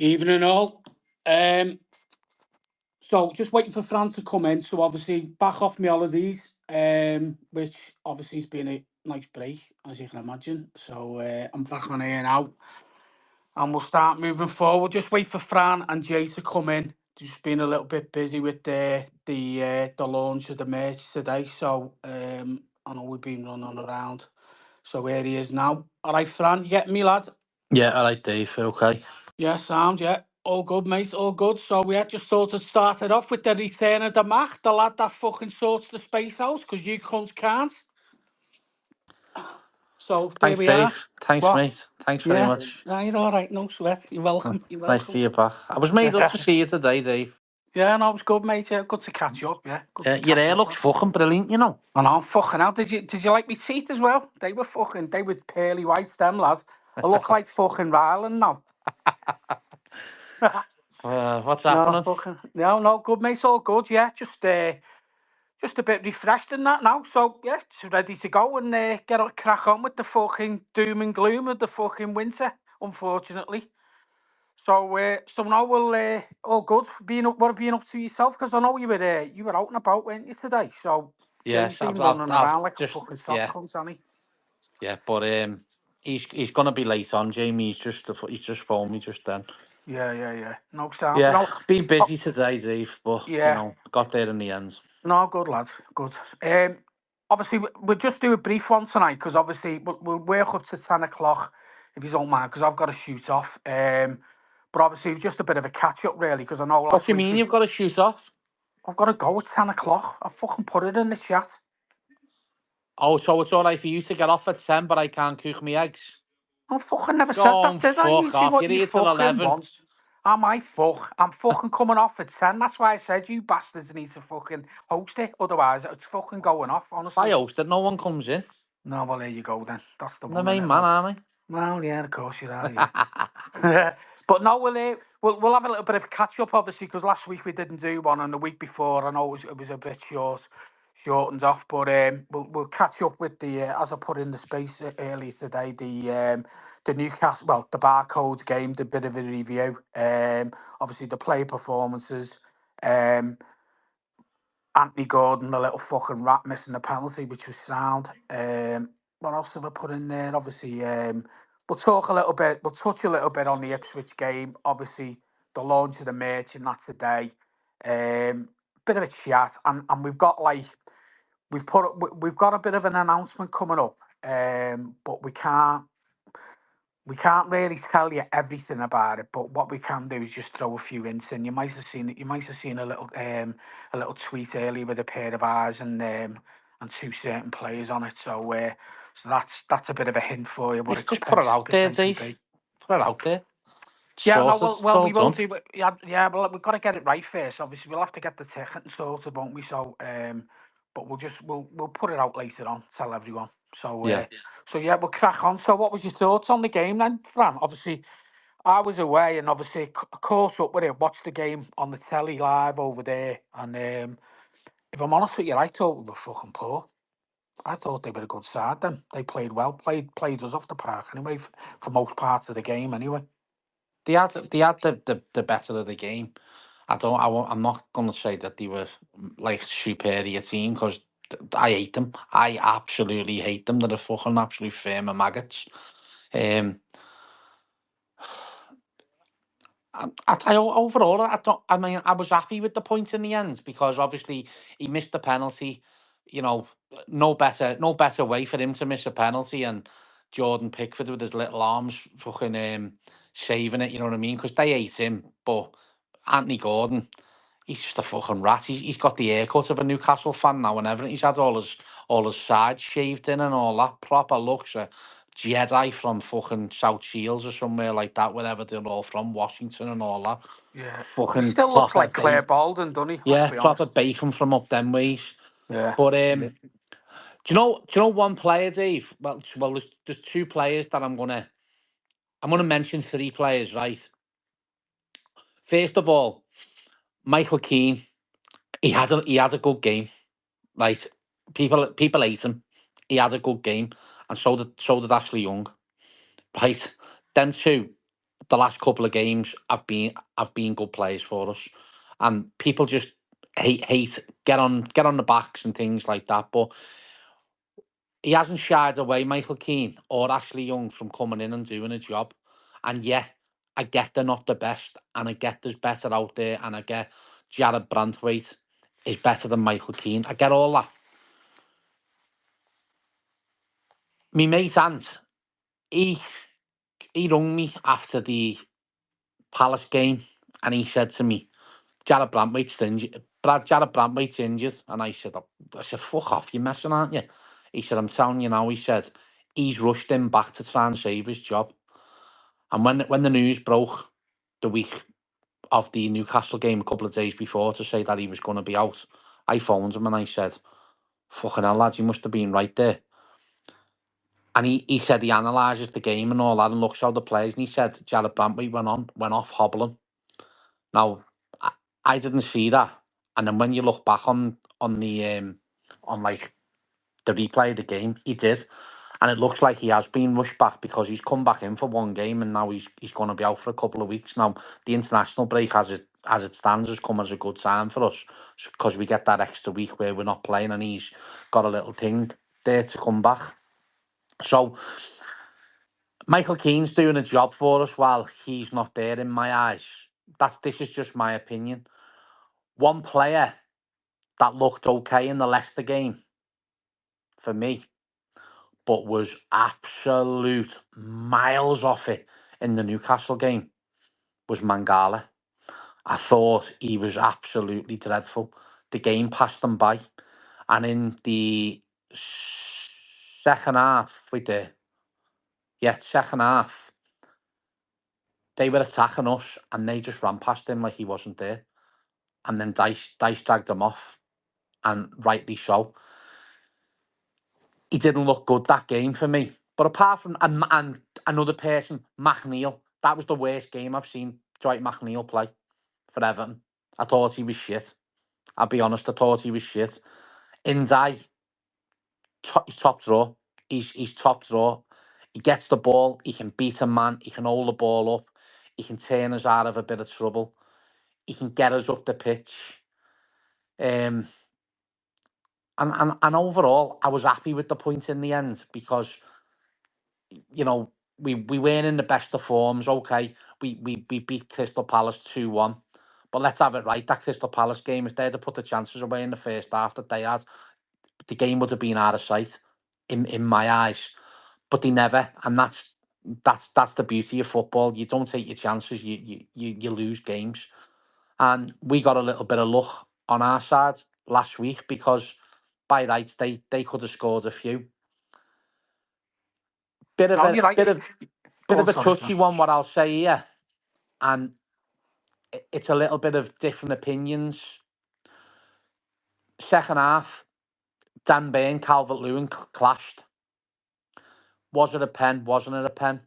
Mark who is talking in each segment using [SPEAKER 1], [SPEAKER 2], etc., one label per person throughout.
[SPEAKER 1] Evening all. Um, so just waiting for Fran to come in. So obviously back off my holidays, which obviously has been a nice break, as you can imagine. So I'm back on here now, and we'll start moving forward. Just wait for Fran and Jay to come in. Just been a little bit busy with the launch of the merch today. So I know we've been running around. So here he is now. All right, Fran, you getting me, lad?
[SPEAKER 2] Yeah, all right, Dave. Okay.
[SPEAKER 1] Yeah, sound, yeah. All good, mate, all good. So we had just thought of started off with the return of the Mac, the lad that fucking sorts the space out, because you cunts can't. So there
[SPEAKER 2] Thanks,
[SPEAKER 1] we
[SPEAKER 2] Dave.
[SPEAKER 1] are.
[SPEAKER 2] Thanks,
[SPEAKER 1] What?
[SPEAKER 2] mate. Thanks very
[SPEAKER 1] Yeah.
[SPEAKER 2] much.
[SPEAKER 1] No, you're all right, no sweat. You're welcome, you're
[SPEAKER 2] Nice to
[SPEAKER 1] welcome.
[SPEAKER 2] see you back. I was made up to see you today, Dave.
[SPEAKER 1] Yeah, no, it was good, mate. Yeah, good to catch up, yeah. Good to
[SPEAKER 2] Your
[SPEAKER 1] catch
[SPEAKER 2] hair
[SPEAKER 1] up,
[SPEAKER 2] looks
[SPEAKER 1] man.
[SPEAKER 2] fucking brilliant, you know.
[SPEAKER 1] I know, fucking hell. Did you like me teeth as well? They were pearly whites, them lads. I look like fucking Ryland now.
[SPEAKER 2] What's
[SPEAKER 1] No,
[SPEAKER 2] happening?
[SPEAKER 1] fucking, no, good, mate, all good, yeah. Just a bit refreshed in that now. So, yeah, just ready to go and crack on with the fucking doom and gloom of the fucking winter, unfortunately. So now we'll, all good. What have you been up to yourself? Because I know you were out and about, weren't you, today? So, Jay's
[SPEAKER 2] Yes,
[SPEAKER 1] been
[SPEAKER 2] I've
[SPEAKER 1] running around like a
[SPEAKER 2] just
[SPEAKER 1] fucking sock
[SPEAKER 2] yeah,
[SPEAKER 1] cunt, hasn't he?
[SPEAKER 2] yeah. But he's gonna be late on, Jamie. He's just phoned me just then.
[SPEAKER 1] Yeah. No sound.
[SPEAKER 2] Yeah,
[SPEAKER 1] No,
[SPEAKER 2] been
[SPEAKER 1] oh,
[SPEAKER 2] busy today, Dave. But
[SPEAKER 1] yeah.
[SPEAKER 2] got there in the end.
[SPEAKER 1] No, good lad, good. Obviously, we'll just do a brief one tonight because obviously we'll work up to 10 o'clock if you don't mind because I've got to shoot off. But obviously, just a bit of a catch up really because I know
[SPEAKER 2] What
[SPEAKER 1] last
[SPEAKER 2] do you
[SPEAKER 1] week
[SPEAKER 2] mean you've got to shoot off?
[SPEAKER 1] I've got to go at 10 o'clock. I fucking put it in the chat.
[SPEAKER 2] Oh, so it's all right for you to get off at 10, but I can't cook me eggs.
[SPEAKER 1] I fucking never said
[SPEAKER 2] Go
[SPEAKER 1] that,
[SPEAKER 2] and
[SPEAKER 1] did I? You
[SPEAKER 2] fuck
[SPEAKER 1] see
[SPEAKER 2] off.
[SPEAKER 1] what
[SPEAKER 2] You're
[SPEAKER 1] you
[SPEAKER 2] here till
[SPEAKER 1] fucking
[SPEAKER 2] 11.
[SPEAKER 1] want? Am I fuck? I'm fucking coming off at 10. That's why I said you bastards need to fucking host it. Otherwise, it's fucking going off,
[SPEAKER 2] I
[SPEAKER 1] honestly.
[SPEAKER 2] host it, no one comes in.
[SPEAKER 1] No, well, there you go then. That's the
[SPEAKER 2] I'm the
[SPEAKER 1] one,
[SPEAKER 2] main
[SPEAKER 1] innit,
[SPEAKER 2] man,
[SPEAKER 1] lad?
[SPEAKER 2] aren't
[SPEAKER 1] Well, yeah, of course you are, yeah.
[SPEAKER 2] I?
[SPEAKER 1] But no, we'll have a little bit of catch up, obviously, because last week we didn't do one, and the week before I know it was a bit shortened off. But we'll catch up with the as I put in the space earlier today, the Newcastle, well, the Barcodes game, the bit of a review. Obviously the player performances. Um, Anthony Gordon, the little fucking rat missing the penalty, which was sound. What else have I put in there? Obviously, we'll talk a little bit. We'll touch a little bit on the Ipswich game. Obviously, the launch of the merch and that today. Bit of a chat, and we've got a bit of an announcement coming up. But we can't really tell you everything about it, but what we can do is just throw a few hints in. You might have seen it. You might have seen a little tweet earlier with a pair of eyes and two certain players on it. So that's a bit of a hint for you what it
[SPEAKER 2] Just
[SPEAKER 1] could
[SPEAKER 2] put it out there,
[SPEAKER 1] potentially
[SPEAKER 2] Dave.
[SPEAKER 1] be.
[SPEAKER 2] Put it out there.
[SPEAKER 1] Yeah, no,
[SPEAKER 2] Sorted.
[SPEAKER 1] well,
[SPEAKER 2] It's
[SPEAKER 1] well,
[SPEAKER 2] all
[SPEAKER 1] we will
[SPEAKER 2] done.
[SPEAKER 1] do. Yeah, well, we've got to get it right first. Obviously, we'll have to get the ticket sorted, won't we? But we'll put it out later on. Tell everyone.
[SPEAKER 2] Yeah.
[SPEAKER 1] So yeah, we'll crack on. So, what was your thoughts on the game then, Fran? Obviously, I was away and obviously caught up with it. Watched the game on the telly live over there, and if I'm honest with you, I thought we were fucking poor. I thought they were a good side. Then they played well, played us off the park anyway for most parts of the game anyway.
[SPEAKER 2] They had the better of the game. I'm not going to say that they were like superior team because I hate them. I absolutely hate them. They're a fucking absolute firm of maggots. Um, overall, I don't. I mean, I was happy with the point in the end because obviously he missed the penalty. You know, no better way for him to miss a penalty, and Jordan Pickford with his little arms fucking saving it. You know what I mean? Because they hate him, but Anthony Gordon, he's just a fucking rat. He's got the haircut of a Newcastle fan now and everything. He's had all his sides shaved in and all that. Proper looks a Jedi from fucking South Shields or somewhere like that, wherever they're all from, Washington and all that.
[SPEAKER 1] Yeah, he
[SPEAKER 2] Fucking
[SPEAKER 1] still looks
[SPEAKER 2] proper
[SPEAKER 1] like Claire
[SPEAKER 2] bacon.
[SPEAKER 1] Bolden, doesn't he? Let's
[SPEAKER 2] Yeah,
[SPEAKER 1] be
[SPEAKER 2] proper
[SPEAKER 1] honest.
[SPEAKER 2] bacon from up them ways.
[SPEAKER 1] Yeah.
[SPEAKER 2] But
[SPEAKER 1] Yeah.
[SPEAKER 2] do you know one player, Dave? Well, there's two players that I'm gonna mention three players, right? First of all, Michael Keane. He had a good game. Right, people hate him. He had a good game, and so did Ashley Young. Right, them two. the last couple of games have been good players for us, and people just hate get on the backs and things like that. But he hasn't shied away, Michael Keane or Ashley Young, from coming in and doing a job. And yeah, I get they're not the best, and I get there's better out there, and I get Jared Brandwaite is better than Michael Keane. I get all that. Me mate Ant, he rung me after the Palace game, and he said to me, Jared Brandwaite's injured. Jared Brandwaite's injured. And I said, fuck off, you're messing, aren't you? He said, I'm telling you now, he said, he's rushed him back to try and save his job. And when the news broke the week of the Newcastle game a couple of days before to say that he was going to be out, I phoned him and I said, fucking hell, lads, you must have been right there. And he said he analyses the game and all that and looks how the players. And he said Jared Brandwaite went off hobbling. Now, I didn't see that. And then when you look back on the like the replay of the game, he did. And it looks like he has been rushed back because he's come back in for one game and now he's going to be out for a couple of weeks. Now, the international break, as it stands, has come as a good time for us because we get that extra week where we're not playing and he's got a little thing there to come back. So, Michael Keane's doing a job for us while he's not there in my eyes. This is just my opinion. One player that looked okay in the Leicester game for me, but was absolute miles off it in the Newcastle game, was Mangala. I thought he was absolutely dreadful. The game passed him by. And in the second half, second half, they were attacking us and they just ran past him like he wasn't there. And then Dice dragged him off, and rightly so. He didn't look good that game for me. But apart from and another person, McNeil, that was the worst game I've seen Dwight McNeil play for Everton. I thought he was shit. I'll be honest, I thought he was shit. Indai, he's top draw. He's top draw. He gets the ball. He can beat a man. He can hold the ball up. He can turn us out of a bit of trouble. He can get us up the pitch. And overall, I was happy with the point in the end because, you know, we weren't in the best of forms. Okay, we beat Crystal Palace 2-1. But let's have it right. That Crystal Palace game, if they'd have put the chances away in the first half that they had, the game would have been out of sight in my eyes. But they never, and that's the beauty of football. You don't take your chances, you lose games. And we got a little bit of luck on our side last week because by rights they could have scored a few. Bit of
[SPEAKER 1] No,
[SPEAKER 2] a
[SPEAKER 1] you're right.
[SPEAKER 2] bit of
[SPEAKER 1] Go
[SPEAKER 2] bit
[SPEAKER 1] on,
[SPEAKER 2] of a
[SPEAKER 1] sorry.
[SPEAKER 2] touchy one, what I'll say here, and it's a little bit of different opinions. Second half, Dan Burn, Calvert-Lewin clashed. Was it a pen? Wasn't it a pen?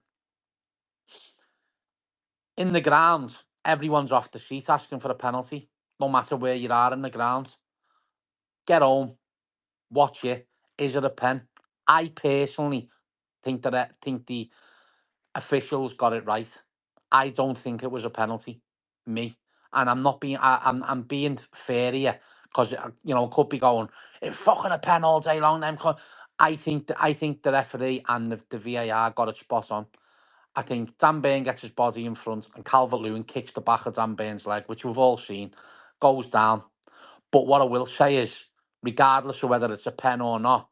[SPEAKER 2] In the ground, everyone's off the seat asking for a penalty, no matter where you are in the ground. Get home, watch it. Is it a pen? I personally think the officials got it right. I don't think it was a penalty. Me, and I'm not being. I'm being fair here because could be going. It's fucking a pen all day long. Then I think the referee and the VAR got it spot on. I think Dan Burn gets his body in front and Calvert-Lewin kicks the back of Dan Burn's leg, which we've all seen, goes down. But what I will say is, regardless of whether it's a pen or not,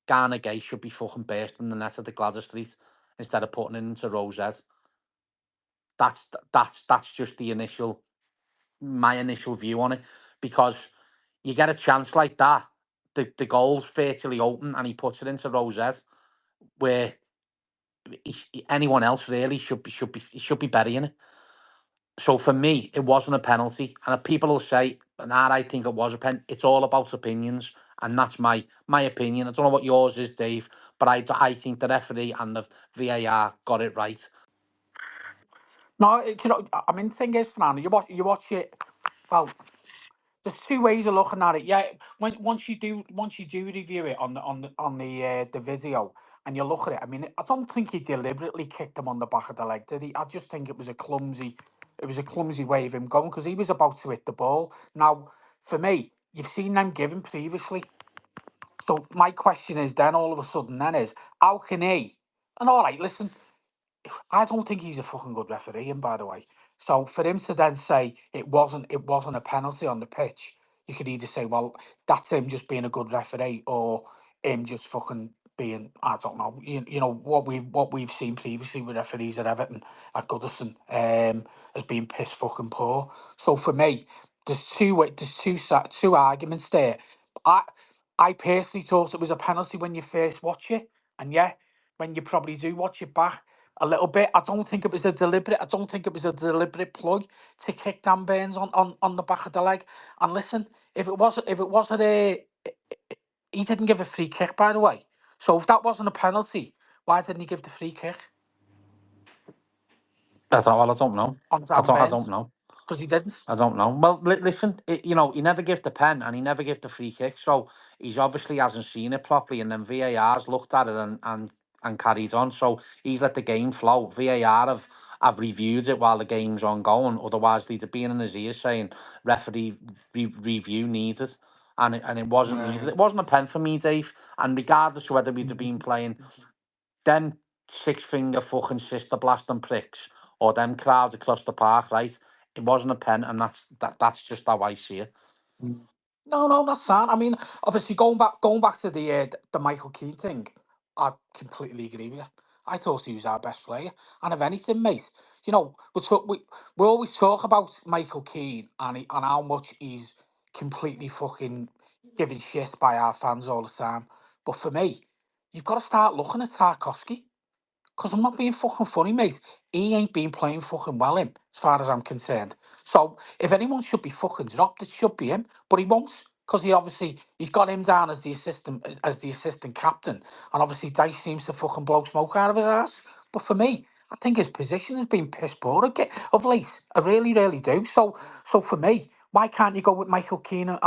[SPEAKER 2] Garner Gay should be fucking bursting the net at the Gladys Street instead of putting it into Rosehead. That's just my initial view on it, because you get a chance like that, the goal's virtually open and he puts it into Rosehead, where anyone else really should be burying it. So for me, it wasn't a penalty. And if people will say, "Nah, I think it was a pen," it's all about opinions, and that's my opinion. I don't know what yours is, Dave, but I think the referee and the VAR got it right.
[SPEAKER 1] No, I mean, the thing is, Fernando, you watch it. Well, there's two ways of looking at it. Yeah, once you do review it on the video, and you look at it. I mean, I don't think he deliberately kicked him on the back of the leg, did he? I just think it was a clumsy. It was a clumsy way of him going because he was about to hit the ball. Now, for me, you've seen them given previously. So my question is then all of a sudden then is how can he? And all right, listen, I don't think he's a fucking good referee, and by the way. So for him to then say it wasn't a penalty on the pitch, you could either say, well, that's him just being a good referee, or him just fucking being, I don't know, what we've seen previously with referees at Everton at Goodison, as being piss fucking poor. So for me, there's two arguments there. I I personally thought it was a penalty when you first watch it, and yeah, when you probably do watch it back a little bit. I don't think it was a deliberate. I don't think it was a deliberate plug to kick Dan Burns on the back of the leg. And listen, if it wasn't he didn't give a free kick, by the way. So if that wasn't a penalty, why didn't he give the free kick
[SPEAKER 2] I don't know.
[SPEAKER 1] on Dan
[SPEAKER 2] I don't
[SPEAKER 1] Burns?
[SPEAKER 2] know.
[SPEAKER 1] Because he didn't.
[SPEAKER 2] I don't know. Well, listen, he never gave the pen and he never gave the free kick, so he's obviously hasn't seen it properly. And then VAR's looked at it and carried on. So he's let the game flow. VAR have reviewed it while the game's ongoing. Otherwise, they'd have been in his ear saying referee review needed, and it wasn't needed.
[SPEAKER 1] Right.
[SPEAKER 2] It wasn't a pen for me, Dave. And regardless of whether we'd have been playing them six finger fucking sister blasting pricks or them crowds across the park, right? It wasn't a pen, and that's just how I see it.
[SPEAKER 1] No, no, that's fine. I mean, obviously going back to the Michael Keane thing, I completely agree with you. I thought he was our best player, and if anything, mate, we always talk about Michael Keane and how much he's completely fucking given shit by our fans all the time. But for me, you've got to start looking at Tarkovsky. Because I'm not being fucking funny, mate. He ain't been playing fucking well, him, as far as I'm concerned. So if anyone should be fucking dropped, it should be him. But he won't, because he's got him down as the assistant captain, and obviously Dice seems to fucking blow smoke out of his ass. But for me, I think his position has been piss poor of late. I really, really do. So for me, why can't you go with Michael Keane and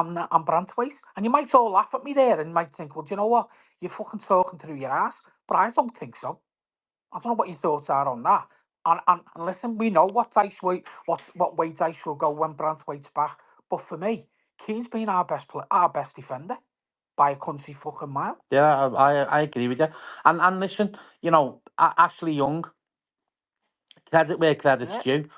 [SPEAKER 1] Brantwaite? And you might all laugh at me there, and you might think, well, do you know what? You're fucking talking through your ass. But I don't think so. I don't know what your thoughts are on that. And listen, we know what way Dice will go when Brantwaite's back. But for me, Keane's been our best defender by a country fucking mile.
[SPEAKER 2] Yeah, I agree with you. And listen, Ashley Young, credit where credit's
[SPEAKER 1] Yeah,
[SPEAKER 2] due.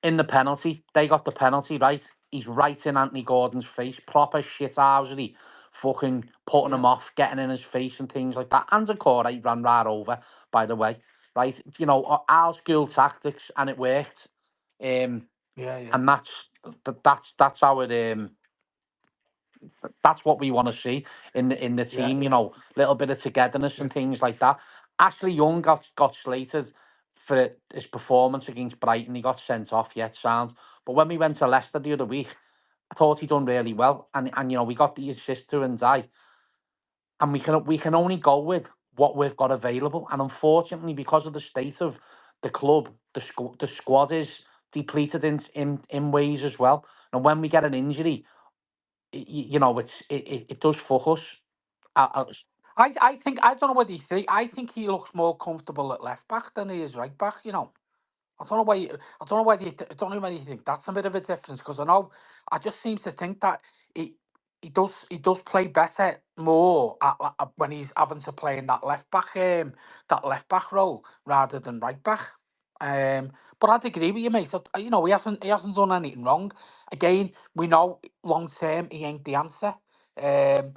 [SPEAKER 2] In the penalty, they got the penalty right. He's right in Anthony Gordon's face, proper shithousery, fucking putting
[SPEAKER 1] yeah,
[SPEAKER 2] him off, getting in his face and things like that. And Corey ran right over, by the way, right? Our school tactics, and it worked. Um,
[SPEAKER 1] yeah, yeah,
[SPEAKER 2] and that's how it that's what we want to see in the
[SPEAKER 1] yeah,
[SPEAKER 2] team.
[SPEAKER 1] yeah.
[SPEAKER 2] Little bit of togetherness
[SPEAKER 1] Yeah.
[SPEAKER 2] and things like that. Ashley Young got slated for his performance against Brighton. He got sent off. Yet sound. But when we went to Leicester the other week, I thought he done really well. And we got the assist to and die. And we can only go with what we've got available. And unfortunately, because of the state of the club, the squad is depleted in ways as well. And when we get an injury, it does fuck us. I,
[SPEAKER 1] I don't know what you think. I think he looks more comfortable at left back than he is right back. I don't know why. I don't know why. I don't know whether you think that's a bit of a difference because I know. I just seem to think that he he does play better more when he's having to play in that left back role rather than right back. But I'd agree with you, mate. So, he hasn't done anything wrong. Again, we know long term he ain't the answer. Um,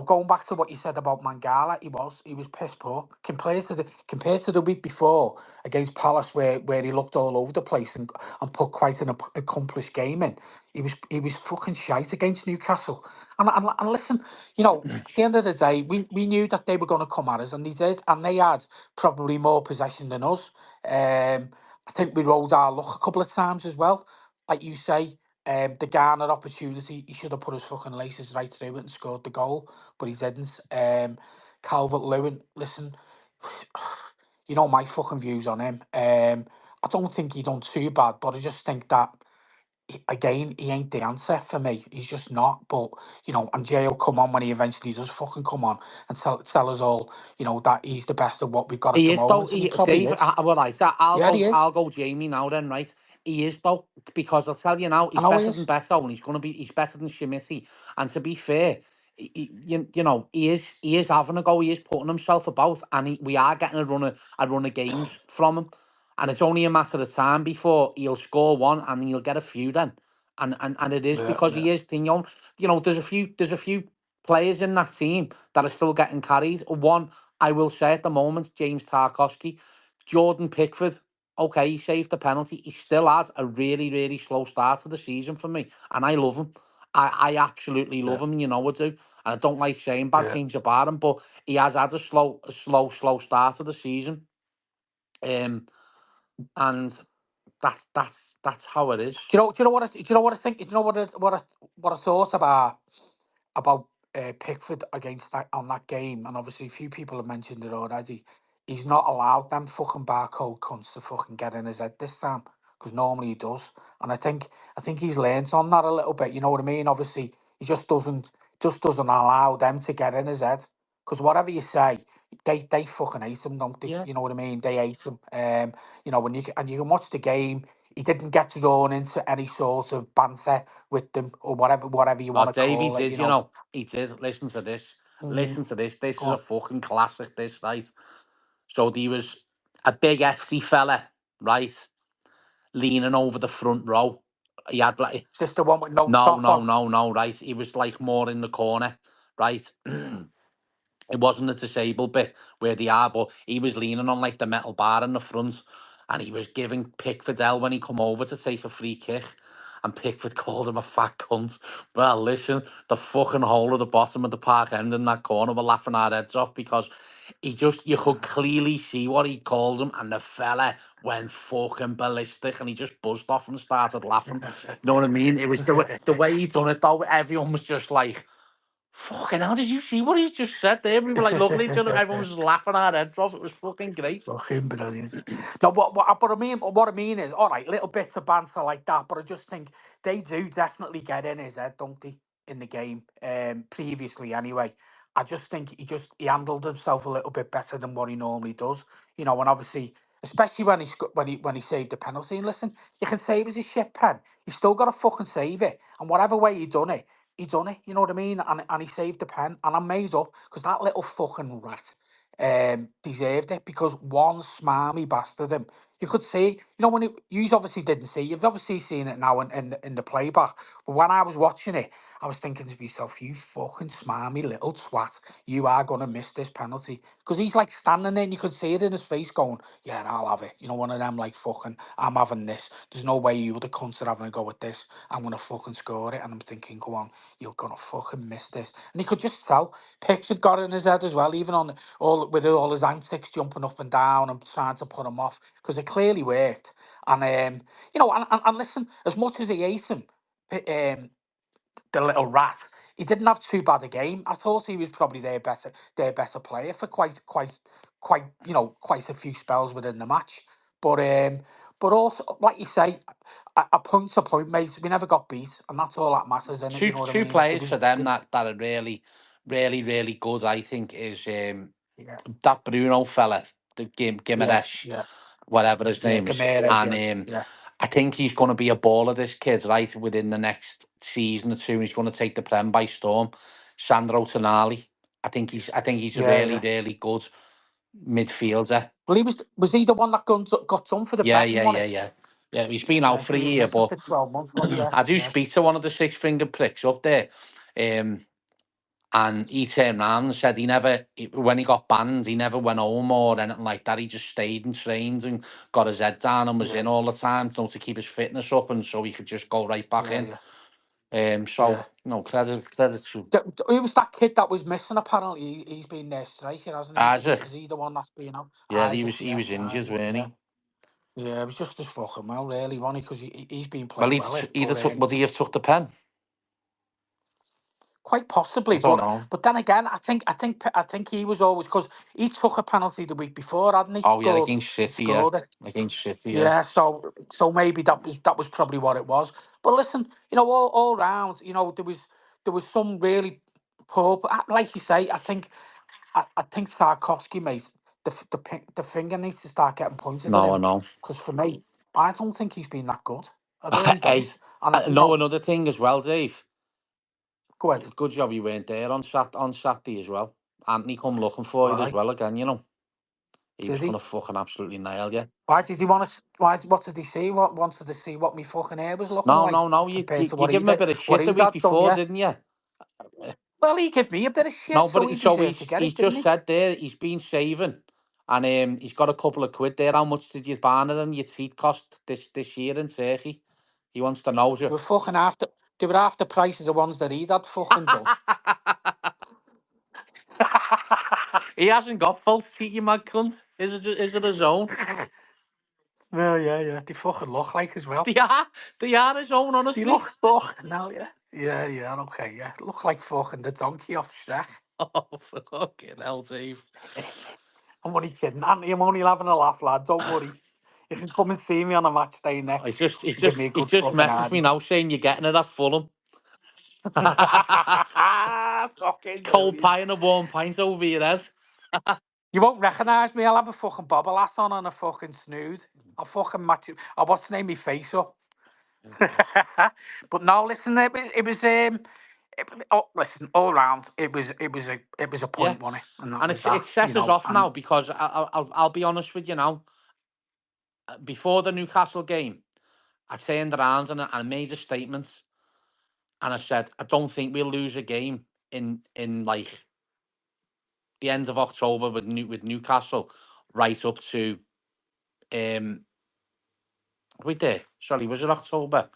[SPEAKER 1] going back to what you said about Mangala, he was piss poor compared to the week before against Palace, where he looked all over the place and put quite an accomplished game in. He was fucking shite against Newcastle. And listen, at the end of the day, we knew that they were going to come at us, and they did, and they had probably more possession than us. I think we rolled our luck a couple of times as well, like you say. The Garner opportunity, he should have put his fucking laces right through it and scored the goal, but he didn't. Calvert Lewin, listen, you know my fucking views on him. I don't think he done too bad, but I just think that again, he ain't the answer for me. He's just not. But and Jay will come on when he eventually does fucking come on and tell us all, that he's the best of what we've got at
[SPEAKER 2] He
[SPEAKER 1] the
[SPEAKER 2] is though.
[SPEAKER 1] moment, and he probably
[SPEAKER 2] Dave.
[SPEAKER 1] is.
[SPEAKER 2] Well, right. I'll
[SPEAKER 1] Yeah,
[SPEAKER 2] go.
[SPEAKER 1] he is.
[SPEAKER 2] I'll go. Jamie now. Then, right. He is though, because I'll tell you now,
[SPEAKER 1] I
[SPEAKER 2] he's
[SPEAKER 1] know he
[SPEAKER 2] better than
[SPEAKER 1] is.
[SPEAKER 2] Beto, and he's better than Schmidt. And to be fair, he is having a go. He is putting himself about, and we are getting a run of games from him. And
[SPEAKER 1] Yeah,
[SPEAKER 2] it's only a matter of time before he'll score one, and he'll get a few then. And it is
[SPEAKER 1] yeah,
[SPEAKER 2] because
[SPEAKER 1] yeah,
[SPEAKER 2] he is Tignon. There's a few players in that team that are still getting carried. One, I will say at the moment, James Tarkowski. Jordan Pickford, okay, he saved the penalty. He still had a really, really slow start to the season for me, and I love him. I absolutely love
[SPEAKER 1] yeah,
[SPEAKER 2] him, I do. And I don't like saying bad
[SPEAKER 1] yeah.
[SPEAKER 2] things about him, but he has had a slow start to the season. Um, and that's how it is.
[SPEAKER 1] Do you know what? Do you know what I think? Do you know what I thought about Pickford against that on that game? And obviously, a few people have mentioned it already. He's not allowed them fucking barcode cunts to fucking get in his head this time, because normally he does. And I think he's learnt on that a little bit. You know what I mean? Obviously, he just doesn't allow them to get in his head. Because whatever you say, they fucking hate him, don't they?
[SPEAKER 2] Yeah.
[SPEAKER 1] You know what I mean? They hate him. When you can watch the game, he didn't get drawn into any sort of banter with them, or whatever you
[SPEAKER 2] Oh,
[SPEAKER 1] want to
[SPEAKER 2] Dave, he
[SPEAKER 1] call it.
[SPEAKER 2] did, he did. Listen to this.
[SPEAKER 1] Mm,
[SPEAKER 2] Listen to this. This
[SPEAKER 1] go
[SPEAKER 2] is a
[SPEAKER 1] on.
[SPEAKER 2] fucking classic, this, right? So there was a big hefty fella, right, leaning over the front row. He had like
[SPEAKER 1] Is this the one with no
[SPEAKER 2] no,
[SPEAKER 1] top
[SPEAKER 2] no,
[SPEAKER 1] on?
[SPEAKER 2] no, no, right. He was like more in the corner, right. It wasn't the disabled bit where they are, but he was leaning on like the metal bar in the front, and he was giving Pickford hell when he come over to take a free kick, and Pickford called him a fat cunt. Well, listen, the fucking whole of the bottom of the park end in that corner were laughing our heads off, because you could clearly see what he called him, and the fella went fucking ballistic, and he just buzzed off and started laughing. You know what I mean? It was the way he done it though. Everyone was just like, fucking hell, did you see what he's just said there? We were like looking at each other, everyone was just laughing our heads off. It was fucking great.
[SPEAKER 1] Fucking brilliant. No, what I mean is, all right, little bits of banter like that, but I just think they do definitely get in his head, don't they, in the game? Previously, anyway. I just think he handled himself a little bit better than what he normally does. And obviously, especially when he saved the penalty. And listen, you can save as a shit pen. He's still got to fucking save it. And whatever way he done it. You know what I mean? And he saved the pen. And I'm made up because that little fucking rat deserved it, because one smarmy bastard him. You could see, when you obviously didn't see, you've obviously seen it now in the playback. But when I was watching it, I was thinking to myself, you fucking smarmy little twat, you are going to miss this penalty. Because he's like standing there and you could see it in his face going, yeah, I'll have it. One of them like, fucking, I'm having this. There's no way you the cunts are having a go at this. I'm going to fucking score it. And I'm thinking, go on, you're going to fucking miss this. And he could just tell. Pickford got it in his head as well, even on all his antics, jumping up and down and trying to put him off, because it clearly worked. And and listen, as much as he ate him, the little rat, he didn't have too bad a game. I thought he was probably their better player for quite a few spells within the match. But also, like you say, a point to point, mate. We never got beat, and that's all that matters, in it.
[SPEAKER 2] Two
[SPEAKER 1] You know what I
[SPEAKER 2] two
[SPEAKER 1] mean? It
[SPEAKER 2] players
[SPEAKER 1] was,
[SPEAKER 2] for them that are really, really, really good, I think, is
[SPEAKER 1] yeah,
[SPEAKER 2] that Bruno fella, the
[SPEAKER 1] yeah,
[SPEAKER 2] Gimaresh,
[SPEAKER 1] yeah,
[SPEAKER 2] whatever his
[SPEAKER 1] yeah.
[SPEAKER 2] name is.
[SPEAKER 1] Gameres,
[SPEAKER 2] And
[SPEAKER 1] yeah, yeah,
[SPEAKER 2] I think he's going to be a baller, this kid, right, within the next season or two. He's going to take the Prem by storm. Sandro Tonali. I think he's a
[SPEAKER 1] yeah,
[SPEAKER 2] really,
[SPEAKER 1] yeah.
[SPEAKER 2] really good midfielder.
[SPEAKER 1] Well, was he the one that got done for the
[SPEAKER 2] Yeah,
[SPEAKER 1] betting,
[SPEAKER 2] yeah,
[SPEAKER 1] was
[SPEAKER 2] yeah,
[SPEAKER 1] it?
[SPEAKER 2] yeah. Yeah, he's been out
[SPEAKER 1] Yeah,
[SPEAKER 2] for
[SPEAKER 1] so
[SPEAKER 2] a
[SPEAKER 1] he was
[SPEAKER 2] year,
[SPEAKER 1] missing
[SPEAKER 2] but
[SPEAKER 1] for 12 months, wasn't he? Yeah,
[SPEAKER 2] I do
[SPEAKER 1] yeah,
[SPEAKER 2] speak to one of the six-fingered pricks up there. Um, And he turned around and said when he got banned, he never went home or anything like that. He just stayed and trained and got his head down and was
[SPEAKER 1] yeah,
[SPEAKER 2] in all the time, to keep his fitness up, and so he could just go right back
[SPEAKER 1] yeah,
[SPEAKER 2] in.
[SPEAKER 1] yeah,
[SPEAKER 2] So
[SPEAKER 1] yeah.
[SPEAKER 2] no credit to
[SPEAKER 1] Who was that kid that was missing? Apparently, he's been their striker, hasn't he?
[SPEAKER 2] Isaac.
[SPEAKER 1] Is he the one that's been out?
[SPEAKER 2] Yeah, he was
[SPEAKER 1] Isaac,
[SPEAKER 2] he
[SPEAKER 1] yeah,
[SPEAKER 2] was injured,
[SPEAKER 1] Isaac,
[SPEAKER 2] weren't
[SPEAKER 1] yeah.
[SPEAKER 2] he?
[SPEAKER 1] Yeah, it was just as fucking well, really, wasn't he? Because he's been
[SPEAKER 2] Well,
[SPEAKER 1] playing well,
[SPEAKER 2] he'd
[SPEAKER 1] but
[SPEAKER 2] have took, would he have took the pen?
[SPEAKER 1] Quite
[SPEAKER 2] I
[SPEAKER 1] possibly,
[SPEAKER 2] don't
[SPEAKER 1] but
[SPEAKER 2] know.
[SPEAKER 1] then again, I think he was always, because he took a penalty the week before, hadn't he?
[SPEAKER 2] Oh yeah,
[SPEAKER 1] Gordon
[SPEAKER 2] against City, yeah,
[SPEAKER 1] scored it.
[SPEAKER 2] against City, yeah.
[SPEAKER 1] Yeah, so maybe that was probably what it was. But listen, all round, there was some really poor, but like you say, I think Tarkovsky, mate, the finger needs to start getting pointed at
[SPEAKER 2] No, I
[SPEAKER 1] him,
[SPEAKER 2] know.
[SPEAKER 1] because for me, I don't think he's been that good. I really don't.
[SPEAKER 2] Hey,
[SPEAKER 1] And
[SPEAKER 2] I know another thing as well, Dave.
[SPEAKER 1] go ahead.
[SPEAKER 2] Good job you weren't there on Saturday as well. Anthony come looking for you as
[SPEAKER 1] Why
[SPEAKER 2] well again. He was
[SPEAKER 1] did he?
[SPEAKER 2] gonna fucking absolutely nail you.
[SPEAKER 1] Why did he want to? Why? What did he see? What wanted to see? What my fucking hair was looking
[SPEAKER 2] No,
[SPEAKER 1] like
[SPEAKER 2] no, no. You,
[SPEAKER 1] compared
[SPEAKER 2] you
[SPEAKER 1] to
[SPEAKER 2] you
[SPEAKER 1] what
[SPEAKER 2] give
[SPEAKER 1] he
[SPEAKER 2] him a
[SPEAKER 1] did?
[SPEAKER 2] bit of
[SPEAKER 1] What
[SPEAKER 2] shit the
[SPEAKER 1] he's
[SPEAKER 2] week
[SPEAKER 1] had done,
[SPEAKER 2] before,
[SPEAKER 1] yeah.
[SPEAKER 2] didn't you?
[SPEAKER 1] Well, he gave me a bit of shit,
[SPEAKER 2] No,
[SPEAKER 1] so
[SPEAKER 2] but
[SPEAKER 1] he
[SPEAKER 2] so
[SPEAKER 1] deserves to get
[SPEAKER 2] he's
[SPEAKER 1] it, didn't
[SPEAKER 2] just
[SPEAKER 1] he?
[SPEAKER 2] said there he's been saving, and he's got a couple of quid there. How much did you barner and your teeth cost this year in Turkey? He wants to know
[SPEAKER 1] They
[SPEAKER 2] you.
[SPEAKER 1] were fucking after. They were after price of the ones that he'd had fucking done.
[SPEAKER 2] He hasn't got full teeth, you mad cunt. Is it his own?
[SPEAKER 1] Well, yeah, yeah. They fucking look like as well.
[SPEAKER 2] They are his own,
[SPEAKER 1] They
[SPEAKER 2] honestly.
[SPEAKER 1] look fucking now, yeah. Yeah, yeah, okay, yeah. Look like fucking the donkey off Shrek.
[SPEAKER 2] Oh, fucking hell, Dave.
[SPEAKER 1] I'm only kidding, Anthony. I'm only having a laugh, lad. Don't worry. You can come and see me on a match day
[SPEAKER 2] He's
[SPEAKER 1] next
[SPEAKER 2] just, he's
[SPEAKER 1] and give me
[SPEAKER 2] just,
[SPEAKER 1] a
[SPEAKER 2] he's
[SPEAKER 1] good
[SPEAKER 2] just
[SPEAKER 1] fucking
[SPEAKER 2] messaged me
[SPEAKER 1] hardy.
[SPEAKER 2] now saying you're getting it at Fulham.
[SPEAKER 1] Fucking
[SPEAKER 2] Cold
[SPEAKER 1] brilliant.
[SPEAKER 2] pie and a warm pint over your head.
[SPEAKER 1] You won't recognise me. I'll have a fucking bobble hat on and a fucking snood. I'll fucking match you. I'll what's name me face up. But no, listen, listen, all round, it was a
[SPEAKER 2] Yeah,
[SPEAKER 1] point, wasn't it? And that
[SPEAKER 2] and
[SPEAKER 1] was
[SPEAKER 2] it
[SPEAKER 1] that,
[SPEAKER 2] set us off
[SPEAKER 1] and
[SPEAKER 2] now because I'll be honest with you now. Before the Newcastle game, I turned around and I made a statement, and I said I don't think we'll lose a game in like the end of October with Newcastle, right up to wait there. Sorry, was it October?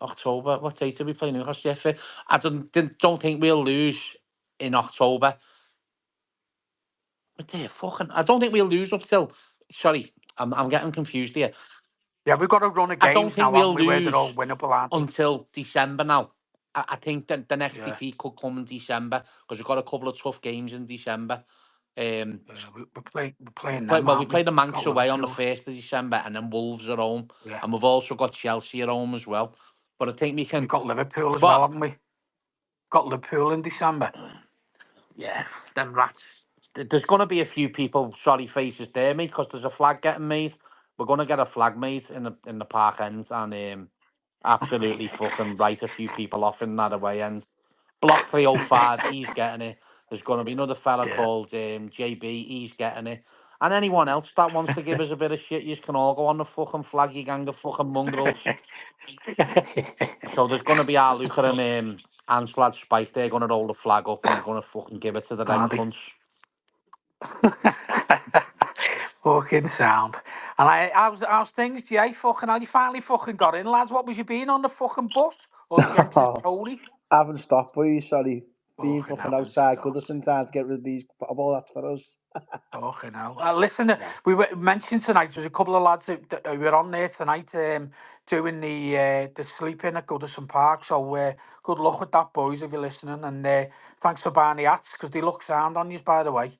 [SPEAKER 2] October. What date did we play Newcastle? Yeah, I don't think we'll lose in October. Wait there, fucking. I don't think we'll lose up till. Sorry, I'm getting confused here.
[SPEAKER 1] yeah, we've got a run of
[SPEAKER 2] I don't
[SPEAKER 1] games
[SPEAKER 2] think
[SPEAKER 1] now, haven't
[SPEAKER 2] we'll
[SPEAKER 1] we? Where they're all
[SPEAKER 2] lose
[SPEAKER 1] winnable, aren't they?
[SPEAKER 2] until December now. I think that the next
[SPEAKER 1] Yeah,
[SPEAKER 2] defeat could come in December because we've got a couple of tough games in December.
[SPEAKER 1] yeah, we're playing
[SPEAKER 2] Play,
[SPEAKER 1] them,
[SPEAKER 2] well, we
[SPEAKER 1] aren't
[SPEAKER 2] play
[SPEAKER 1] we?
[SPEAKER 2] the
[SPEAKER 1] Got
[SPEAKER 2] Manx away on the
[SPEAKER 1] Liverpool.
[SPEAKER 2] 1st of December and then Wolves at home.
[SPEAKER 1] Yeah,
[SPEAKER 2] And we've also got Chelsea at home as well. But I think we
[SPEAKER 1] we've
[SPEAKER 2] can.
[SPEAKER 1] got Liverpool as well,
[SPEAKER 2] But
[SPEAKER 1] haven't we? Got Liverpool in December.
[SPEAKER 2] yeah, them rats. There's going to be a few people, sorry faces there, mate, because there's a flag getting made. We're going to get a flag made in the park end and absolutely fucking write a few people off in that away end. Block 305, he's getting it. There's going to be another fella
[SPEAKER 1] Yeah.
[SPEAKER 2] called JB, he's getting it. And anyone else that wants to give us a bit of shit, you can all go on the fucking flag, you gang of fucking mongrels. So there's going to be our Luca and Anslad Spike. They're going to roll the flag up and they're going to fucking give it to the red
[SPEAKER 1] Hardy.
[SPEAKER 2] cunts.
[SPEAKER 1] Fucking sound. And how's things, Jay? Fucking, how you finally fucking got in, lads? What was you being on the fucking bus? Or Gentra's Tony?
[SPEAKER 3] Haven't stopped, boys. Sorry. Been
[SPEAKER 1] Fucking
[SPEAKER 3] fucking
[SPEAKER 1] haven't
[SPEAKER 3] outside
[SPEAKER 1] stopped.
[SPEAKER 3] Goodison trying to get rid of these bubble. That's for us.
[SPEAKER 1] Fucking hell. Listen,
[SPEAKER 3] Yeah.
[SPEAKER 1] we were mentioned tonight, there's a couple of lads who were on there tonight doing the sleeping at Goodison Park. So good luck with that, boys, if you're listening. And thanks for buying the hats, because they look sound on you, by the way.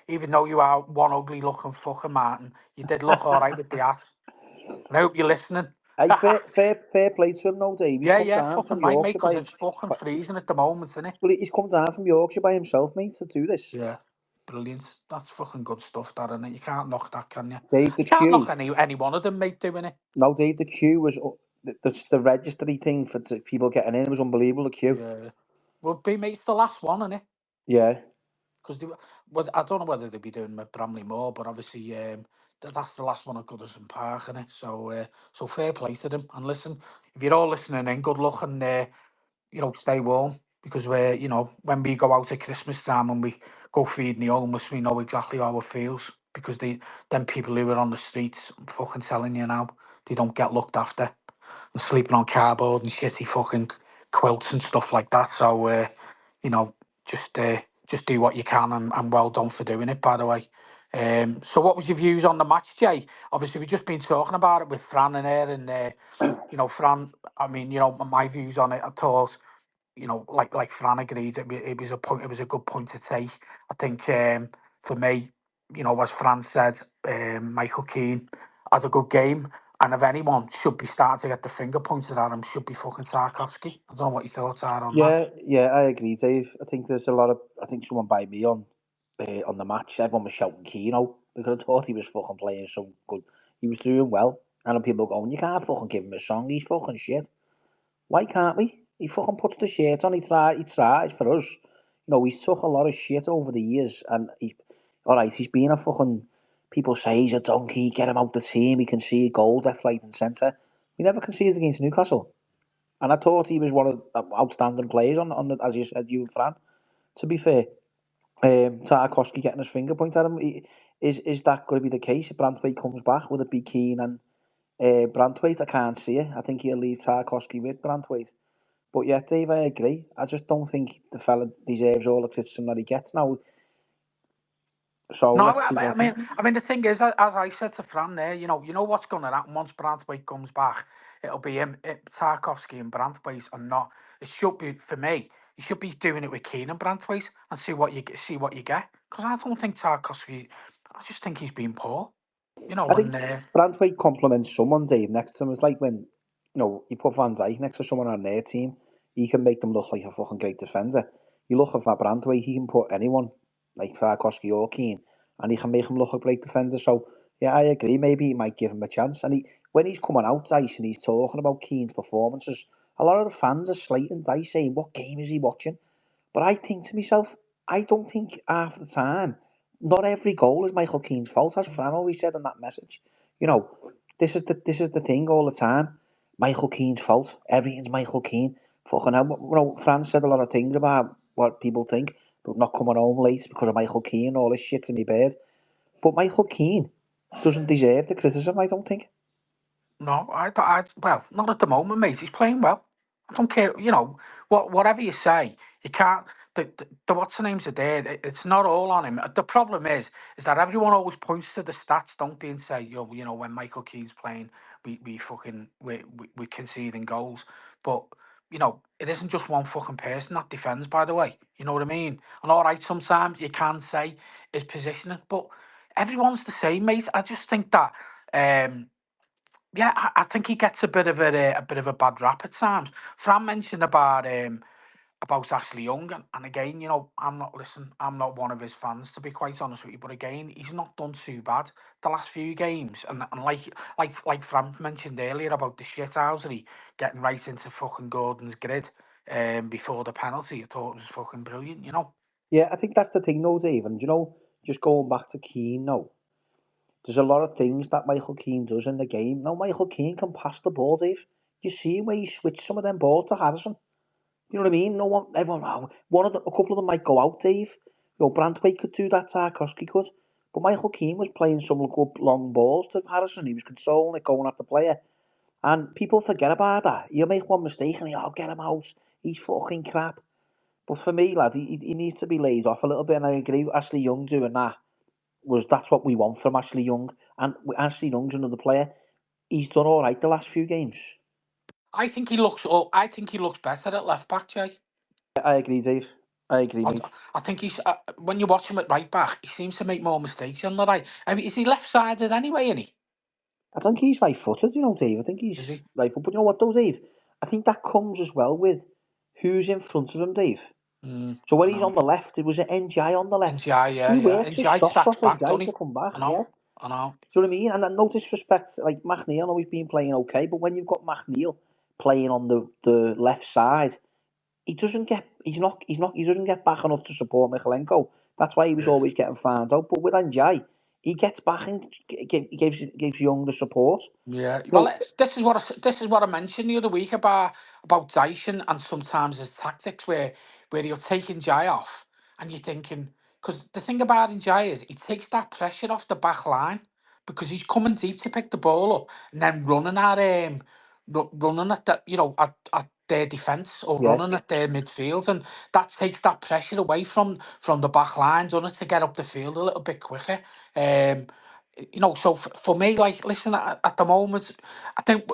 [SPEAKER 1] Even though you are one ugly looking fucking Martin, you did look all right with the hat. And I hope you're listening.
[SPEAKER 3] Hey, fair play to him, no, Dave. He's
[SPEAKER 1] Yeah,
[SPEAKER 3] come
[SPEAKER 1] yeah,
[SPEAKER 3] down
[SPEAKER 1] fucking
[SPEAKER 3] from
[SPEAKER 1] right, mate,
[SPEAKER 3] Yorkshire
[SPEAKER 1] because it's fucking freezing at the moment, isn't it?
[SPEAKER 3] well, he's come down from Yorkshire by himself, mate, to do this.
[SPEAKER 1] Yeah, brilliant. That's fucking good stuff, that, isn't it? You can't knock that, can you?
[SPEAKER 3] Dave, the
[SPEAKER 1] You can't knock
[SPEAKER 3] queue.
[SPEAKER 1] any one of them, mate, doing it.
[SPEAKER 3] No, Dave, the queue was the registry thing for people getting in. It was unbelievable. The queue.
[SPEAKER 1] Yeah. Well, be mate, it's the last one, isn't it?
[SPEAKER 3] Yeah.
[SPEAKER 1] Because well, I don't know whether they'll be doing with Bramley more, but obviously that's the last one at Goodison Park, isn't it? So fair play to them. And listen, if you're all listening in, good luck, and stay warm, because when we go out at Christmas time and we go feeding the homeless, we know exactly how it feels, because them people who are on the streets, I'm fucking telling you now, they don't get looked after, and sleeping on cardboard and shitty fucking quilts and stuff like that. So you know, just do what you can, and well done for doing it, by the way. So what was your views on the match, Jay? Obviously, we've just been talking about it with Fran and her, and Fran, I mean, my views on it, I thought. like Fran agreed, it was a point. It was a good point to take. I think for me, as Fran said, Michael Keane had a good game, and if anyone should be starting to get the finger pointed at him, should be fucking Tarkowski. I don't know what your thoughts are on that.
[SPEAKER 3] Yeah, I agree, Dave. I think there's a lot of. I think someone by me on the match, everyone was shouting Keno because I thought he was fucking playing so good. He was doing well, and then people going, "You can't fucking give him a song. He's fucking shit." Why can't we? He fucking puts the shirt on. He tries for us. He's took a lot of shit over the years, and he's all right. He's been a fucking. People say he's a donkey. Get him out the team. He can see a goal left, right, and centre. We never conceded against Newcastle, and I thought he was one of the outstanding players on the, as you said, you and Fran. To be fair, Tarkowski getting his finger pointed at him. Is that going to be the case if Branthwaite comes back? Will it be Keane and Branthwaite? I can't see it. I think he'll leave Tarkowski with Branthwaite. But yeah, Dave, I agree. I just don't think the fella deserves all the criticism that he gets now. So
[SPEAKER 1] No,
[SPEAKER 3] let's see what happens.
[SPEAKER 1] I mean, the thing is, as I said to Fran there, you know what's going to happen once Branthwaite comes back. It'll be him, Tarkovsky and Branthwaite, and not. It should be for me. You should be doing it with Keane and Branthwaite and see what you get. Because I don't think Tarkovsky. I just think he's been poor.
[SPEAKER 3] I
[SPEAKER 1] And
[SPEAKER 3] think Branthwaite complements someone, Dave, next to him. It's like when, you put Van Dijk next to someone on their team, he can make them look like a fucking great defender. You look at Branthwaite, he can put anyone, like Tarkowski or Keane, and he can make him look a great defender. So, yeah, I agree. Maybe he might give him a chance. And when he's coming out, Dice, and he's talking about Keane's performances, a lot of the fans are slating Dice, saying, what game is he watching? But I think to myself, I don't think half the time, not every goal is Michael Keane's fault, as Fran always said in that message. You know, this is the thing all the time. Michael Keane's fault. Everything's Michael Keane. Fucking hell. Fran said a lot of things about what people think, but not coming home late because of Michael Keane, all this shit in my bed. But Michael Keane doesn't deserve the criticism, I don't think.
[SPEAKER 1] no, well, not at the moment, mate. He's playing well. I don't care. Whatever you say, you can't. The what's the names are there. It's not all on him. The problem is that everyone always points to the stats, don't they, and say, when Michael Keane's playing, we conceding goals. But it isn't just one fucking person that defends. By the way, you know what I mean. And all right, sometimes you can say is positioning, but everyone's the same, mate. I just think that. Yeah, I think he gets a bit of a bad rap at times. Fran mentioned about Ashley Young, and again, I'm not one of his fans, to be quite honest with you. But again, he's not done too bad the last few games, and like Fran mentioned earlier about the shithousery getting right into fucking Gordon's grid before the penalty. I thought it was fucking brilliant.
[SPEAKER 3] Yeah, I think that's the thing, though, Dave. And just going back to Keane now, there's a lot of things that Michael Keane does in the game. Now, Michael Keane can pass the ball, Dave. You see where he switched some of them balls to Harrison. You know what I mean? No one, everyone, a couple of them might go out, Dave. Branthwaite could do that, Tarkowski could. But Michael Keane was playing some good long balls to Harrison. He was controlling it, going at the player. And people forget about that. You make one mistake and I'll get him out. He's fucking crap. But for me, lad, he needs to be laid off a little bit. And I agree with Ashley Young doing that. That's what we want from Ashley Young. And Ashley Young's another player. He's done all right the last few games.
[SPEAKER 1] I think he looks better at left back, Jay.
[SPEAKER 3] I agree, Dave. I agree,
[SPEAKER 1] I,
[SPEAKER 3] mate.
[SPEAKER 1] I think when you watch him at right back, he seems to make more mistakes on the right. I mean, is he left-sided anyway, isn't he?
[SPEAKER 3] I think he's right-footed, Dave. I think he's
[SPEAKER 1] Is he?
[SPEAKER 3] right-footed. But you know what, though, Dave? I think that comes as well with who's in front of him, Dave. So when
[SPEAKER 1] I
[SPEAKER 3] he's
[SPEAKER 1] know.
[SPEAKER 3] on the left, it was an NGI on the left.
[SPEAKER 1] NGI, yeah,
[SPEAKER 3] He
[SPEAKER 1] yeah.
[SPEAKER 3] works his
[SPEAKER 1] NGI
[SPEAKER 3] socks
[SPEAKER 1] tracks
[SPEAKER 3] off
[SPEAKER 1] back,
[SPEAKER 3] NGI
[SPEAKER 1] don't
[SPEAKER 3] to
[SPEAKER 1] he?
[SPEAKER 3] come back,
[SPEAKER 1] I
[SPEAKER 3] yeah.
[SPEAKER 1] know. I know.
[SPEAKER 3] Do you know what I mean? And no disrespect, like McNeil, I know he's been playing okay, but when you've got McNeil playing on the left side, he doesn't get back enough to support Michalenko. That's why he was
[SPEAKER 1] Yeah.
[SPEAKER 3] always getting found out. But with NGI, he gets back and gives Young the support.
[SPEAKER 1] Yeah,
[SPEAKER 3] You
[SPEAKER 1] well,
[SPEAKER 3] know,
[SPEAKER 1] this is what I mentioned the other week about Dyson and sometimes his tactics where he'll take Jai off, and you're thinking, because the thing about Jai is he takes that pressure off the back line because he's coming deep to pick the ball up and then running at that at their defence or
[SPEAKER 3] yeah.
[SPEAKER 1] running at their midfield, and that takes that pressure away from the back line, doesn't it, to get up the field a little bit quicker. So for me, listen, at the moment, I think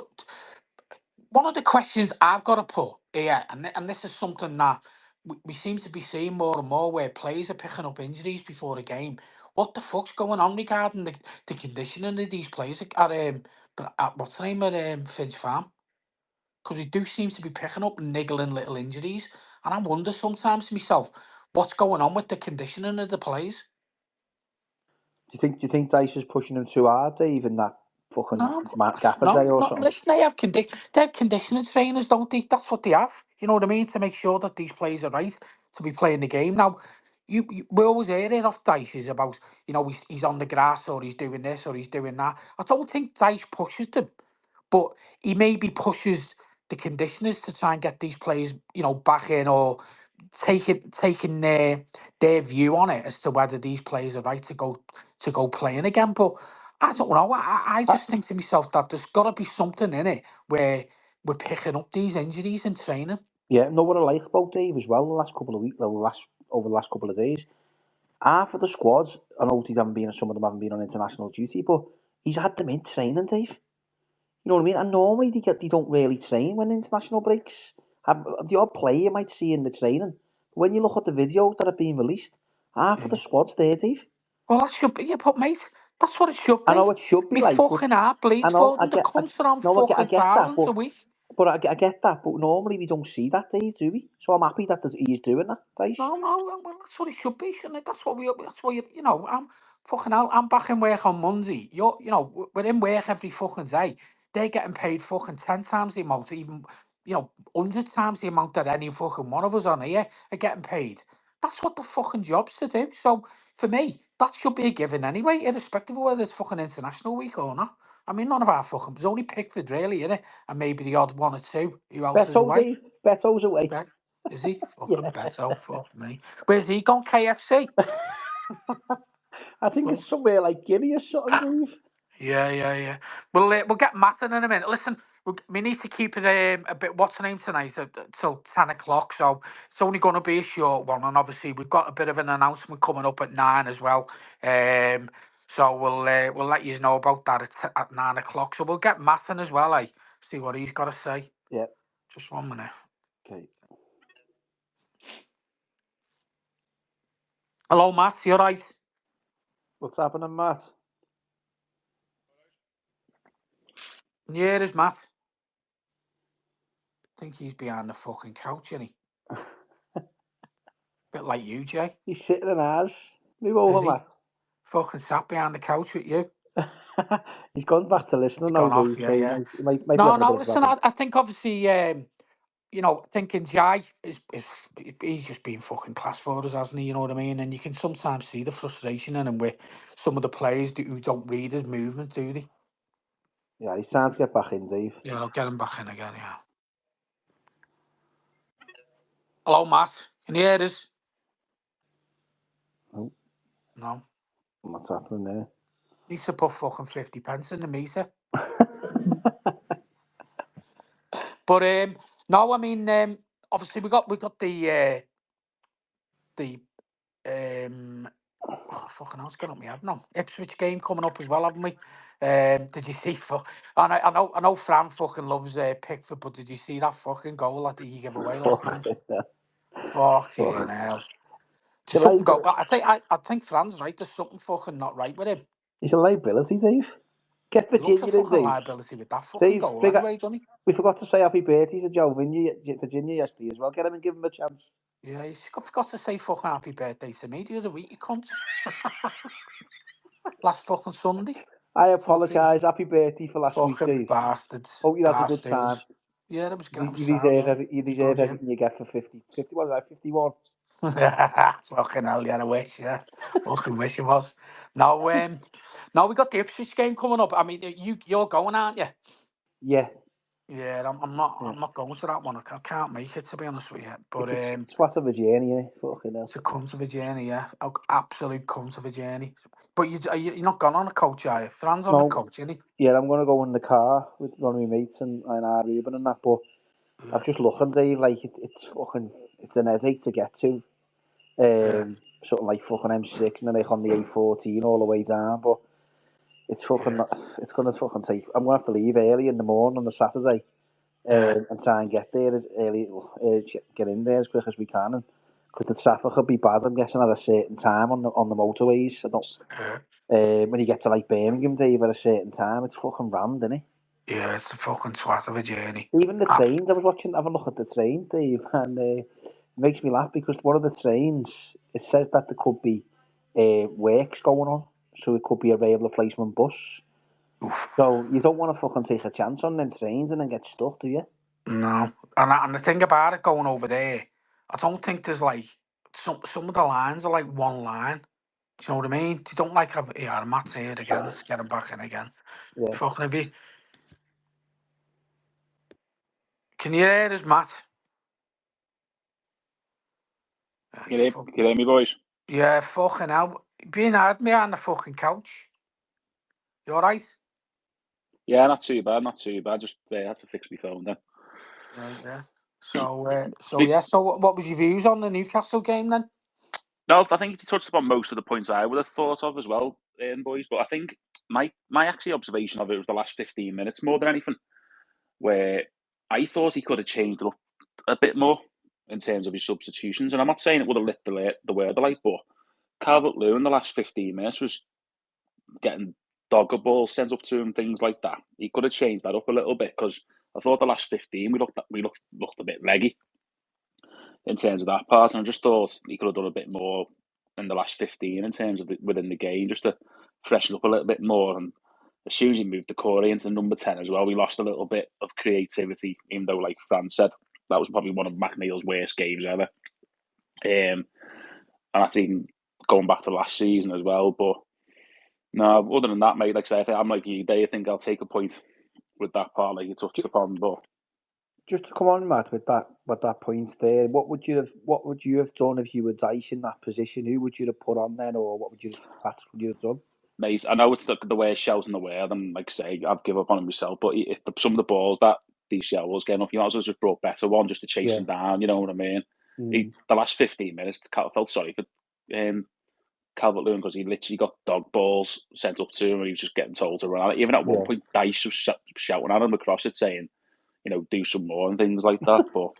[SPEAKER 1] one of the questions I've got to put Yeah, and this is something that we seem to be seeing more and more where players are picking up injuries before a game. What the fuck's going on regarding the conditioning of these players at what's the name of Finch Farm? Because we do seem to be picking up niggling little injuries, and I wonder sometimes to myself what's going on with the conditioning of the players.
[SPEAKER 3] Do you think Dice is pushing him too hard, Dave, in that fucking
[SPEAKER 1] No,
[SPEAKER 3] gaffer
[SPEAKER 1] no,
[SPEAKER 3] day or
[SPEAKER 1] not
[SPEAKER 3] something?
[SPEAKER 1] listen. They have conditioning trainers, don't they? That's what they have. You know what I mean? To make sure that these players are right to be playing the game. Now, we always hear it off Dice about he's on the grass or he's doing this or he's doing that. I don't think Dice pushes them, but he maybe pushes the conditioners to try and get these players back in or taking their view on it as to whether these players are right to go playing again. But I don't know. I
[SPEAKER 3] I,
[SPEAKER 1] just think to myself that there's got to be something in it where we're picking up these injuries in training.
[SPEAKER 3] yeah, know what I like about Dave as well. The last couple of weeks, over the last couple of days, half of the squads. I know some of them haven't been on international duty, but he's had them in training, Dave. You know what I mean? And normally they don't really train when international breaks. The odd player you might see in the training. But when you look at the videos that are being released, half of the
[SPEAKER 1] Yeah.
[SPEAKER 3] squad's there, Dave.
[SPEAKER 1] Well, that should be, yeah, but mate, that's what it should
[SPEAKER 3] I
[SPEAKER 1] be.
[SPEAKER 3] know it should be
[SPEAKER 1] Me
[SPEAKER 3] like, but
[SPEAKER 1] fucking heart
[SPEAKER 3] I
[SPEAKER 1] bleeds
[SPEAKER 3] know
[SPEAKER 1] for them. The cunts are on
[SPEAKER 3] I
[SPEAKER 1] fucking
[SPEAKER 3] get that,
[SPEAKER 1] thousands a week.
[SPEAKER 3] I get that. But normally we don't see that, Dave, do we? So I'm happy that he's doing that, Dave.
[SPEAKER 1] No, well, that's what it should be, shouldn't it? That's what I'm fucking hell, I'm back in work on Monday. We're in work every fucking day. They're getting paid fucking 10 times the amount, even, 100 times the amount that any fucking one of us on here are getting paid. That's what the fucking job's to do. So, for me, that should be a given anyway, irrespective of whether it's fucking international week or not. I mean, none of our fucking, there's only Pickford really, innit? And maybe the odd one or two. Who else is
[SPEAKER 3] Beto,
[SPEAKER 1] away?
[SPEAKER 3] Dave. Beto's away.
[SPEAKER 1] Bet. Is he? Fucking
[SPEAKER 3] Yeah.
[SPEAKER 1] Beto, fuck me. Where's he gone? KFC?
[SPEAKER 3] I think it's
[SPEAKER 1] Fuck.
[SPEAKER 3] somewhere like Guinea or something, Dave.
[SPEAKER 1] Yeah. We'll get Matt in a minute. Listen, we need to keep it a bit. What's the name tonight? Till 10 o'clock. So it's only going to be a short one, and obviously we've got a bit of an announcement coming up at 9 as well. So we'll let you know about that at 9 o'clock. So we'll get Matt in as well. See what he's got to say.
[SPEAKER 3] Yeah.
[SPEAKER 1] Just 1 minute.
[SPEAKER 3] Okay.
[SPEAKER 1] Hello, Matt. You all right?
[SPEAKER 3] What's happening, Matt?
[SPEAKER 1] Yeah, there's Matt. I think he's behind the fucking couch, isn't he? Bit like you, Jay.
[SPEAKER 3] He's sitting in ours. Move
[SPEAKER 1] Is
[SPEAKER 3] over,
[SPEAKER 1] he?
[SPEAKER 3] Matt.
[SPEAKER 1] Fucking sat behind the couch with you.
[SPEAKER 3] He's gone
[SPEAKER 1] He's,
[SPEAKER 3] back to
[SPEAKER 1] he's
[SPEAKER 3] listening now,
[SPEAKER 1] gone off,
[SPEAKER 3] Dave.
[SPEAKER 1] yeah,
[SPEAKER 3] So
[SPEAKER 1] yeah.
[SPEAKER 3] he might be
[SPEAKER 1] No,
[SPEAKER 3] having a
[SPEAKER 1] no,
[SPEAKER 3] bit of
[SPEAKER 1] listen,
[SPEAKER 3] trouble.
[SPEAKER 1] I think obviously, thinking Jai he's just been fucking class for us, hasn't he? You know what I mean? And you can sometimes see the frustration in him with some of the players who don't read his movement, do they?
[SPEAKER 3] Yeah, he's trying to get back in, Dave.
[SPEAKER 1] Yeah, I'll get him back in again, yeah. Hello, Matt. Can you hear us?
[SPEAKER 3] Oh,
[SPEAKER 1] No.
[SPEAKER 3] what's happening there?
[SPEAKER 1] Needs to put fucking 50 pence in the meter. But no, I mean, obviously we got the oh, fucking hell, it's got on my head now. Ipswich game coming up as well, haven't we? Did you see? I know Fran fucking loves Pickford, but did you see that fucking goal that he gave away last night? Fucking
[SPEAKER 3] Fuck.
[SPEAKER 1] hell.
[SPEAKER 3] He's
[SPEAKER 1] There's
[SPEAKER 3] a,
[SPEAKER 1] something
[SPEAKER 3] li-
[SPEAKER 1] go. I think Fran's right. There's something fucking not right with him.
[SPEAKER 3] he's a liability, Dave. Get
[SPEAKER 1] He looks a
[SPEAKER 3] Virginia in,
[SPEAKER 1] fucking
[SPEAKER 3] Dave.
[SPEAKER 1] liability with that fucking
[SPEAKER 3] Dave,
[SPEAKER 1] goal anyway, doesn't he?
[SPEAKER 3] we forgot to say happy birthday to Virginia yesterday as well. Get him and give him a chance.
[SPEAKER 1] Yeah, he's forgot to say fucking happy birthday to me the other week, you cunts. Last fucking Sunday.
[SPEAKER 3] I
[SPEAKER 1] Fucking,
[SPEAKER 3] apologise. Happy birthday for last week,
[SPEAKER 1] fucking
[SPEAKER 3] Dave.
[SPEAKER 1] bastards.
[SPEAKER 3] Hope you had a good time.
[SPEAKER 1] Bastards. Yeah, that was good. That was
[SPEAKER 3] You
[SPEAKER 1] sound,
[SPEAKER 3] deserve
[SPEAKER 1] yeah.
[SPEAKER 3] you
[SPEAKER 1] It's
[SPEAKER 3] deserve
[SPEAKER 1] good, yeah.
[SPEAKER 3] everything you get for 50. 50 what was that? 51.
[SPEAKER 1] Fucking hell, yeah, I wish, yeah. Fucking wish it was. No, no, we got the Ipswich game coming up. I mean, you're going, aren't you?
[SPEAKER 3] Yeah,
[SPEAKER 1] Yeah, I'm not.
[SPEAKER 3] yeah.
[SPEAKER 1] I'm not going to that one. I can't make it, to be honest with you. But
[SPEAKER 3] It's what of a journey, eh? Fucking hell.
[SPEAKER 1] it's a cunt of a journey, yeah. Absolute cunt of a journey. But you're not gone on a coach, are you? Fran's on a
[SPEAKER 3] No,
[SPEAKER 1] coach, isn't he?
[SPEAKER 3] yeah, I'm gonna go in the car with one of my mates and our Ruben and that. But
[SPEAKER 1] Yeah,
[SPEAKER 3] I've just looking, Dave. Like it's fucking, it's an headache to get to.
[SPEAKER 1] yeah,
[SPEAKER 3] Something like fucking M6 and then like on the A14 all the way down. But it's fucking,
[SPEAKER 1] yeah.
[SPEAKER 3] it's gonna fucking take. I'm gonna have to leave early in the morning on the Saturday and try and get there as early, get in there as quick as we can. And because the traffic will be bad, I'm guessing at a certain time on the motorways. I don't. When you get to like Birmingham, Dave, at a certain time, it's fucking rammed, isn't it?
[SPEAKER 1] Yeah, it's a fucking twat of a journey.
[SPEAKER 3] Even the trains, I was watching, have a look at the trains, Dave, and it makes me laugh because one of the trains, it says that there could be works going on, so it could be a rail replacement bus.
[SPEAKER 1] Oof.
[SPEAKER 3] So you don't want to fucking take a chance on them trains and then get stuck, do you?
[SPEAKER 1] No, and the thing about it going over there, I don't think there's like some of the lines are like one line. Do you know what I mean? You don't like have Matt's here again. Let's get him back in again.
[SPEAKER 3] Yeah.
[SPEAKER 1] Fucking a bit. Can you hear us, Matt?
[SPEAKER 4] Can you hear me, boys?
[SPEAKER 1] Yeah, fucking hell. Being had me on the fucking couch. You alright?
[SPEAKER 4] Yeah, not too bad, not too bad. Just had to fix my phone then.
[SPEAKER 1] Right, yeah. So what was your views on the Newcastle game then?
[SPEAKER 4] No, I think you touched upon most of the points I would have thought of as well, boys. But I think my actually observation of it was the last 15 minutes more than anything, where I thought he could have changed it up a bit more in terms of his substitutions. And I'm not saying it would have lit the world alight, but Calvert-Lewin in the last 15 minutes was getting dogger balls sent up to him, things like that. He could have changed that up a little bit because I thought the last 15 we looked a bit leggy in terms of that part, and I just thought he could have done a bit more in the last 15 in terms of within the game, just to freshen up a little bit more. And as soon as he moved the Corey into number 10 as well, we lost a little bit of creativity, even though, like Fran said, that was probably one of McNeil's worst games ever. And that's even going back to last season as well. But no, other than that, mate, like I say, I'm like you, I think I'll take a point with that part, like you touched upon. But
[SPEAKER 3] just to come on, Matt, with that point there, what would you have done if you were Dice in that position? Who would you have put on then, or what tactics would you have done?
[SPEAKER 4] mate, I know it's the worst shout in the world, and like I say, I've given up on him myself. But if some of the balls that DCL was getting off, you might as well just brought better one just to chase him down. You know what I mean? The last 15 minutes, I felt sorry for Calvert-Lewin because he literally got dog balls sent up to him, and he was just getting told to run. Even at one point, Dice was shouting at him across it, saying, do some more and things like that. But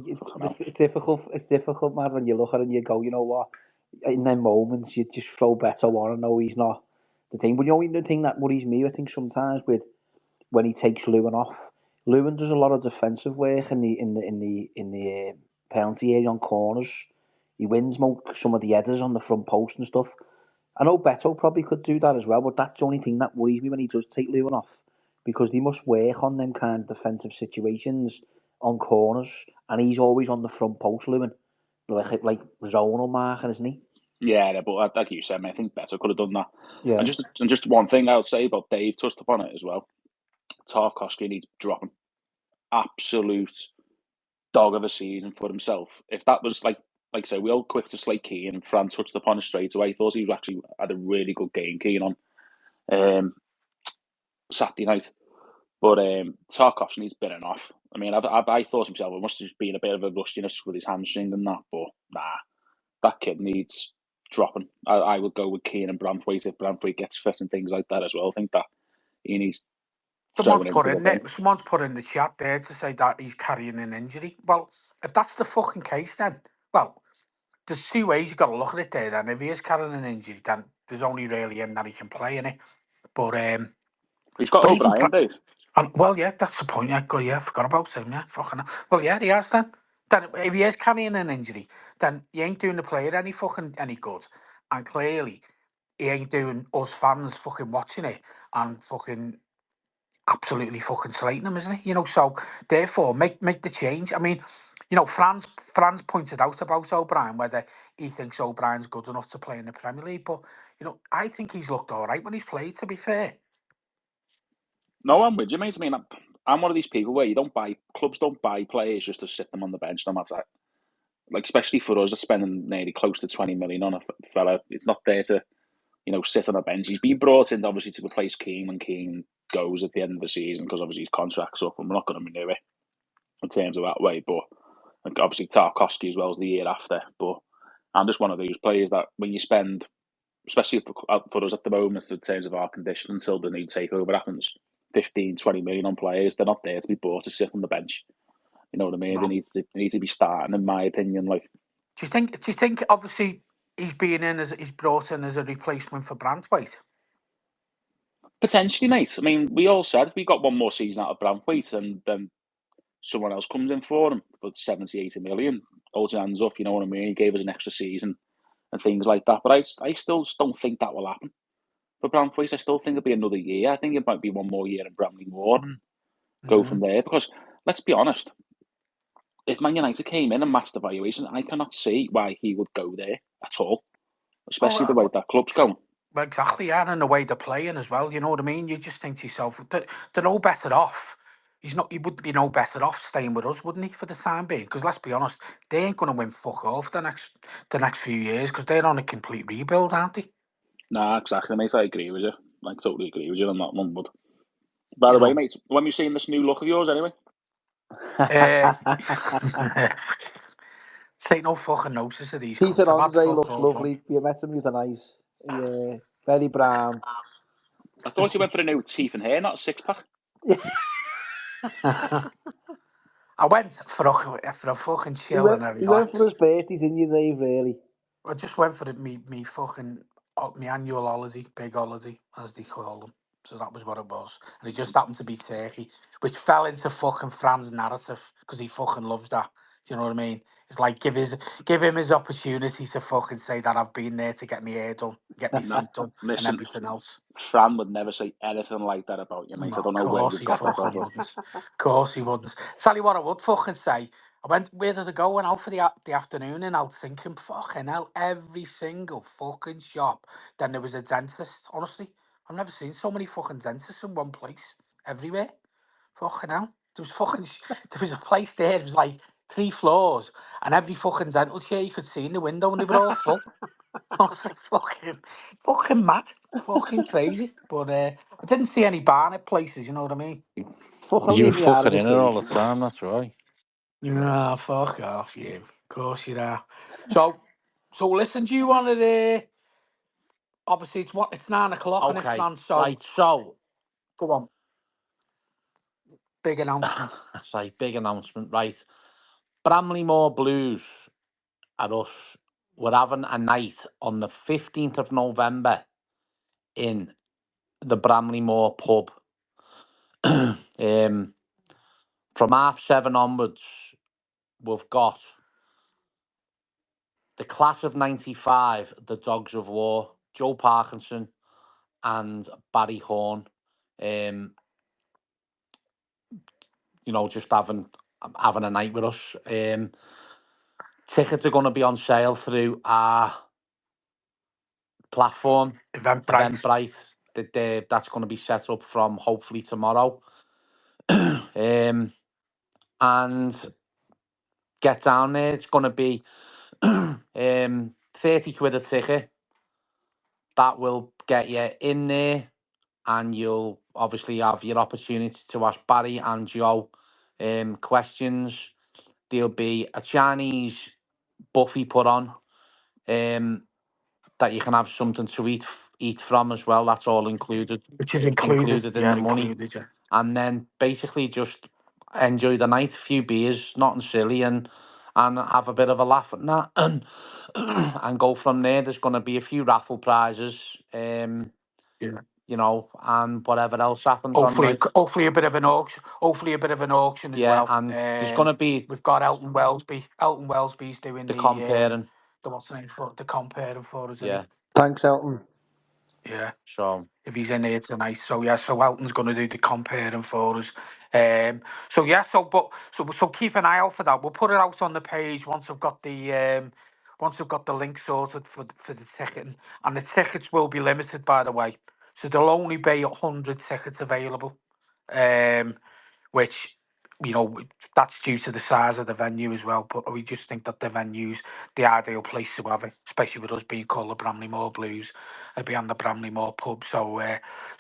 [SPEAKER 3] it's difficult. It's difficult, man, when you look at it and you go, you know what? In them moments, you just throw better one and know he's not the thing. But the thing that worries me, I think sometimes with when he takes Lewin off, Lewin does a lot of defensive work in the penalty area on corners. He wins some of the headers on the front post and stuff. I know Beto probably could do that as well, but that's the only thing that worries me when he does take Lewin off, because they must work on them kind of defensive situations on corners, and he's always on the front post, Lewin, like zonal marking, isn't he?
[SPEAKER 4] Yeah, but like you said, I think Beto could have done that.
[SPEAKER 3] Yeah.
[SPEAKER 4] And just one thing I would say about Dave touched upon it as well. Tarkowski needs dropping. Absolute dog of a season for himself. If that was like I say, we all quick to slate Keane, and Fran touched upon it straight away. I thought he was actually had a really good game, Keane, on Saturday night. But Tarkowski's been enough. I mean, I thought himself it must have just been a bit of a rustiness with his hamstring and that, but nah, that kid needs dropping. I would go with Keane and Branthwaite if Branthwaite gets fit and things like that as well. I think that he needs
[SPEAKER 1] Someone's
[SPEAKER 4] throwing into the bin.
[SPEAKER 1] Someone's put in the chat there to say that he's carrying an injury. Well, if that's the fucking case, then there's two ways you've got to look at it there. Then if he is carrying an injury, then there's only really him that he can play in it. But
[SPEAKER 4] he's got O'Brien, Dave.
[SPEAKER 1] Well, yeah, that's the point. I forgot about him. Yeah, fucking. Well, yeah, he has then. Then if he is carrying an injury, then he ain't doing the player any good, and clearly he ain't doing us fans fucking watching it and fucking absolutely fucking slating him, isn't he? So therefore make the change. I mean, Franz pointed out about O'Brien, whether he thinks O'Brien's good enough to play in the Premier League, but I think he's looked all right when he's played, to be fair.
[SPEAKER 4] No, I'm with you, mate. I mean, I'm one of these people where clubs don't buy players just to sit them on the bench. No matter, like, especially for us, spending nearly close to 20 million on a fella. It's not there to, sit on a bench. He's been brought in obviously to replace Keane when Keane goes at the end of the season, because obviously his contract's up and we're not going to renew it in terms of that way. But obviously Tarkowski as well as the year after. But I'm just one of those players that when you spend, especially for us at the moment in terms of our condition until the new takeover happens, 15, 20 million on players. They're not there to be bought to sit on the bench. You know what I mean?
[SPEAKER 1] No.
[SPEAKER 4] They need to be starting, in my opinion. Like,
[SPEAKER 1] Do you think obviously he's brought in as a replacement for Branthwaite?
[SPEAKER 4] potentially, mate. I mean, we all said we got one more season out of Bramley, and then someone else comes in for him for 70, 80 million. Holds your hands up, you know what I mean? He gave us an extra season and things like that. But I still don't think that will happen for Bramley. I still think it'll be another year. I think it might be one more year in Bramley Moore and go from there. Because let's be honest, if Man United came in and matched the valuation, I cannot see why he would go there at all, especially the way that club's going.
[SPEAKER 1] Well, exactly, yeah, and the way they're playing as well. You know what I mean? You just think to yourself, they're no better off. He wouldn't be no better off staying with us, wouldn't he, for the time being? Because let's be honest, they ain't going to win fuck off the next few years because they're on a complete rebuild, aren't they?
[SPEAKER 4] Nah, exactly, mate. I agree with you. I totally agree with you on that one. But by
[SPEAKER 1] You
[SPEAKER 4] the way,
[SPEAKER 1] know,
[SPEAKER 4] mate, when you seen this new look of yours, anyway?
[SPEAKER 1] take no fucking notice of these
[SPEAKER 3] Peter
[SPEAKER 1] cunts. I've had
[SPEAKER 3] Andre
[SPEAKER 1] fuck
[SPEAKER 3] looks
[SPEAKER 1] all done.
[SPEAKER 3] lovely. You met him, he's nice. Yeah, very brown.
[SPEAKER 4] I thought you went for a new teeth and hair, not a six pack.
[SPEAKER 1] I went for a fucking
[SPEAKER 3] He
[SPEAKER 1] chill
[SPEAKER 3] went,
[SPEAKER 1] and a
[SPEAKER 3] he went for
[SPEAKER 1] relax.
[SPEAKER 3] his birthday, didn't you, Dave, really?
[SPEAKER 1] I just went for me fucking me annual holiday, big holiday, as they call them. So that was what it was. And it just happened to be Turkey, which fell into fucking Fran's narrative because he fucking loves that. Do you know what I mean? It's like give him his opportunity to fucking say that I've been there to get my hair done, get my
[SPEAKER 4] Nah,
[SPEAKER 1] feet done, and
[SPEAKER 4] listen,
[SPEAKER 1] everything else.
[SPEAKER 4] Fran would never say anything like that about you, mate.
[SPEAKER 1] No,
[SPEAKER 4] I don't
[SPEAKER 1] of
[SPEAKER 4] know where
[SPEAKER 1] course
[SPEAKER 4] you've
[SPEAKER 1] he
[SPEAKER 4] got that
[SPEAKER 1] fucking
[SPEAKER 4] from.
[SPEAKER 1] wouldn't. Of course he wouldn't. Tell you what I would fucking say. Where did I go? Went out for the afternoon and I was thinking, fucking hell, every single fucking shop. Then there was a dentist. Honestly, I've never seen so many fucking dentists in one place. Everywhere. Fucking hell. There was a place there, it was like 3 floors, and every fucking dental chair you could see in the window and they were all full. I was like, fucking mad. Fucking crazy. But I didn't see any Barnet places, you know what I mean?
[SPEAKER 3] Fucking
[SPEAKER 2] You were
[SPEAKER 3] leave me out of
[SPEAKER 2] fucking
[SPEAKER 3] the
[SPEAKER 2] in it all
[SPEAKER 3] case.
[SPEAKER 2] the time, that's right.
[SPEAKER 1] Yeah, fuck off, you. Of course you are. So listen, do you want to? Obviously, it's 9 o'clock and it's
[SPEAKER 2] Okay,
[SPEAKER 1] Fran. So
[SPEAKER 2] right, so,
[SPEAKER 1] go on, big announcement.
[SPEAKER 2] say, big announcement, right. Bramley Moor Blues are us. We're having a night on the 15th of November in the Bramley Moor pub. From 7:30 onwards, we've got the class of 95, the Dogs of War, Joe Parkinson and Barry Horn. Just having a night with us. Tickets are going to be on sale through our platform, Eventbrite. That's going to be set up from hopefully tomorrow. And get down there. It's going to be 30 quid a ticket. That will get you in there, and you'll obviously have your opportunity to ask Barry and Joe questions. There'll be a Chinese buffet put on that you can have something to eat from as well. That's all included.
[SPEAKER 1] Which is included.
[SPEAKER 2] In
[SPEAKER 1] Yeah,
[SPEAKER 2] the money.
[SPEAKER 1] included, yeah.
[SPEAKER 2] And then basically just enjoy the night, a few beers, nothing silly, and have a bit of a laugh at that, and and go from there. There's going to be a few raffle prizes,
[SPEAKER 1] Yeah.
[SPEAKER 2] and whatever else happens on night.
[SPEAKER 1] Hopefully a bit of an auction. Hopefully a bit of an auction as
[SPEAKER 2] Yeah,
[SPEAKER 1] well.
[SPEAKER 2] and there's going to be
[SPEAKER 1] We've got Elton Wellesby. Elton Wellesby's doing
[SPEAKER 2] the comparing.
[SPEAKER 1] the what's the name for the comparing for us, isn't
[SPEAKER 2] Yeah,
[SPEAKER 3] Thanks, Elton.
[SPEAKER 1] he? Yeah.
[SPEAKER 2] so
[SPEAKER 1] If he's in here tonight. So yeah, so Elton's going to do the comparing for us. So keep an eye out for that. We'll put it out on the page once I've got the link sorted for the ticketing, and the tickets will be limited, by the way. So there'll only be 100 tickets available, which that's due to the size of the venue as well. But we just think that the venue's the ideal place to have it, especially with us being called the Bramley Moor Blues and be on the Bramley Moor pub. So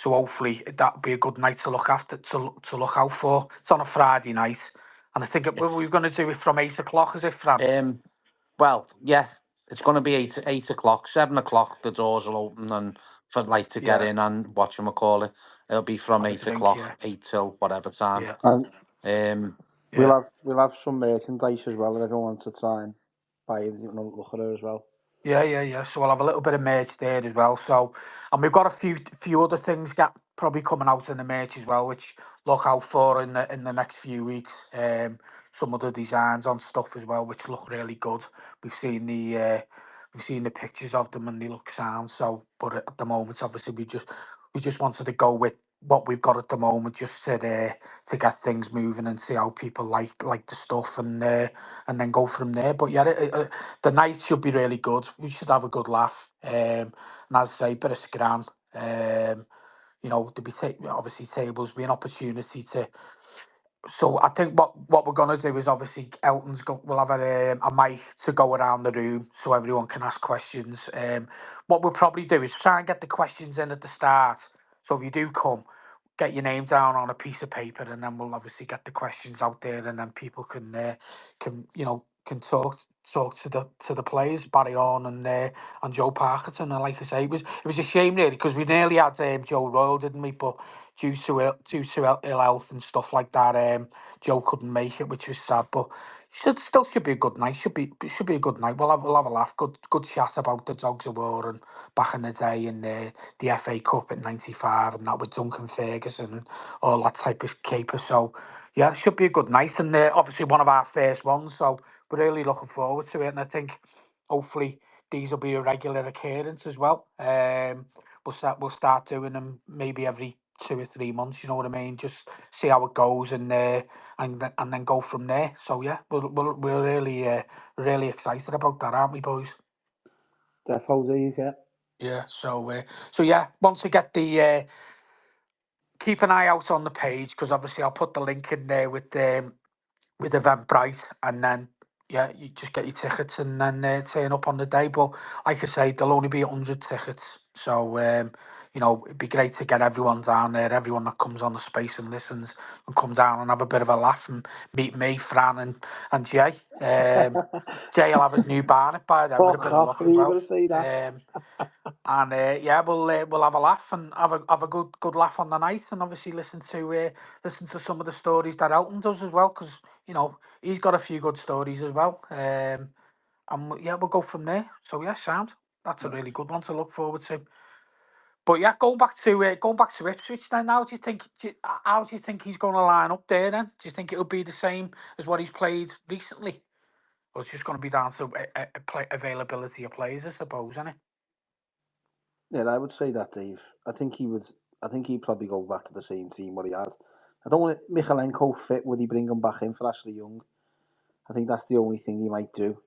[SPEAKER 1] hopefully that'll be a good night to look after to look out for. It's on a Friday night, and I think we're going to do it from 8 o'clock. Is it, Fran?
[SPEAKER 2] well, yeah, it's going to be 8 o'clock, 7 o'clock. The doors will open, and for like to get in and watch them call it. It'll be from
[SPEAKER 1] I would
[SPEAKER 2] 8
[SPEAKER 1] think,
[SPEAKER 2] o'clock,
[SPEAKER 1] yeah.
[SPEAKER 2] 8 till whatever time.
[SPEAKER 1] Yeah.
[SPEAKER 3] And
[SPEAKER 1] Yeah.
[SPEAKER 3] we'll have some merchandise as well that everyone wants to try and buy. Look at her as well.
[SPEAKER 1] Yeah. So we'll have a little bit of merch there as well. So, and we've got a few other things probably coming out in the merch as well, which look out for in the next few weeks. Some other designs on stuff as well, which look really good. We've seen the pictures of them and they look sound. So, but at the moment, obviously, we just wanted to go with what we've got at the moment, just to get things moving and see how people like the stuff and then go from there. But yeah, the night should be really good. We should have a good laugh. And as I say, bit of scran. There'll be obviously tables, be an opportunity to. So I think what we're gonna do is obviously we'll have a mic to go around the room so everyone can ask questions. What we'll probably do is try and get the questions in at the start. So if you do come, get your name down on a piece of paper, and then we'll obviously get the questions out there, and then people can talk to the players, Barry Horn and Joe Parkerton. And like I say, it was a shame really because we nearly had Joe Royal, didn't we? But due to ill health and stuff like that, Joe couldn't make it, which was sad. But should be a good night. Should be a good night. We'll have a laugh. Good chat about the Dogs of War and back in the day and the FA Cup in '95 and that with Duncan Ferguson and all that type of caper. So yeah, it should be a good night and obviously one of our first ones. So we're really looking forward to it, and I think hopefully these will be a regular occurrence as well. We'll start doing them maybe every 2 or 3 months. You know what I mean? Just see how it goes and then go from there. So yeah, we're really excited about that, aren't we, boys?
[SPEAKER 3] Definitely, yeah.
[SPEAKER 1] Yeah. So yeah, once we get the keep an eye out on the page because obviously I'll put the link in there with Eventbrite, and then yeah, you just get your tickets and then turn up on the day. But like I say, there'll only be 100 tickets, so it'd be great to get everyone down there, everyone that comes on the space and listens, and come down and have a bit of a laugh and meet me, Fran, and Jay. Jay will have his new barnet by then with a
[SPEAKER 3] Fuck
[SPEAKER 1] bit of
[SPEAKER 3] off!
[SPEAKER 1] luck
[SPEAKER 3] Are
[SPEAKER 1] as
[SPEAKER 3] you
[SPEAKER 1] well.
[SPEAKER 3] going to say that?
[SPEAKER 1] And yeah, we'll have a laugh and have a good laugh on the night, and obviously listen to some of the stories that Elton does as well, because he's got a few good stories as well. And yeah, we'll go from there. So yeah, sound. That's a really good one to look forward to. But yeah, going back to Ipswich then. How do you think he's going to line up there then? Do you think it'll be the same as what he's played recently, or it's just going to be down to availability of players, I suppose, isn't it?
[SPEAKER 3] Yeah, I would say that, Dave. I think he would. I think he'd probably go back to the same team what he had. I don't want Michalenko fit. Would he bring him back in for Ashley Young? I think that's the only thing he might do.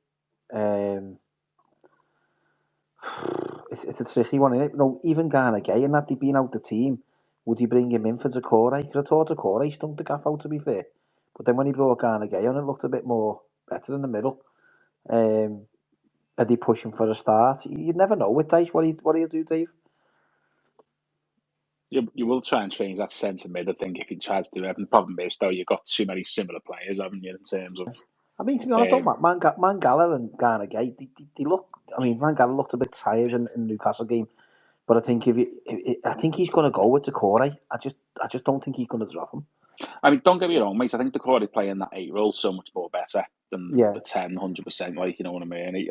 [SPEAKER 3] It's a tricky one, isn't it? No, even Garner Gay and that they've been out the team. Would he bring him in for Decore? Because I thought Decore stunk the gaff out, to be fair. But then when he brought Garner Gay on, it looked a bit more better in the middle. Are they pushing for a start? You'd never know with Dice what he'll do, Dave.
[SPEAKER 4] You will try and change that centre mid, I think, if you try to do it. And the problem is, though, you've got too many similar players, haven't you, in terms of...
[SPEAKER 3] I mean, to be honest, Mangala and Garner Gay, they look. I mean, Mangala looked a bit tired in the Newcastle game, but I think I think he's going to go with Decore. I just don't think he's going to drop him.
[SPEAKER 4] I mean, don't get me wrong, mate. I think the Corey playing that 8 role so much more better than the 10, 100%. Like, you know what I mean?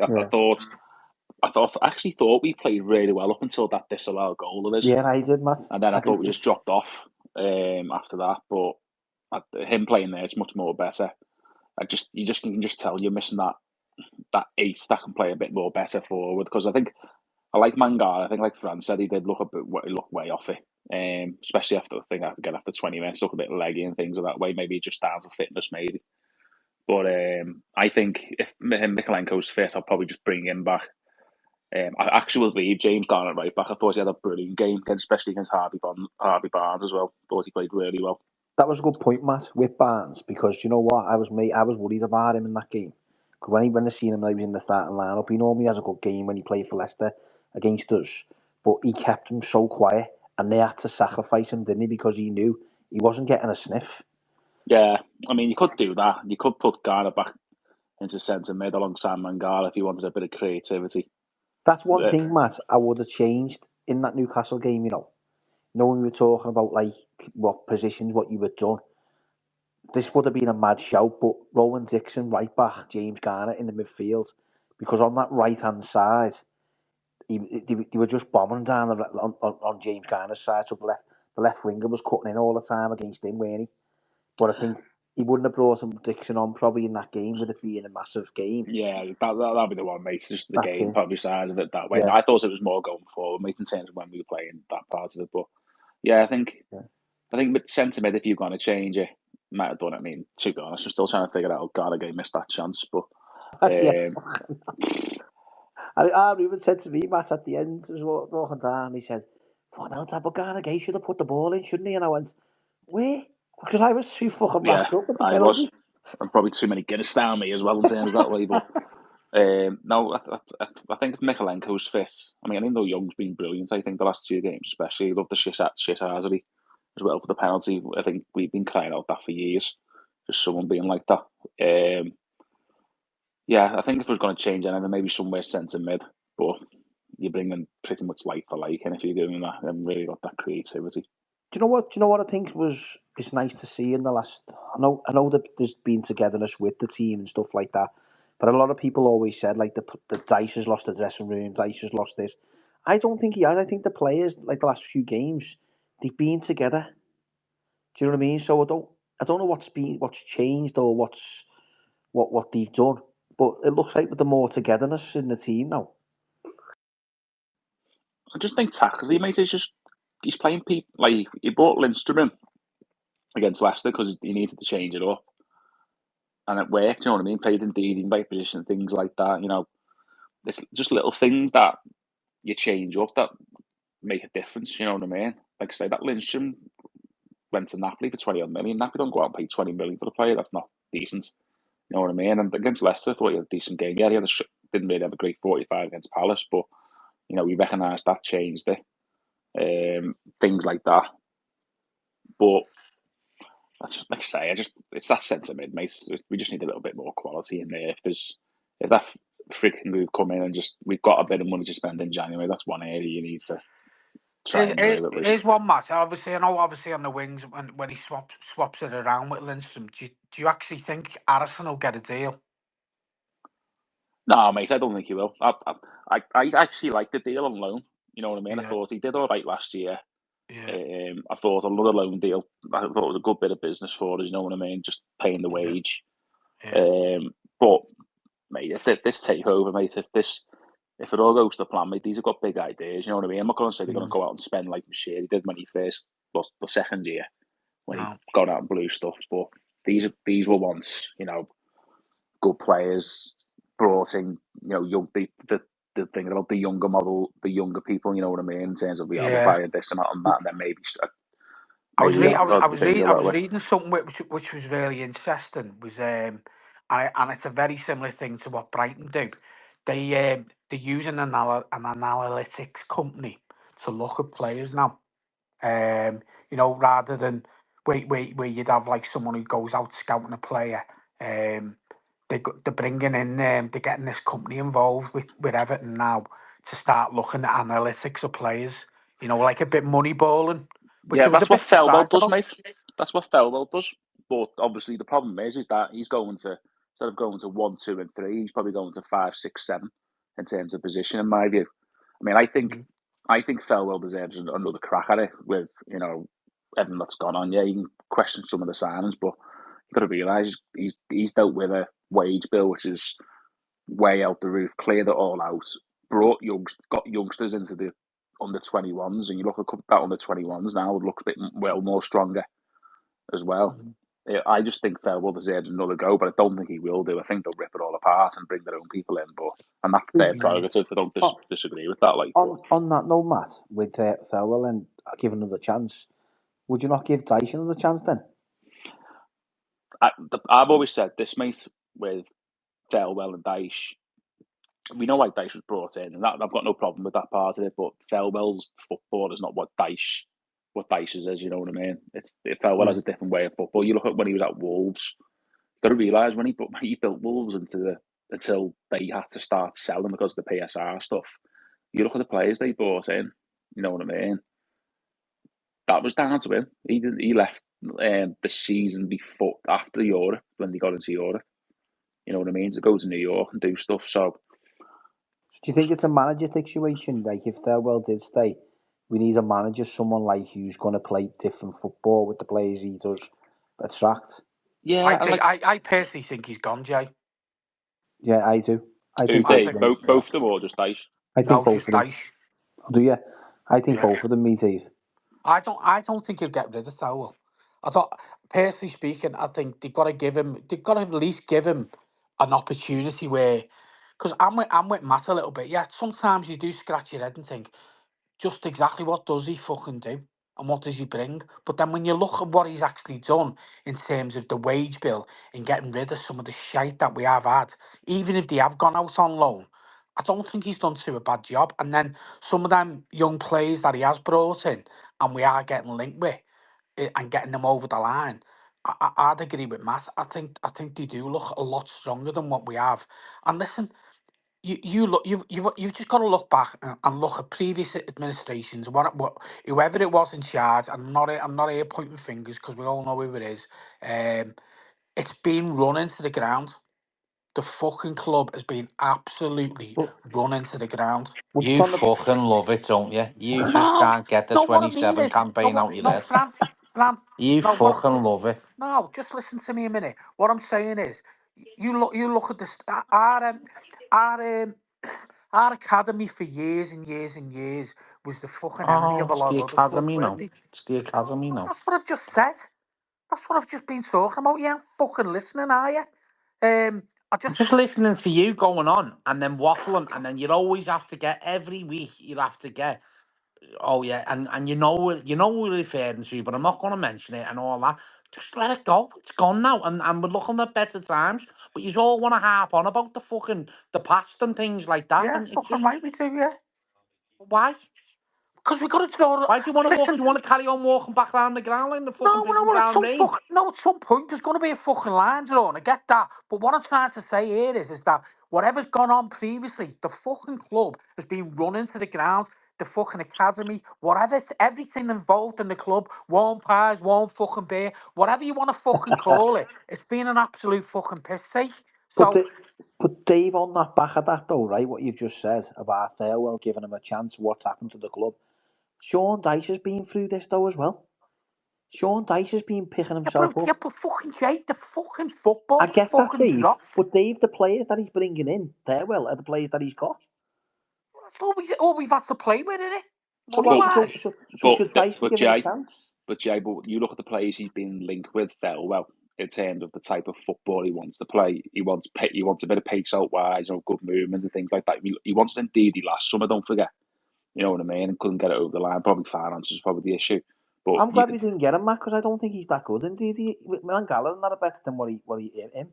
[SPEAKER 4] I actually thought we played really well up until that disallowed goal of his.
[SPEAKER 3] Yeah, I did, Matt.
[SPEAKER 4] And then I thought we just dropped off after that. But him playing there is much more better. You can just tell you're missing that 8 that can play a bit more better forward. Because I like Mangala. I think, like Fran said, he looked way off it. Especially after 20 minutes, look a bit leggy and things of that way. Maybe just down to fitness, maybe. But I think if Mikalenko's fit, I'll probably just bring him back. I actually will leave James Garner right back. I thought he had a brilliant game, especially against Harvey Barnes as well. Thought he played really well.
[SPEAKER 3] That was a good point, Matt, with Barnes, because you know what, I was worried about him in that game. Because when I seen him, he was in the starting lineup. He normally has a good game when he played for Leicester against us, but he kept him so quiet, and they had to sacrifice him, didn't he? Because he knew he wasn't getting a sniff.
[SPEAKER 4] Yeah, I mean, you could do that. You could put Garner back into centre mid alongside Mangala if you wanted a bit of creativity.
[SPEAKER 3] That's one thing, Matt, I would have changed in that Newcastle game, when we were talking about like what positions, what you had done, this would have been a mad shout. But Rowan Dixon, right back, James Garner in the midfield, because on that right hand side, they were just bombing down on James Garner's side. So the left winger was cutting in all the time against him, weren't he? But I think he wouldn't have brought him Dixon on probably in that game with it being a massive game.
[SPEAKER 4] Yeah, that'll be the one, mate. It's just the
[SPEAKER 3] That's
[SPEAKER 4] game
[SPEAKER 3] it.
[SPEAKER 4] publicising it that way.
[SPEAKER 3] Yeah.
[SPEAKER 4] I thought it was more going forward, mate, in terms of when we were playing that part of it. But yeah, I think with centre mid, if you're going to change it, might have done it. I mean, to be honest, I'm still trying to figure out how Gallagher missed that chance. But
[SPEAKER 3] Yeah. I even said to me, Matt, at the end, as well, walking down, he said, "Fucking hell, Dad, but Garner Gay should have put the ball in, shouldn't he?" And I went, "Where?" Because I was too fucking wrapped up with the
[SPEAKER 4] I
[SPEAKER 3] penalty.
[SPEAKER 4] was. And probably too many Guinness down me as well in terms of that way. But no, I think if Mikalenko's fit, I mean, I know Young's been brilliant. I think the last 2 games, especially, love the shit Hazard as well for the penalty. I think we've been crying out that for years. Just someone being like that. Yeah, I think if I was going to change anything, maybe somewhere centre mid, but you're bringing pretty much like for like, and if you're doing that, then really got that creativity.
[SPEAKER 3] Do you know what I think it's nice to see in the last. I know that there's been togetherness with the team and stuff like that, but a lot of people always said like the Dice has lost the dressing room, Dice has lost this. I don't think he has. I think the players, like the last few games, they've been together. Do you know what I mean? So I don't know what's changed or what they've done, but it looks like with the more togetherness in the team now.
[SPEAKER 4] I just think tactically, mate, he's playing people like he brought Lindstrom in against Leicester because he needed to change it up, and it worked. You know what I mean? Played in by position, things like that. It's just little things that you change up that make a difference. You know what I mean? Like I say, that Lindstrom went to Napoli for 20 odd million. Napoli don't go out and pay 20 million for the player. That's not decent. You know what I mean? And against Leicester, I thought he had a decent game. Yeah, didn't really have a great 45 against Palace, but we recognised that changed it. Things like that. But that's like I say, it's that centre mid, mate. We just need a little bit more quality in there. If that freaking move come in and we've got a bit of money to spend in January, that's one area you need to try and improve at least.
[SPEAKER 1] Here's one match. Obviously, I know. Obviously, on the wings when he swaps it around with Lindstrom, do you actually think Addison will get a deal?
[SPEAKER 4] No, mate, I don't think he will. I actually like the deal on loan. You know what I mean?
[SPEAKER 1] Yeah.
[SPEAKER 4] I thought he did all right last year.
[SPEAKER 1] Yeah.
[SPEAKER 4] I thought another loan deal. I thought it was a good bit of business for us. You know what I mean? Just paying the wage.
[SPEAKER 1] Yeah.
[SPEAKER 4] But mate, if this takeover, mate, if it all goes to plan, mate, these have got big ideas. You know what I mean? I'm not going to say they're going to go out and spend like Bashir he did when he first lost the second year when he got out and blew stuff. But these were once good players brought in. Young the thing about the younger model, the younger people. You know what I mean? In terms of we'll buy this amount and that, and then maybe.
[SPEAKER 1] I was
[SPEAKER 4] Maybe
[SPEAKER 1] reading something which was really interesting. Was and it's a very similar thing to what Brighton do. They're using an analytics company to look at players now. Rather than where you'd have like someone who goes out scouting a player. They're bringing in, they're getting this company involved with Everton now to start looking at analytics of players. Like a bit moneyballing. Which I was a
[SPEAKER 4] that's what
[SPEAKER 1] bit
[SPEAKER 4] Felwell
[SPEAKER 1] surprised
[SPEAKER 4] does,
[SPEAKER 1] about.
[SPEAKER 4] mate. That's what Felwell does. But obviously, the problem is that he's going to instead of going to 1, 2, and 3, he's probably going to 5, 6, 7 in terms of position. In my view, I mean, I think Felwell deserves another crack at it with everything that's gone on. Yeah, you can question some of the signings, but you've got to realise he's dealt with a wage bill which is way out the roof, cleared it all out, got youngsters into the under 21s, and you look at that under 21s now, it looks a bit more stronger as well. I just think Farewell deserves another go, but I don't think he will do. I think they'll rip it all apart and bring their own people in, and that's their prerogative. I don't disagree with that.
[SPEAKER 3] On that note, Matt, with Farewell and giving another chance, would you not give Dyson another chance then?
[SPEAKER 4] I've always said this, mate, with Farewell and Dyche. We know why Dyche was brought in, and that I've got no problem with that part of it. But Farewell's football is not what Dyche is. You know what I mean? Farewell has a different way of football. You look at when he was at Wolves. You've got to realise when he built Wolves until they had to start selling because of the PSR stuff. You look at the players they brought in. You know what I mean? That was down to him. He left the season before after Europe when they got into Europe. You know what I mean? To go to New York and do stuff. So
[SPEAKER 3] Do you think it's a manager situation? Like, if Thelwell did stay, we need a manager, someone like who's going to play different football with the players he does attract.
[SPEAKER 4] yeah, and like
[SPEAKER 1] I personally think he's gone, Jay.
[SPEAKER 3] Yeah, I do. I
[SPEAKER 4] who
[SPEAKER 3] think both
[SPEAKER 1] I
[SPEAKER 3] of
[SPEAKER 4] they
[SPEAKER 1] think
[SPEAKER 3] them.
[SPEAKER 4] both of them or just Dice?
[SPEAKER 3] I think
[SPEAKER 1] no,
[SPEAKER 3] both
[SPEAKER 1] just
[SPEAKER 3] of them.
[SPEAKER 1] Dyche.
[SPEAKER 3] Do you? I think
[SPEAKER 1] Yeah,
[SPEAKER 3] both of them, me too.
[SPEAKER 1] I don't think he'll get rid of Towell. I thought, personally speaking, I think they've got to at least give him an opportunity where, because I'm with Matt a little bit. Yeah, sometimes you do scratch your head and think, just exactly what does he fucking do and what does he bring? But then when you look at what he's actually done in terms of the wage bill and getting rid of some of the shite that we have had, even if they have gone out on loan, I don't think he's done too a bad job. And then some of them young players that he has brought in and we are getting linked with and getting them over the line. I'd agree with Matt. I think they do look a lot stronger than what we have. And listen, you've just got to look back and look at previous administrations. What whoever it was in charge. I'm not here pointing fingers because we all know who it is. It's been run into the ground. The fucking club has been absolutely
[SPEAKER 3] But,
[SPEAKER 1] run into the ground.
[SPEAKER 3] but just
[SPEAKER 2] You
[SPEAKER 3] on the
[SPEAKER 2] fucking love it, don't you? You just
[SPEAKER 1] No,
[SPEAKER 2] can't get the
[SPEAKER 1] no. What I mean
[SPEAKER 2] 27
[SPEAKER 1] is, no,
[SPEAKER 2] campaign
[SPEAKER 1] what,
[SPEAKER 2] out your
[SPEAKER 1] no,
[SPEAKER 2] head.
[SPEAKER 1] Fran.
[SPEAKER 2] You
[SPEAKER 1] No, what?
[SPEAKER 2] fucking love it.
[SPEAKER 1] No, just listen to me a minute. What I'm saying is, you look at this. Our our academy for years and years and years was the fucking envy
[SPEAKER 2] Oh,
[SPEAKER 1] of a
[SPEAKER 2] it's
[SPEAKER 1] lot
[SPEAKER 2] the
[SPEAKER 1] of other clubs,
[SPEAKER 2] academy
[SPEAKER 1] weren't
[SPEAKER 2] now.
[SPEAKER 1] they?
[SPEAKER 2] It's the academy
[SPEAKER 1] Well,
[SPEAKER 2] now.
[SPEAKER 1] that's what I've just said. That's what I've just been talking about. You ain't fucking listening, are you? I
[SPEAKER 2] I'm
[SPEAKER 1] just
[SPEAKER 2] just listening to you going on and then waffling, and then you always have to get every week. You have to get, oh yeah, and you know we're referring to, but I'm not going to mention it and all that. Just let it go. It's gone now, and we're looking at better times. But you all want to harp on about the past and things like that,
[SPEAKER 1] yeah,
[SPEAKER 2] and it's
[SPEAKER 1] fucking
[SPEAKER 2] just
[SPEAKER 1] right, we do, yeah.
[SPEAKER 2] why?
[SPEAKER 1] Because we got to draw.
[SPEAKER 2] Why do you want to walk?
[SPEAKER 1] Listen,
[SPEAKER 2] You want to carry on walking back around the ground like the fucking
[SPEAKER 1] no,
[SPEAKER 2] pissing down rain?
[SPEAKER 1] at some point there's going to be a fucking line drawn. I get that, but what I'm trying to say here is that whatever's gone on previously, the fucking club has been run into the ground. The fucking academy, whatever, everything involved in the club, one pies, one fucking beer, whatever you want to fucking call it, it's been an absolute fucking piss take.
[SPEAKER 3] But
[SPEAKER 1] So
[SPEAKER 3] but Dave, on that back of that though, right? What you've just said about Thelwell giving him a chance, what's happened to the club? Sean Dyche has been through this though as well. Sean Dyche has been picking himself up.
[SPEAKER 1] yeah, but fucking Jake, the fucking
[SPEAKER 3] I
[SPEAKER 1] football
[SPEAKER 3] get that,
[SPEAKER 1] fucking
[SPEAKER 3] Dave.
[SPEAKER 1] drops.
[SPEAKER 3] But Dave, the players that he's bringing in, Thelwell, are the players that he's got.
[SPEAKER 1] That's all we've had to play with, isn't it?
[SPEAKER 3] So
[SPEAKER 1] Money
[SPEAKER 3] what?
[SPEAKER 4] Well,
[SPEAKER 3] So
[SPEAKER 1] wise.
[SPEAKER 3] so, so
[SPEAKER 4] but
[SPEAKER 3] should Dyche be
[SPEAKER 4] but
[SPEAKER 3] given a
[SPEAKER 4] Jay,
[SPEAKER 3] chance?
[SPEAKER 4] but you look at the players he's been linked with well in terms of the type of football he wants to play. He wants a bit of pace out wide, good movement and things like that. He wants it indeed last summer. Don't forget, you know what I mean. And couldn't get it over the line. Probably finances was probably the issue. But
[SPEAKER 3] I'm
[SPEAKER 4] you
[SPEAKER 3] glad
[SPEAKER 4] could
[SPEAKER 3] we didn't get him, Matt, because I don't think he's that good. Indeed, Mangala is not better than what he him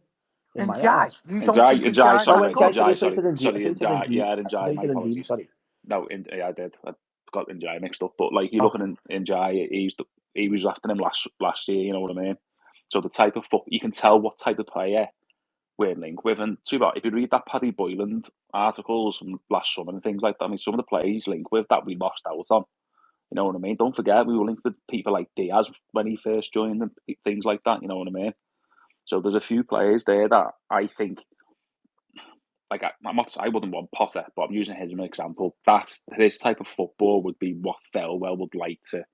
[SPEAKER 3] in
[SPEAKER 1] And
[SPEAKER 3] my
[SPEAKER 1] Jai,
[SPEAKER 3] eyes.
[SPEAKER 1] you don't think
[SPEAKER 4] Njai,
[SPEAKER 1] Jai's
[SPEAKER 3] Oh,
[SPEAKER 1] that
[SPEAKER 4] sorry,
[SPEAKER 3] wait, Jai
[SPEAKER 1] good?
[SPEAKER 3] said I
[SPEAKER 4] Sorry,
[SPEAKER 3] said Indeed. I
[SPEAKER 4] sorry,
[SPEAKER 3] said
[SPEAKER 4] Njai.
[SPEAKER 3] Indeed.
[SPEAKER 4] Yeah,
[SPEAKER 3] I
[SPEAKER 4] Njai.
[SPEAKER 3] thought
[SPEAKER 4] My
[SPEAKER 3] said Indeed.
[SPEAKER 4] apologies.
[SPEAKER 3] Sorry.
[SPEAKER 4] No, yeah, I did. I got Njai mixed up. But like you
[SPEAKER 3] Okay.
[SPEAKER 4] looking in Njai, he was after him last year. You know what I mean? So the type of you can tell what type of player we're linked with. And too bad if you read that Paddy Boyland articles from last summer and things like that. I mean, some of the players he's linked with that we lost out on. You know what I mean? Don't forget we were linked with people like Diaz when he first joined and things like that. You know what I mean? So there's a few players there that I think, like I wouldn't want Potter, but I'm using him as an example. That's this type of football would be what Thelwell would like to,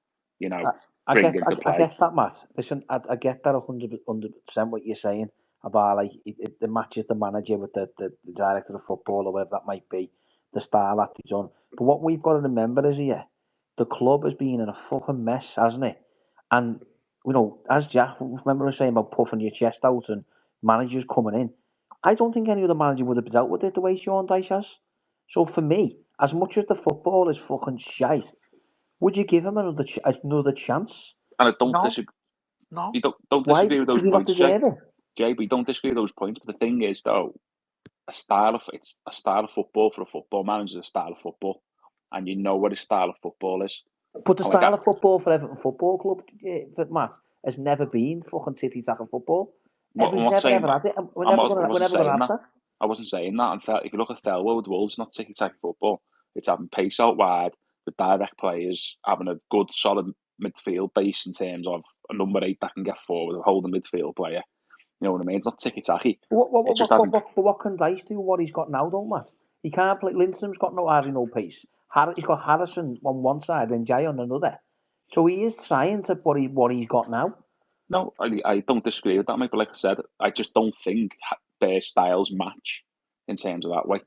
[SPEAKER 3] I,
[SPEAKER 4] bring into
[SPEAKER 3] I
[SPEAKER 4] play.
[SPEAKER 3] get that, Matt. Listen, I get that 100% what you're saying about like the matches the manager with the director of football or whatever that might be, the style that he's on. But what we've got to remember is here, the club has been in a fucking mess, hasn't it? And as Jack, remember us saying about puffing your chest out and managers coming in. I don't think any other manager would have dealt with it the way Sean Dyche has. So for me, as much as the football is fucking shite, would you give him another chance?
[SPEAKER 4] And I don't
[SPEAKER 1] No,
[SPEAKER 4] disagree.
[SPEAKER 1] no.
[SPEAKER 4] You don't
[SPEAKER 3] Why
[SPEAKER 4] disagree with
[SPEAKER 3] does
[SPEAKER 4] those
[SPEAKER 3] he not
[SPEAKER 4] points, Jay.
[SPEAKER 3] deserve it?
[SPEAKER 4] Jay, but you don't disagree with those points. But the thing is, though, it's a style of football for a football manager is a style of football, and you know what his style of football is.
[SPEAKER 3] But the
[SPEAKER 4] And like
[SPEAKER 3] style
[SPEAKER 4] that,
[SPEAKER 3] of football for Everton Football Club, for Matt, has never been fucking city tackle football.
[SPEAKER 4] I'm
[SPEAKER 3] We've
[SPEAKER 4] not
[SPEAKER 3] never
[SPEAKER 4] saying
[SPEAKER 3] ever had it. And
[SPEAKER 4] I
[SPEAKER 3] we're
[SPEAKER 4] wasn't
[SPEAKER 3] never gonna
[SPEAKER 4] saying
[SPEAKER 3] have
[SPEAKER 4] that.
[SPEAKER 3] that.
[SPEAKER 4] I wasn't saying that. And if you look at Thelwell with Wolves, not ticky tacky football. It's having pace out wide. with direct players, having a good, solid midfield base in terms of a number 8 that can get forward, a holding midfield player. You know what I mean? It's not ticky-tacky. It's just having...
[SPEAKER 3] What can Dice do? What he's got now, don't Matt? He can't play. Lindstrom's got no pace. He's got Harrison on one side and Jay on another. So he is trying to what he's got now.
[SPEAKER 4] No, I don't disagree with that, mate. But like I said, I just don't think their styles match in terms of that way.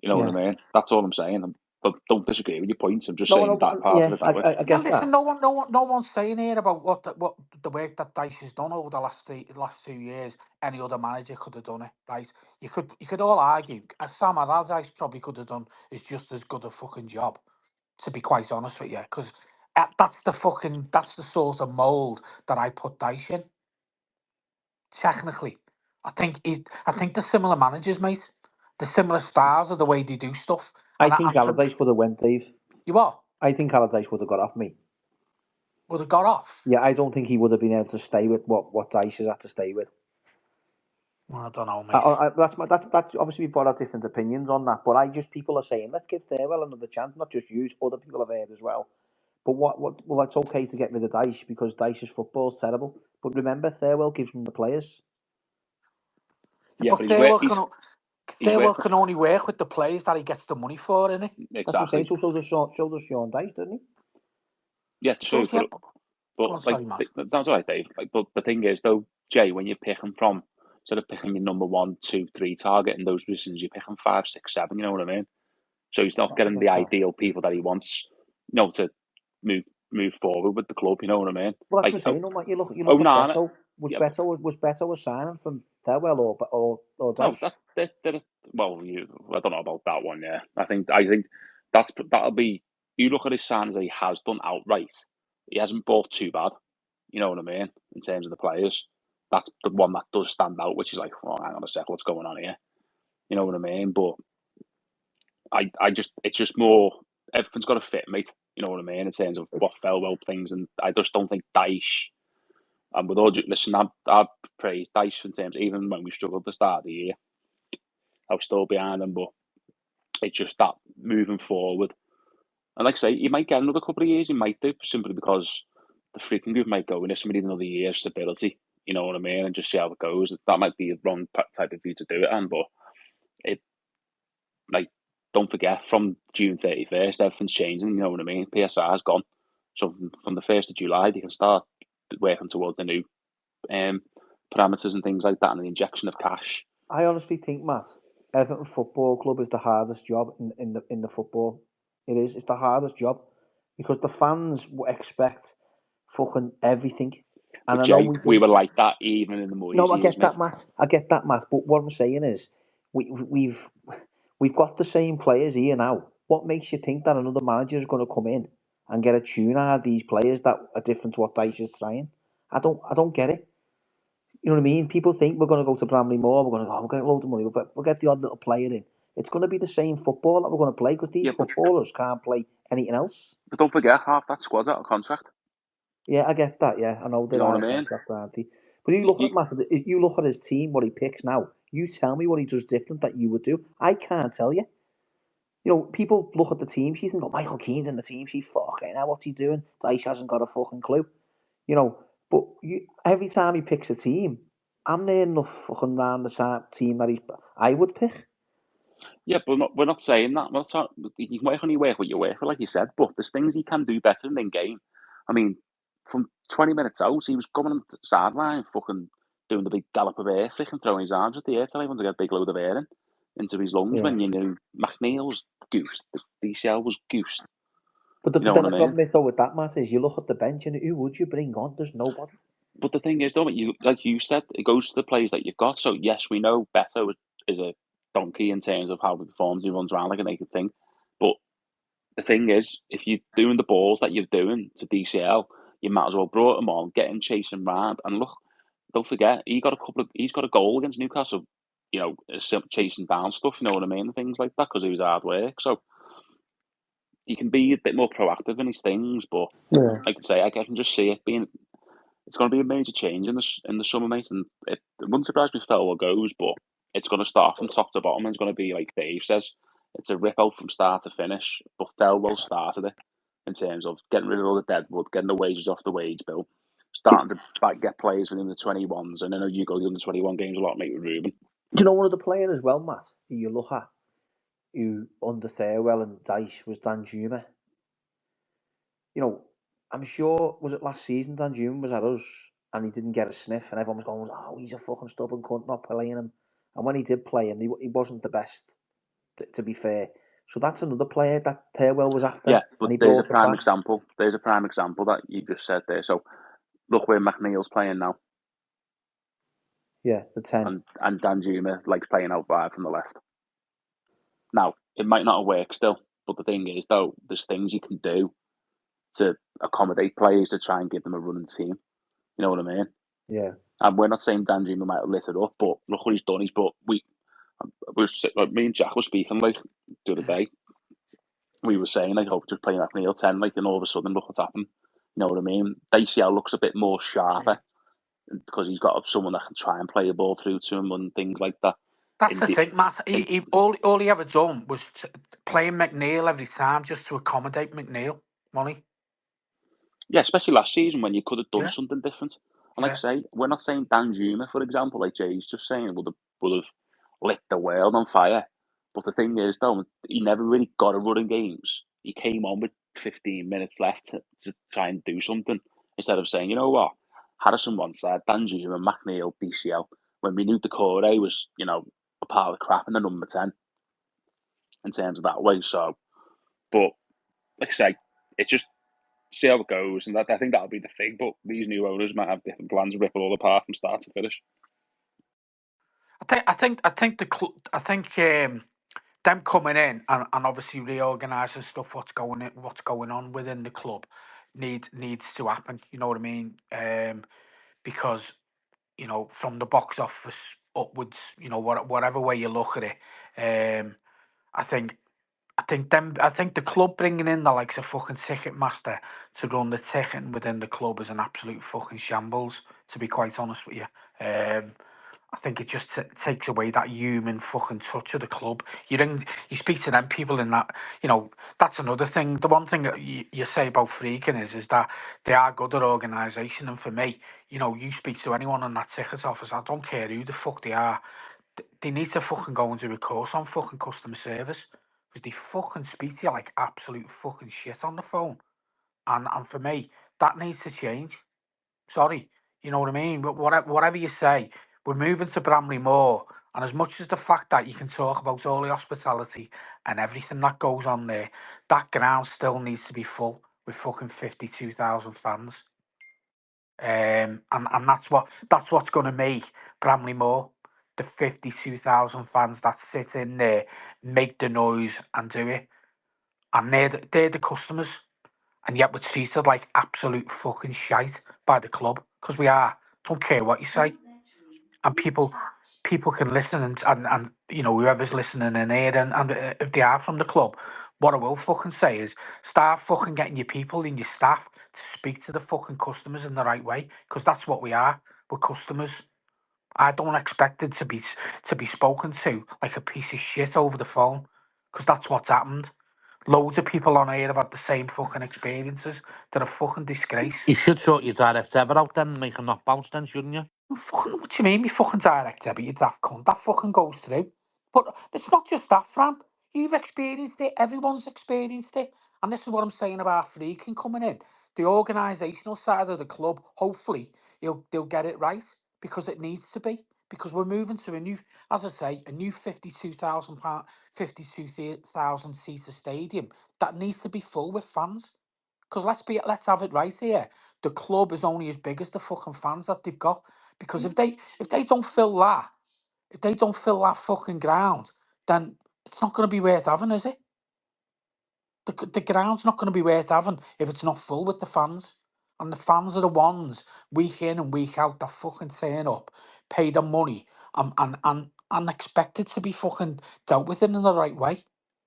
[SPEAKER 4] You know what I mean? That's all I'm saying. But don't disagree with your points. I'm just saying that part of it that way.
[SPEAKER 3] I get
[SPEAKER 1] listen,
[SPEAKER 3] that.
[SPEAKER 1] no one's saying here about what the work that Dyche has done over the last 2 years. Any other manager could have done it, right? You could all argue, and Sam Allardyce probably could have done is just as good a fucking job, to be quite honest with you, because that's the sort of mould that I put Dyche in. Technically, I think they're similar managers, mate. The similar styles of the way they do stuff.
[SPEAKER 3] I think Allardyce would have went, Dave.
[SPEAKER 1] You are?
[SPEAKER 3] I think Allardyce would have got off me.
[SPEAKER 1] Would have got off?
[SPEAKER 3] Yeah, I don't think he would have been able to stay with what Dyche has had to stay with.
[SPEAKER 1] Well, I don't know, mate.
[SPEAKER 3] That's obviously we've got our different opinions on that, but people are saying let's give Thirlwell another chance, not just use other people have heard as well. But well, it's okay to get rid of Dyche because Dyche's football is terrible. But remember, Thirlwell gives them the players.
[SPEAKER 4] Yeah,
[SPEAKER 1] but
[SPEAKER 4] but
[SPEAKER 1] Thirlwell can only work with the players that he gets the money for, innit?
[SPEAKER 4] Exactly.
[SPEAKER 3] That's what I'm saying. So does Sean Dyche, doesn't he?
[SPEAKER 4] Yeah, true. But like, that's all right, Dave. Like, but the thing is, though, Jay, when you're picking from, instead of picking your number 1, 2, 3 target in those positions, you're picking 5, 6, 7. You know what I mean? So he's not getting the ideal people that he wants, to move forward with the club. You know what I mean?
[SPEAKER 3] Well, that's what I'm saying. No, you look at Beto. Was Beto a signing from Thirlwell or Dyche?
[SPEAKER 4] No, I don't know about that one. Yeah, I think that'll be. You look at his signings that he has done outright. He hasn't bought too bad. You know what I mean? In terms of the players, that's the one that does stand out, which is like, oh, hang on a sec, what's going on here? You know what I mean? But it's just more. Everything's got to fit, mate. You know what I mean? In terms of what Thirlwell things, and I just don't think Dyche. And with all due, listen, I've praised Dyche in terms, even when we struggled at the start of the year, I was still behind him, but it's just that moving forward. And like I say, he might get another couple of years, he might do, simply because the freaking group might go, and somebody another year's stability, you know what I mean, and just see how it goes. That might be the wrong type of view to do it, and but it, like, don't forget, from June 31st, everything's changing, you know what I mean? PSR's gone. So from the 1st of July, they can start working towards the new parameters and things like that, and the injection of cash.
[SPEAKER 3] I honestly think, Matt, Everton Football Club is the hardest job in the football. It is. It's the hardest job because the fans expect fucking everything. And
[SPEAKER 4] But
[SPEAKER 3] I know
[SPEAKER 4] Jay, we were like that even in the Moyes
[SPEAKER 3] No, I
[SPEAKER 4] years,
[SPEAKER 3] get that, Matt. I get that, Matt. But what I'm saying is, we've got the same players here now. What makes you think that another manager is going to come in and get a tune out of these players that are different to what Dyche is trying? I don't get it. You know what I mean? People think we're going to go to Bramley more. We're going to get loads of money, but we'll get the odd little player in. It's going to be the same football that we're going to play because these footballers can't play anything else.
[SPEAKER 4] But don't forget, half that squad's out of contract.
[SPEAKER 3] Yeah, I get that. Yeah, I know they're out of contract, aren't they? But you look at his team, what he picks now. You tell me what he does different that you would do. I can't tell you. You know, people look at the team sheet and go, Michael Keane's in the team sheet. Fucking hell, what's he doing? Dyche hasn't got a fucking clue. You know, but every time he picks a team, I'm near enough fucking round the same team that I would pick.
[SPEAKER 4] Yeah, but we're not saying that. You can only work what you work for, like you said, but there's things he can do better in game. I mean, from 20 minutes out, he was coming on the sideline, fucking doing the big gallop of air, freaking throwing his arms at the air, telling everyone to get a big load of air into his lungs when you knew McNeil was goosed, the DCL was goosed.
[SPEAKER 3] But the problem with that, Matt, is you look at the bench and who would you bring on? There's nobody.
[SPEAKER 4] But the thing is, though, like you said, it goes to the players that you've got. So yes, we know Beto is a donkey in terms of how he performs. He runs around like a naked thing. But the thing is, if you're doing the balls that you're doing to DCL, you might as well brought him on, get him chasing round. And look, don't forget, he's got a goal against Newcastle. You know, chasing down stuff. You know what I mean, things like that, because he was hard work. So he can be a bit more proactive in his things. But like I say, I can just see it being. It's going to be a major change in the summer, mate, and it wouldn't surprise me if Thirlwell goes, but it's going to start from top to bottom. And it's going to be like Dave says, it's a rip out from start to finish. But Thirlwell started it, in terms of getting rid of all the deadwood, getting the wages off the wage bill, starting to get players within the 21s. And I know you go to the under 21 games a lot, mate, with Ruben.
[SPEAKER 3] Do you know one of the players as well, Matt, who you look at, who under Thirlwell and Dyche was Dan Juma? You know, I'm sure, was it last season Dan Juma was at us and he didn't get a sniff and everyone was going, oh, he's a fucking stubborn cunt not playing him. And when he did play him, he wasn't the best, to be fair. So that's another player that Thirlwell was after.
[SPEAKER 4] Yeah, but
[SPEAKER 3] and he
[SPEAKER 4] there's a
[SPEAKER 3] brought it
[SPEAKER 4] prime
[SPEAKER 3] back.
[SPEAKER 4] example. There's a prime example that you just said there. So look where McNeil's playing now.
[SPEAKER 3] Yeah, the 10.
[SPEAKER 4] And Dan Juma likes playing out wide from the left. Now, it might not work still, but the thing is, though, there's things you can do to accommodate players to try and give them a running team. You know what I mean?
[SPEAKER 3] Yeah.
[SPEAKER 4] And we're not saying Dan Juma might have lit it up, but look what he's done. He's brought me and Jack were speaking like the other day. We were saying like, oh, just playing McNeil 10, like, and all of a sudden, look what's happened. You know what I mean? DCL looks a bit more sharper because he's got someone that can try and play a ball through to him and things like that.
[SPEAKER 1] That's the thing, Matt. All he ever done was playing McNeil every time just to accommodate McNeil. Money.
[SPEAKER 4] Yeah, especially last season when you could have done
[SPEAKER 1] Yeah.
[SPEAKER 4] something different. And like I say, we're not saying Dan Juma, for example, like Jay's just saying, would have lit the world on fire. But the thing is, though, he never really got a run in games. He came on with 15 minutes left to try and do something instead of saying, you know what, Harrison one side, Dan Juma, McNeil, DCL. When we knew Decore was, you know, a pile of crap in the number 10 in terms of that way. So, but like I say, it just see how it goes, and I think that'll be the thing. But these new owners might have different plans to rip it all apart from start to finish.
[SPEAKER 1] I think them coming in and obviously reorganising stuff, what's going on within the club, needs to happen. You know what I mean? Because you know, from the box office upwards, you know, whatever way you look at it, I think I think the club bringing in the likes of fucking Ticketmaster to run the ticketing within the club is an absolute fucking shambles. To be quite honest with you, I think it just takes away that human fucking touch of the club. You speak to them people in that, you know, that's another thing. The one thing that you say about Freaking is that they are good at organisation, and for me, you know, you speak to anyone in that ticket office, I don't care who the fuck they are, they need to fucking go and do a course on fucking customer service, because they fucking speak to you like absolute fucking shit on the phone. And for me, that needs to change. Sorry, you know what I mean? But whatever you say, we're moving to Bramley Moor, and as much as the fact that you can talk about all the hospitality and everything that goes on there, that ground still needs to be full with fucking 52,000 fans. And that's what's going to make Bramley Moor, the 52,000 fans that sit in there, make the noise and do it, and they're the customers. And yet we're treated like absolute fucking shite by the club, because we are. Don't care what you say. And people can listen, and you know, whoever's listening in here, and if they are from the club, what I will fucking say is start fucking getting your people and your staff to speak to the fucking customers in the right way, because that's what we are. We're customers. I don't expect it to be spoken to like a piece of shit over the phone, because that's what's happened. Loads of people on here have had the same fucking experiences. They're a fucking disgrace.
[SPEAKER 2] You should sort your direct debit out then and make a knock bounce then, shouldn't you?
[SPEAKER 1] Fucking, what do you mean, me fucking direct debit, you daft cunt? That fucking goes through. But it's not just that, Fran. You've experienced it. Everyone's experienced it. And this is what I'm saying about Freaking coming in. The organisational side of the club, hopefully, they'll get it right, because it needs to be. Because we're moving to a new, as I say, a new 52,000 seater stadium that needs to be full with fans. Because let's have it right here. The club is only as big as the fucking fans that they've got. Because if they don't fill that, if they don't fill that fucking ground, then it's not going to be worth having, is it? The ground's not going to be worth having if it's not full with the fans. And the fans are the ones week in and week out that fucking turn up, pay the money, and expect it to be fucking dealt with in the right way.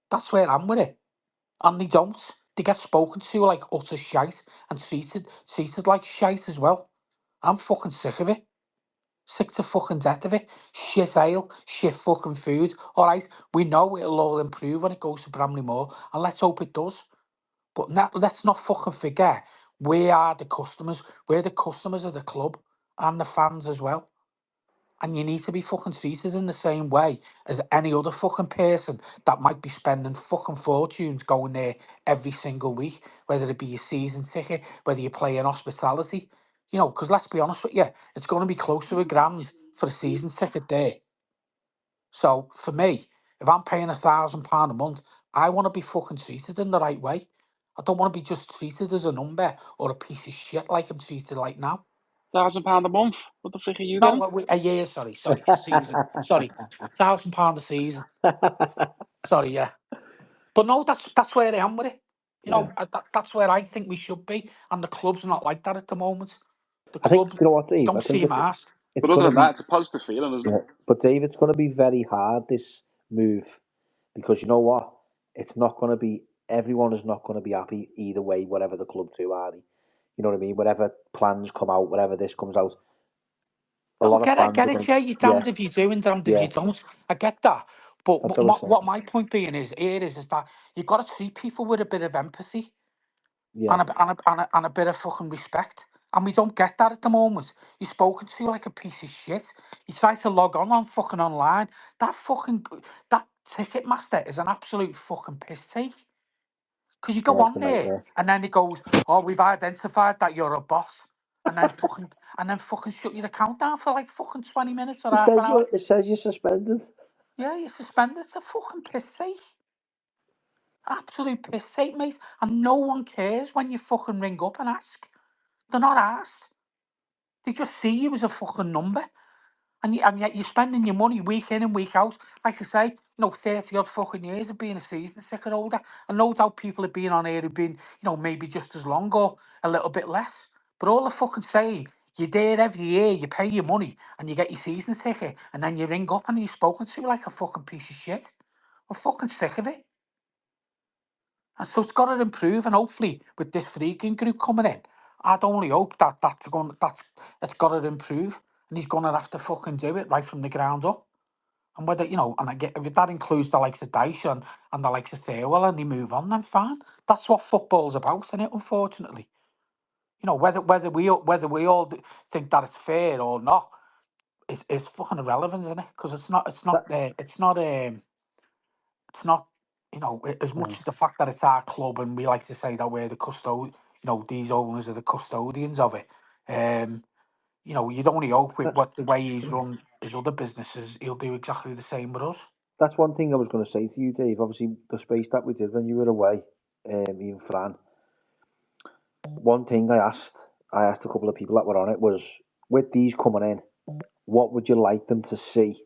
[SPEAKER 1] That's where I'm with it. And they don't. They get spoken to like utter shite and treated like shite as well. I'm fucking sick of it. Sick to fucking death of it. Shit ale, shit fucking food. All right, we know it'll all improve when it goes to Bramley Moor, and let's hope it does. But let's not fucking forget, we are the customers. We're the customers of the club and the fans as well. And you need to be fucking treated in the same way as any other fucking person that might be spending fucking fortunes going there every single week, whether it be your season ticket, whether you play in hospitality. You know, because let's be honest with you, it's going to be close to £1,000 for a season ticket there. So for me, if I'm paying £1,000 a month, I want to be fucking treated in the right way. I don't want to be just treated as a number or a piece of shit like I'm treated like now.
[SPEAKER 4] £1,000 a month. What the frick are you
[SPEAKER 1] No,
[SPEAKER 4] getting?
[SPEAKER 1] a year, sorry, a season. Sorry, £1,000 a season. Sorry, yeah. But no, that's where I am with it. You
[SPEAKER 3] Yeah.
[SPEAKER 1] know, that's where I think we should be. And the club's not like that at the moment. The
[SPEAKER 3] I think,
[SPEAKER 1] club,
[SPEAKER 3] you know what,
[SPEAKER 1] they
[SPEAKER 3] Dave? I
[SPEAKER 1] don't
[SPEAKER 3] think
[SPEAKER 1] seem asked.
[SPEAKER 3] it's
[SPEAKER 4] But other
[SPEAKER 3] going to
[SPEAKER 4] than that,
[SPEAKER 3] be,
[SPEAKER 4] it's a positive feeling, isn't
[SPEAKER 3] yeah.
[SPEAKER 4] it?
[SPEAKER 3] But Dave, it's going to be very hard, this move, because you know what? It's not going to be, everyone is not going to be happy either way, whatever the club do, are they? You know what I mean? Whatever plans come out, whatever this comes out, a
[SPEAKER 1] No,
[SPEAKER 3] lot of fans
[SPEAKER 1] get
[SPEAKER 3] are
[SPEAKER 1] it,
[SPEAKER 3] going to,
[SPEAKER 1] yeah. You're
[SPEAKER 3] yeah,
[SPEAKER 1] damned if you do and damned if
[SPEAKER 3] yeah,
[SPEAKER 1] you don't. I get that. But
[SPEAKER 3] that's what I'm saying.
[SPEAKER 1] what my point being is that you've got to treat people with a bit of empathy
[SPEAKER 3] Yeah,
[SPEAKER 1] and a bit of fucking respect. And we don't get that at the moment. You're spoken to like a piece of shit. You try to log on fucking online. That ticket master is an absolute fucking piss take. Because you go
[SPEAKER 3] yeah, it's
[SPEAKER 1] on
[SPEAKER 3] a
[SPEAKER 1] there
[SPEAKER 3] nightmare.
[SPEAKER 1] and then it goes, oh, we've identified that you're a bot. And then fucking shut your account down for like fucking 20 minutes or half an hour.
[SPEAKER 3] It says you're suspended.
[SPEAKER 1] Yeah, you're suspended. It's a fucking piss take. Absolute piss take, mate. And no one cares when you fucking ring up and ask. They're not asked. They just see you as a fucking number. And yet you're spending your money week in and week out. Like I say, 30 odd fucking years of being a season ticket holder. And no doubt people have been on here who've been, maybe just as long or a little bit less. But all the fucking saying, you're there every year, you pay your money and you get your season ticket. And then you ring up and you're spoken to like a fucking piece of shit. I'm fucking sick of it. And so it's got to improve. And hopefully with this freaking group coming in, I'd only hope that's got to improve. And he's going to have to fucking do it right from the ground up. And whether, and I get if that includes the likes of Dyson and the likes of Thirlwell and they move on, then fine. That's what football's about, isn't it? Unfortunately, think that it's fair or not, it's fucking irrelevant, isn't it? Because
[SPEAKER 3] That,
[SPEAKER 1] it's not, as
[SPEAKER 3] uh,
[SPEAKER 1] much as the fact that it's our club and we like to say that we're the these owners are the custodians of it. You'd only hope with
[SPEAKER 3] that,
[SPEAKER 1] what the way he's run his other businesses, he'll do exactly the same with us.
[SPEAKER 3] that's one thing I was going to say to you, Dave. Obviously, the space that we did when you were away, in Fran. One thing I asked a couple of people that were on it was, with these coming in, what would you like them to see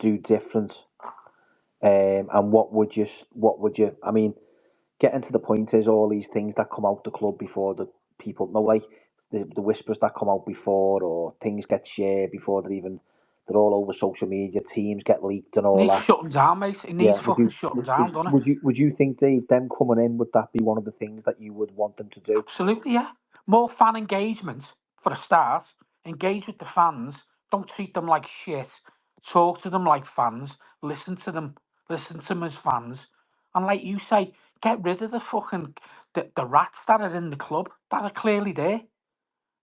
[SPEAKER 3] do different? And what would you? I mean, getting to the point is all these things that come out the club before the people know, like the whispers that come out before, or things get shared before they're all over social media. Teams get leaked and all
[SPEAKER 1] Needs
[SPEAKER 3] that.
[SPEAKER 1] shutting down, mate. It
[SPEAKER 3] Yeah,
[SPEAKER 1] needs fucking shutting down, doesn't it?
[SPEAKER 3] would you think, Dave, them coming in, would that be one of the things that you would want them to do?
[SPEAKER 1] Absolutely, yeah. More fan engagement for a start. Engage with the fans. Don't treat them like shit. Talk to them like fans. Listen to them. Listen to them as fans. And like you say, get rid of the rats that are in the club that are clearly there.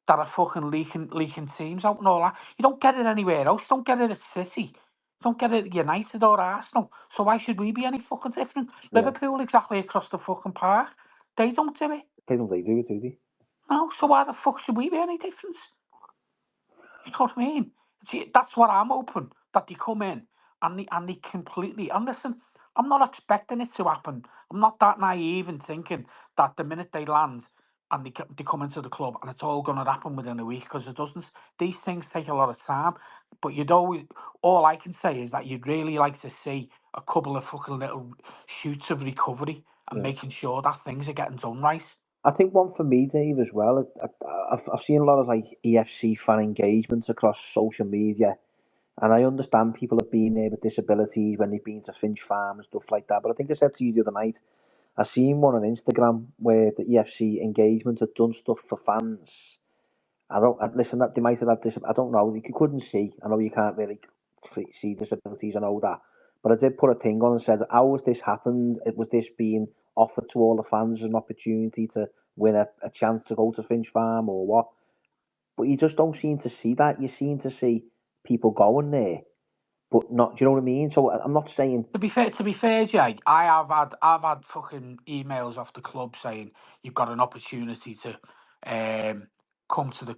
[SPEAKER 1] That are fucking leaking teams out and all that. You don't get it anywhere else. Don't get it at City. You don't get it at United or Arsenal. So why should we be any fucking different?
[SPEAKER 3] Yeah,
[SPEAKER 1] Liverpool exactly across the fucking park. They don't do it.
[SPEAKER 3] they don't they do it, do they?
[SPEAKER 1] No, so why the fuck should we be any different? You know what I mean? See, that's what I'm hoping, that they come in and they completely. And listen, I'm not expecting it to happen. I'm not that naive in thinking that the minute they land and they come into the club and it's all going to happen within a week, because it doesn't. These things take a lot of time. But all I can say is that you'd really like to see a couple of fucking little shoots of recovery and
[SPEAKER 3] Yeah.
[SPEAKER 1] making sure that things are getting done right.
[SPEAKER 3] I think one for me, Dave, as well. I've seen a lot of like EFC fan engagements across social media, and I understand people have been there with disabilities when they've been to Finch Farm and stuff like that. But I think I said to you the other night, I seen one on Instagram where the EFC engagement had done stuff for fans. Listen, that they might have had this. I don't know. You couldn't see. I know you can't really see disabilities. I know that, but I did put a thing on and said, "How has this happened? Was this being offered to all the fans as an opportunity to win a chance to go to Finch Farm or what. But you just don't seem to see that. You seem to see people going there, but not. Do you know what I mean? So I'm not saying.
[SPEAKER 1] To be fair, Jay, I've had fucking emails off the club saying you've got an opportunity to come to the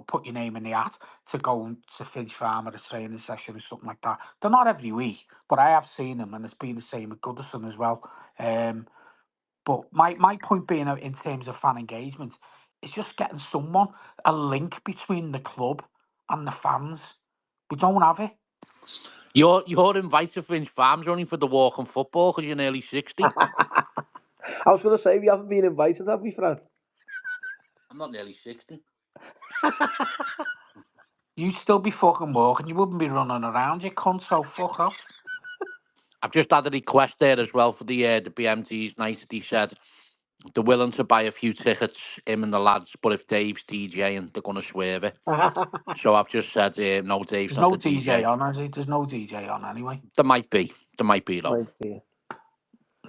[SPEAKER 1] put your name in the hat to go to Finch Farm at a training session or something like that. They're not every week, but I have seen them, and it's been the same with Goodison as well. But my point being in terms of fan engagement is just getting a link between the club and the fans. We don't have it.
[SPEAKER 2] You're invited to Finch Farms only for the walk and football because you're nearly 60.
[SPEAKER 3] I was going to say we haven't been invited, have we, Fran?
[SPEAKER 2] I'm not nearly 60.
[SPEAKER 1] You'd still be fucking walking. You wouldn't be running around, you cunt, so fuck off.
[SPEAKER 2] I've just had a request there as well for the BMT's night. He said they're willing to buy a few tickets, him and the lads, but if Dave's DJing, they're going to swerve it. So I've just said, no, Dave's
[SPEAKER 1] There's
[SPEAKER 2] not
[SPEAKER 1] no
[SPEAKER 2] the DJ.
[SPEAKER 1] DJ on, is it? There's no DJ on anyway.
[SPEAKER 2] There might be though.
[SPEAKER 3] Might be.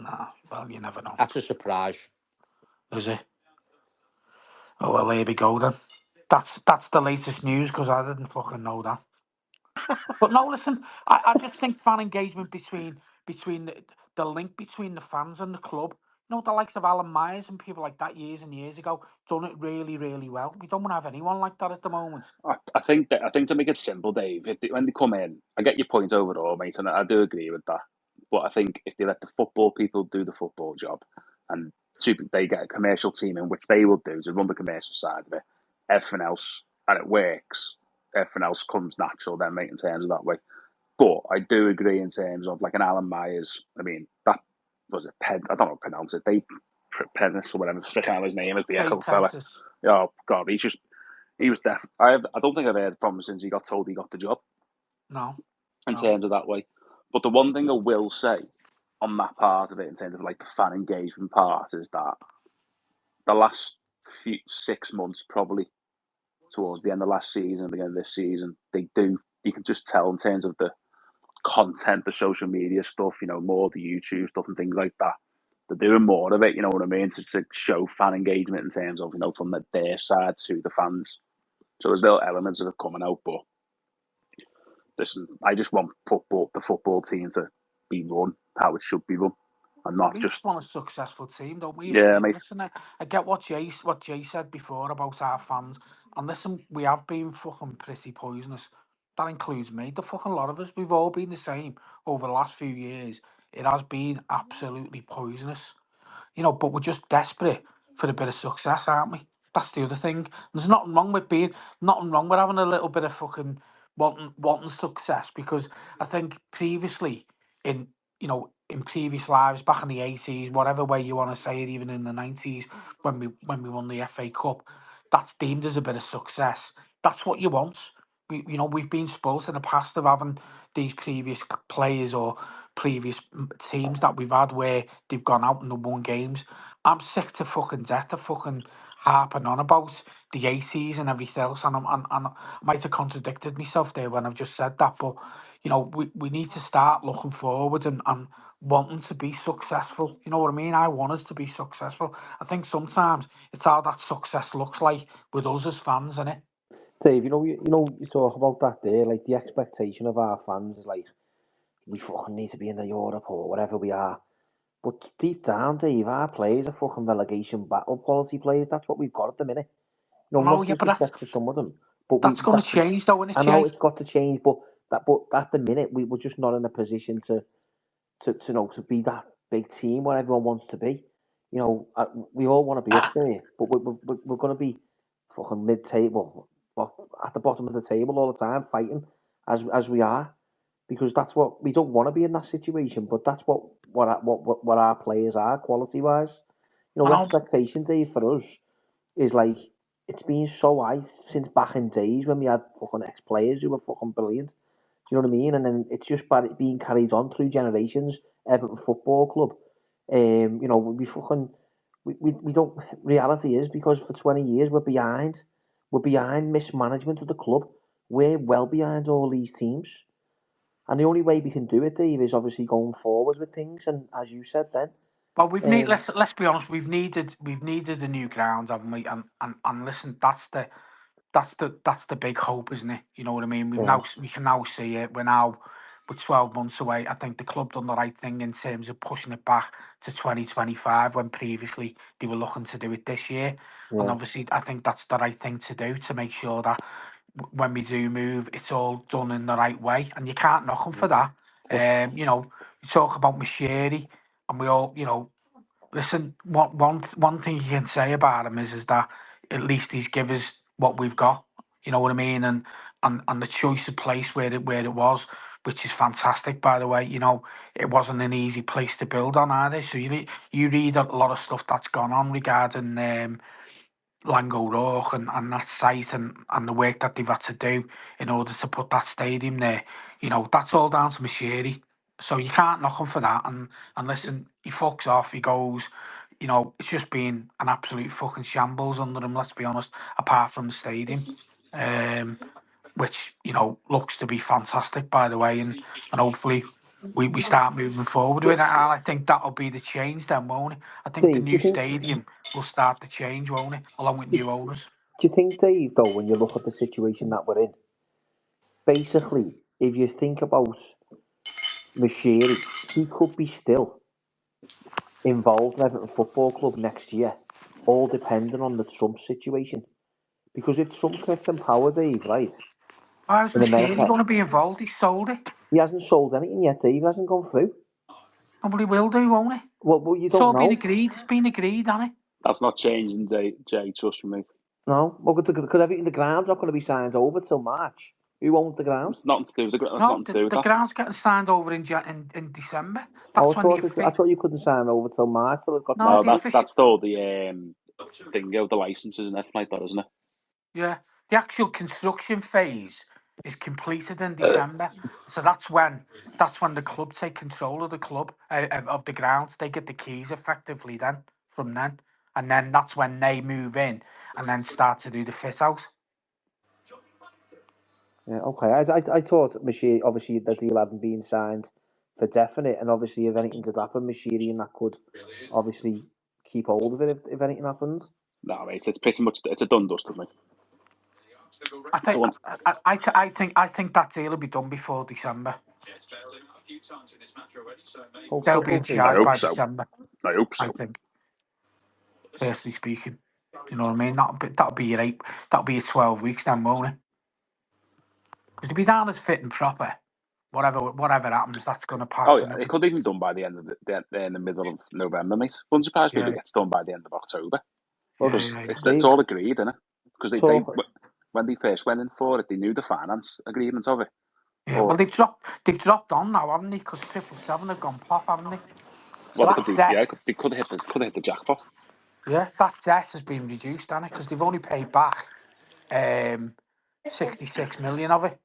[SPEAKER 1] Nah, well, you never know.
[SPEAKER 2] That's a surprise.
[SPEAKER 1] Is it? Oh, well, here we go then. That's the latest news because I didn't fucking know that. But no, listen, I just think fan engagement between the link between the fans and the club. You know, the likes of Alan Myers and people like that years and years ago done it really, really well. We don't want to have anyone like that at the moment.
[SPEAKER 4] I think to make it simple, Dave, when they come in, I get your point overall, mate, and I do agree with that. But I think if they let the football people do the football job, and they get a commercial team in which they will do to run the commercial side of it, everything else, and it works, everything else comes natural then, mate, in terms of that way. But I do agree in terms of like an Alan Myers. I mean, that was a pen. I don't know how to pronounce it. Pennis or whatever. Stricken out his name as the
[SPEAKER 1] Dave
[SPEAKER 4] Echo fella.
[SPEAKER 1] Pence's.
[SPEAKER 4] Oh God, he was deaf. I don't think I've heard from him since he got told he got the job.
[SPEAKER 1] No.
[SPEAKER 4] In terms of that way, but the one thing I will say on that part of it, in terms of like the fan engagement part, is that the last 6 months, probably towards the end of last season and the beginning of this season, you can just tell in terms of the content, the social media stuff, more the YouTube stuff and things like that. They're doing more of it, you know what I mean, to show fan engagement in terms of, from their side to the fans. So there's little elements of it coming out, but listen, I just want the football team to be run how it should be run, and not
[SPEAKER 1] We
[SPEAKER 4] just
[SPEAKER 1] just want a successful team, don't we?
[SPEAKER 4] yeah, mate.
[SPEAKER 1] Listen, I get what Jay said before about our fans, and listen, we have been fucking pretty poisonous. That includes me. The fucking lot of us, we've all been the same over the last few years. It has been absolutely poisonous, but we're just desperate for a bit of success, aren't we? That's the other thing. There's nothing wrong with having a little bit of fucking wanting success, because I think previously in in previous lives, back in the 80s, whatever way you want to say it, even in the 90s when we won the FA Cup, that's deemed as a bit of success. That's what you want. We've been spoilt in the past of having these previous players or previous teams that we've had where they've gone out and won games. I'm sick to fucking death of fucking harping on about the 80s and everything else, and I might have contradicted myself there when I've just said that, but we need to start looking forward and wanting to be successful. You know what I mean? I want us to be successful. I think sometimes it's how that success looks like with us as fans, isn't it?
[SPEAKER 3] Dave, you talk about that there, like the expectation of our fans is like we fucking need to be in the Europe or whatever we are. But deep down, Dave, our players are fucking relegation battle quality players. That's what we've got at the minute.
[SPEAKER 1] No,
[SPEAKER 3] Not
[SPEAKER 1] yeah, but
[SPEAKER 3] disrespect to some of them, but
[SPEAKER 1] that's going to change, though, isn't it,
[SPEAKER 3] I know
[SPEAKER 1] Jay?
[SPEAKER 3] it's got to change, but at the minute we're just not in a position to to be that big team where everyone wants to be. We all want to be up there, but we're going to be fucking mid-table, at the bottom of the table all the time, fighting as we are, because that's what we don't want to be in that situation. But that's what our players are quality wise.
[SPEAKER 1] I
[SPEAKER 3] The
[SPEAKER 1] know,
[SPEAKER 3] expectation, Dave, for us is like it's been so high since back in days when we had fucking ex players who were fucking brilliant. Do you know what I mean? And then it's just being carried on through generations. Everton Football Club. We fucking we don't. Reality is because for 20 years we're behind. We're behind mismanagement of the club. We're well behind all these teams. And the only way we can do it, Dave, is obviously going forward with things. And as you said then,
[SPEAKER 1] Well, let's be honest. We've needed a new ground, haven't we? And listen, that's the big hope, isn't it? You know what I mean? We can now see it. We're 12 months away. I think the club done the right thing in terms of pushing it back to 2025 when previously they were looking to do it this year. And obviously, I think that's the right thing to do to make sure that when we do move, it's all done in the right way. And you can't knock them for that. You know, you talk about Macheri, and we all, you know, listen, one thing you can say about him is that at least he's give us what we've got. You know what I mean? And the choice of place where it was, which is fantastic, by the way. You know, it wasn't an easy place to build on either. So you read a lot of stuff that's gone on regarding Lango Rock and that site and the work that they've had to do in order to put that stadium there. You know, that's all down to Macheri. So you can't knock him for that. And listen, he fucks off, he goes. You know, it's just been an absolute fucking shambles under him, let's be honest, apart from the stadium. Which, you know, looks to be fantastic, by the way, and hopefully we start moving forward with it. And I think that'll be the change then, won't it? I think the
[SPEAKER 3] Dave,
[SPEAKER 1] new stadium will start the change, won't it? Along with new owners.
[SPEAKER 3] do you think, Dave, though, when you look at the situation that we're in, basically, if you think about Mashiri, he could be still involved in Everton Football Club next year, all depending on the Trump situation. Because if Trump gets in power, Dave, right,
[SPEAKER 1] How's
[SPEAKER 3] in
[SPEAKER 1] Machine
[SPEAKER 3] America,
[SPEAKER 1] going to be involved? He sold it.
[SPEAKER 3] he hasn't sold anything yet, Dave, he hasn't gone through.
[SPEAKER 1] Nobody will do, won't it?
[SPEAKER 3] Well, you
[SPEAKER 1] It's
[SPEAKER 3] don't
[SPEAKER 1] all been
[SPEAKER 3] know.
[SPEAKER 1] agreed. It's been agreed, hasn't it?
[SPEAKER 4] That's not changing, Jay. Trust me, mate.
[SPEAKER 3] No. Well, because everything, the ground's not going to be signed over till March. Who owns the ground?
[SPEAKER 4] It's nothing to do with that's
[SPEAKER 1] No,
[SPEAKER 4] nothing to do with
[SPEAKER 1] the
[SPEAKER 4] that.
[SPEAKER 1] ground's getting signed over in December.
[SPEAKER 3] Oh,
[SPEAKER 1] That's when the
[SPEAKER 3] I thought you couldn't sign over till March, so it got
[SPEAKER 1] no,
[SPEAKER 4] No,
[SPEAKER 1] the
[SPEAKER 3] delayed.
[SPEAKER 1] official.
[SPEAKER 4] that's still the thing of the licenses and everything like that, isn't it?
[SPEAKER 1] Yeah, the actual construction phase is completed in December, so that's when the club take control of the club of the ground. They get the keys effectively from then, and then that's when they move in and then start to do the fit out.
[SPEAKER 3] Yeah, okay. I thought Mashiri, obviously the deal hadn't been signed for definite, and obviously if anything did happen, Mashiri and that could obviously keep hold of it if anything happens.
[SPEAKER 4] No, mate. It's pretty much it's a done dusted, mate.
[SPEAKER 1] I think
[SPEAKER 4] Done.
[SPEAKER 1] I think that deal will be done before December. They'll be in
[SPEAKER 4] I
[SPEAKER 1] charge
[SPEAKER 4] hope
[SPEAKER 1] by
[SPEAKER 4] so.
[SPEAKER 1] December.
[SPEAKER 4] I hope
[SPEAKER 1] I
[SPEAKER 4] so.
[SPEAKER 1] think, personally speaking, you know what I mean. That'll be your 8. That'll be your 12 weeks then, won't it? Because to be down as fit and proper, whatever happens, that's going to
[SPEAKER 4] Oh
[SPEAKER 1] pass.
[SPEAKER 4] yeah,
[SPEAKER 1] And
[SPEAKER 4] it could even be done by the end of in the middle of November, mate. Wouldn't surprise me if
[SPEAKER 1] yeah,
[SPEAKER 4] it gets done by the end of October. Well,
[SPEAKER 1] yeah,
[SPEAKER 4] because
[SPEAKER 1] yeah, yeah.
[SPEAKER 4] it's
[SPEAKER 3] Dave,
[SPEAKER 4] all agreed, isn't it? Because they
[SPEAKER 3] talk.
[SPEAKER 4] when they first went in for it, they knew the finance agreements of it.
[SPEAKER 1] Yeah, well,
[SPEAKER 4] Or
[SPEAKER 1] they've dropped on now, haven't they? Because 777 have gone pop, haven't they? So
[SPEAKER 4] well,
[SPEAKER 1] that debt,
[SPEAKER 4] they could have hit the jackpot.
[SPEAKER 1] yeah, that debt has been reduced, hasn't it? Because they've only paid back 66 million of it.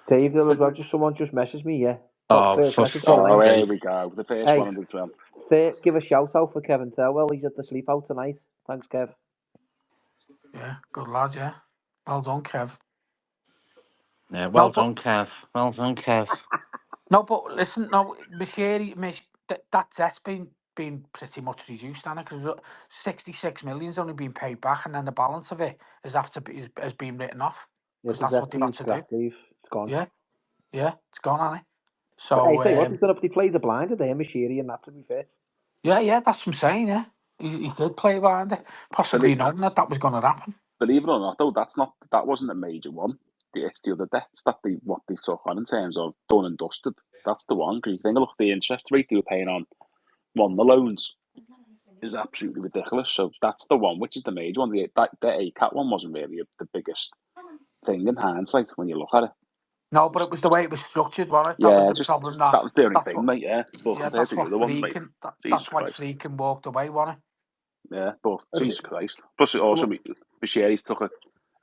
[SPEAKER 3] Dave, there
[SPEAKER 1] So,
[SPEAKER 3] was just someone just messaged me. Yeah, got
[SPEAKER 2] Oh,
[SPEAKER 3] first
[SPEAKER 2] for
[SPEAKER 3] message. Oh,
[SPEAKER 4] Oh,
[SPEAKER 2] fuck's
[SPEAKER 3] hey,
[SPEAKER 4] here
[SPEAKER 2] sake.
[SPEAKER 4] we go. The first
[SPEAKER 3] hey,
[SPEAKER 4] one under 12.
[SPEAKER 3] give a shout out for Kevin Thelwell. He's at the sleep out tonight. Thanks, Kev.
[SPEAKER 1] yeah, good lad, yeah. Well done, Kev.
[SPEAKER 2] Yeah,
[SPEAKER 1] No,
[SPEAKER 2] well
[SPEAKER 1] but
[SPEAKER 2] done, Kev. Well done, Kev.
[SPEAKER 1] no, but listen, no, that debt's been pretty much reduced, hasn't it? Because 66 million's only been paid back, and then the balance of it has been written off
[SPEAKER 3] Yeah,
[SPEAKER 1] because
[SPEAKER 3] the
[SPEAKER 1] that's
[SPEAKER 3] debt's
[SPEAKER 1] what they've had
[SPEAKER 3] been
[SPEAKER 1] to do.
[SPEAKER 3] scrapped, Dave. It's gone.
[SPEAKER 1] Yeah, yeah, it's gone, hasn't it?
[SPEAKER 3] But hey,
[SPEAKER 1] So,
[SPEAKER 3] tell you what, they played a blinder there, Mashiri, and that, to be fair.
[SPEAKER 1] yeah, that's what I'm saying. Yeah, he did play behind it, possibly
[SPEAKER 4] Believe,
[SPEAKER 1] knowing that was going to happen.
[SPEAKER 4] believe it or not, though, that wasn't a major one. It's the other debts that what they took on in terms of done and dusted. That's the one. Because you think, look, the interest rate they were paying on the loans is absolutely ridiculous. So that's the one, which is the major one. The ACAT one wasn't really the biggest thing in hindsight when you look at it.
[SPEAKER 1] No, but it was the way it was structured, wasn't it? That was
[SPEAKER 4] Yeah,
[SPEAKER 1] the
[SPEAKER 4] just
[SPEAKER 1] problem.
[SPEAKER 4] that was the only
[SPEAKER 1] That's
[SPEAKER 4] thing,
[SPEAKER 1] what.
[SPEAKER 4] mate. Yeah, but
[SPEAKER 1] Yeah,
[SPEAKER 4] compared
[SPEAKER 1] that's
[SPEAKER 4] to the
[SPEAKER 1] what
[SPEAKER 4] other one, mate,
[SPEAKER 1] Freakin.
[SPEAKER 4] Jesus
[SPEAKER 1] That's why
[SPEAKER 4] Christ.
[SPEAKER 1] Freakin walked away, wasn't
[SPEAKER 4] Yeah, but
[SPEAKER 3] That's
[SPEAKER 4] Jesus
[SPEAKER 3] it.
[SPEAKER 4] Christ. Plus, it also Bashiri's took an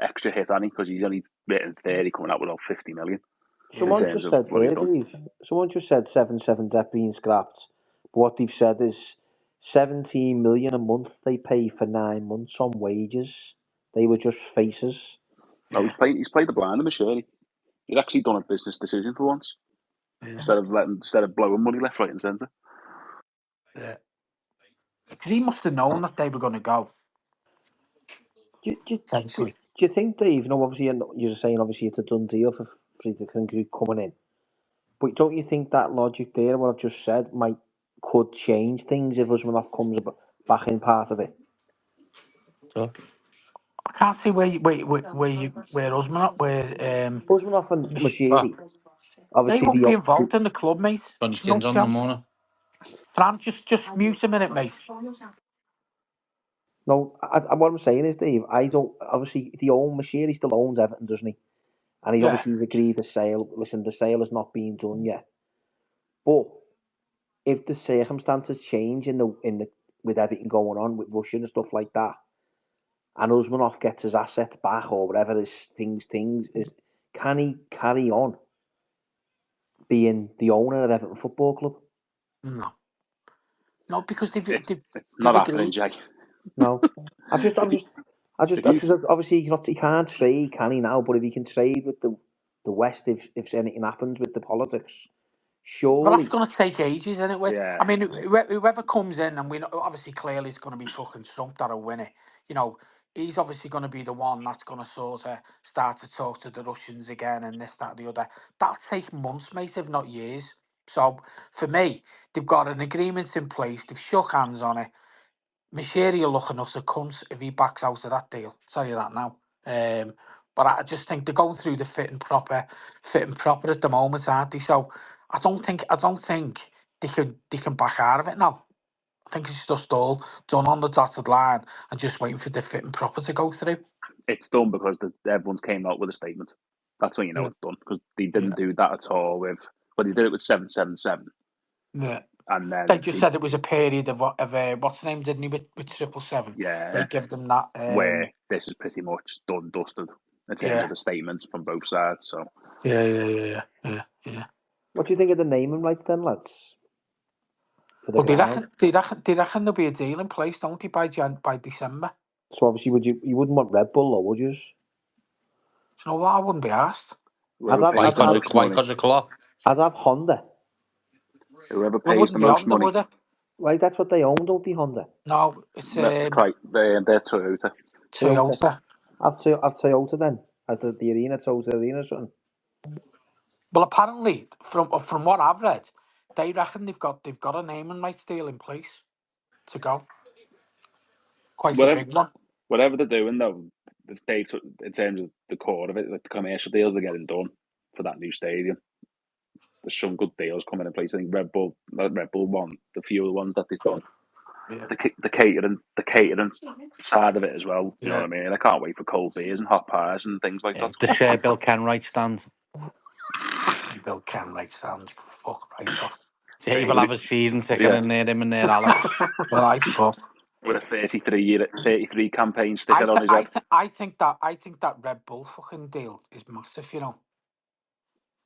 [SPEAKER 4] extra hit on him because he's only written 30, coming out with about 50 million
[SPEAKER 1] it?
[SPEAKER 4] in
[SPEAKER 1] Yeah.
[SPEAKER 3] Someone
[SPEAKER 4] terms
[SPEAKER 3] just
[SPEAKER 4] of
[SPEAKER 3] said
[SPEAKER 4] what he's
[SPEAKER 3] there,
[SPEAKER 4] done.
[SPEAKER 3] Dave. Someone just said 7-7 debt being scrapped. But what they've said is 17 million a month they pay for 9 months on wages. They were just faces.
[SPEAKER 4] No,
[SPEAKER 1] Yeah,
[SPEAKER 4] he's played the blind, Bashiri. He's actually done a business decision for once
[SPEAKER 1] yeah,
[SPEAKER 4] instead of blowing money left, right, and centre.
[SPEAKER 1] yeah. because he must have known that they were going to go.
[SPEAKER 3] Do
[SPEAKER 1] Essentially,
[SPEAKER 3] you think, Dave? No, obviously you're saying obviously it's a done deal for Friedrich coming in, but don't you think that logic there, what I've just said, could change things if Usmanov comes back in part of it?
[SPEAKER 2] So,
[SPEAKER 1] I can't see where Usman where
[SPEAKER 3] Usmanov and
[SPEAKER 1] well,
[SPEAKER 3] Machiri,
[SPEAKER 1] they
[SPEAKER 3] obviously
[SPEAKER 1] won't be involved in the club, mate.
[SPEAKER 2] bunny
[SPEAKER 1] There's no
[SPEAKER 2] skins on in the
[SPEAKER 1] chance.
[SPEAKER 2] morning.
[SPEAKER 1] Fran, just mute a minute, mate.
[SPEAKER 3] no. What I'm saying is, Dave, I don't obviously Machiri still owns Everton, doesn't he? And he
[SPEAKER 1] Yeah.
[SPEAKER 3] obviously has agreed the sale. Listen, the sale has not been done yet, but if the circumstances change in the with everything going on with Russia and stuff like that, and Usmanov gets his assets back or whatever his things is, can he carry on being the owner of Everton Football Club?
[SPEAKER 1] No, because
[SPEAKER 4] It's
[SPEAKER 1] they've
[SPEAKER 4] not happening,
[SPEAKER 1] agreed.
[SPEAKER 4] Jay.
[SPEAKER 3] No, I'm just
[SPEAKER 4] If you
[SPEAKER 3] because obviously he can't trade, can he now? But if he can trade with the West, if anything happens with the politics,
[SPEAKER 1] Well, that's
[SPEAKER 3] surely.
[SPEAKER 1] going to take ages, isn't it?
[SPEAKER 4] yeah,
[SPEAKER 1] I mean, whoever comes in, and we know, obviously clearly it's going to be fucking Trump that'll win it. You know, he's obviously going to be the one that's going to sort of start to talk to the Russians again and this, that, and the other. That'll take months, mate, if not years. So for me, they've got an agreement in place. They've shook hands on it. Machiri will look at us a cunt if he backs out of that deal. I'll tell you that now. But I just think they're going through the fit and proper at the moment, aren't they? So I don't think they can back out of it now. I think it's just all done on the dotted line and just waiting for the fit and proper to go through.
[SPEAKER 4] it's done because everyone's came out with a statement. That's when you know
[SPEAKER 1] Yeah,
[SPEAKER 4] it's done because they
[SPEAKER 1] yeah,
[SPEAKER 4] didn't do that at all but they did it with 777,
[SPEAKER 1] yeah.
[SPEAKER 4] and
[SPEAKER 1] They
[SPEAKER 4] then
[SPEAKER 1] just said it was a period of what's the name, didn't he, with 777? They
[SPEAKER 4] yeah,
[SPEAKER 1] give them that.
[SPEAKER 4] where this is pretty much done dusted in terms
[SPEAKER 1] Yeah,
[SPEAKER 4] of the statements from both sides. So
[SPEAKER 1] yeah.
[SPEAKER 3] What do you think of the naming rights then, lads, for the
[SPEAKER 1] Well,
[SPEAKER 3] ground?
[SPEAKER 1] they reckon there'll be a deal in place, don't they, by December?
[SPEAKER 3] So obviously, you wouldn't want Red Bull, or would you?
[SPEAKER 1] Do you know what? I wouldn't be asked.
[SPEAKER 3] I'd
[SPEAKER 4] whoever
[SPEAKER 3] have,
[SPEAKER 2] Why?
[SPEAKER 3] I'd
[SPEAKER 4] pays the
[SPEAKER 3] have,
[SPEAKER 2] Because
[SPEAKER 4] most money,
[SPEAKER 2] of colour?
[SPEAKER 3] I'd have Honda.
[SPEAKER 4] whoever
[SPEAKER 1] Well, it
[SPEAKER 4] pays the
[SPEAKER 1] wouldn't be
[SPEAKER 4] most
[SPEAKER 1] Honda,
[SPEAKER 4] money,
[SPEAKER 1] would it?
[SPEAKER 3] Right, that's what they own, don't they, Honda?
[SPEAKER 1] No, it's
[SPEAKER 4] they're Toyota.
[SPEAKER 3] Toyota.
[SPEAKER 1] Toyota.
[SPEAKER 3] Have Toyota then at the arena, Toyota Arena, or something.
[SPEAKER 1] Well, apparently, from what I've read, they reckon they've got a naming rights deal in place to go. Quite a
[SPEAKER 4] Whatever,
[SPEAKER 1] big one.
[SPEAKER 4] whatever they're doing though, they took in terms of the core of it, like the commercial deals are getting done for that new stadium. There's some good deals coming in place. I think Red Bull won the few of the ones that they've done.
[SPEAKER 1] Yeah.
[SPEAKER 4] The catering side of it as well. You know
[SPEAKER 1] Yeah.
[SPEAKER 4] what I mean? I can't wait for cold beers and hot pies and things like that to
[SPEAKER 2] The
[SPEAKER 4] come.
[SPEAKER 2] share Bill Kenwright stand.
[SPEAKER 1] Bill can right sound fuck right off.
[SPEAKER 2] Dave will have a season ticket
[SPEAKER 4] Yeah,
[SPEAKER 2] in there, him and there, Alex.
[SPEAKER 1] Well, I fuck.
[SPEAKER 4] with a 33 campaign sticker on his head.
[SPEAKER 1] I think that Red Bull fucking deal is massive. You know.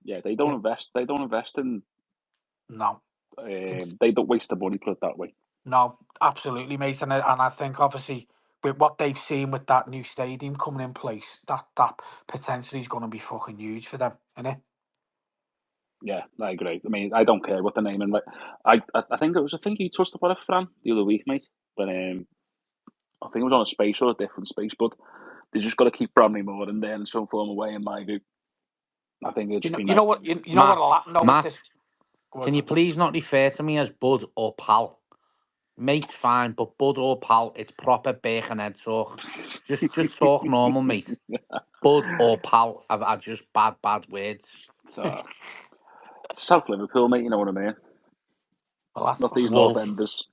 [SPEAKER 4] Yeah, they
[SPEAKER 1] Yeah.
[SPEAKER 4] don't invest. They don't invest in.
[SPEAKER 1] No. It's,
[SPEAKER 4] They don't waste the money. Put it that way.
[SPEAKER 1] no, absolutely, mate. And I think obviously with what they've seen with that new stadium coming in place, that potentially is going to be fucking huge for them, isn't it?
[SPEAKER 4] Yeah, I agree. I mean, I don't care what the name and like. I think it was. I think you touched upon it, Fran, the other week, mate. But I think it was on a space or a different space. But they just got to keep Bramley more in there in some form of way, in my view. I think it'd just be
[SPEAKER 1] You
[SPEAKER 4] nice.
[SPEAKER 1] know what
[SPEAKER 2] Matt,
[SPEAKER 1] what'll happen though with
[SPEAKER 2] Matt,
[SPEAKER 1] this. Go on,
[SPEAKER 2] can you
[SPEAKER 1] Tom.
[SPEAKER 2] please not refer to me as Bud or Pal? Mate, fine, but Bud or Pal, it's proper bacon head talk. Just talk normal, mate. Bud or Pal are just bad words.
[SPEAKER 4] So South Liverpool, mate. You know what I mean?
[SPEAKER 1] Well, that's
[SPEAKER 4] Not these
[SPEAKER 1] fucking.
[SPEAKER 4] North
[SPEAKER 2] Wolf.
[SPEAKER 4] Enders.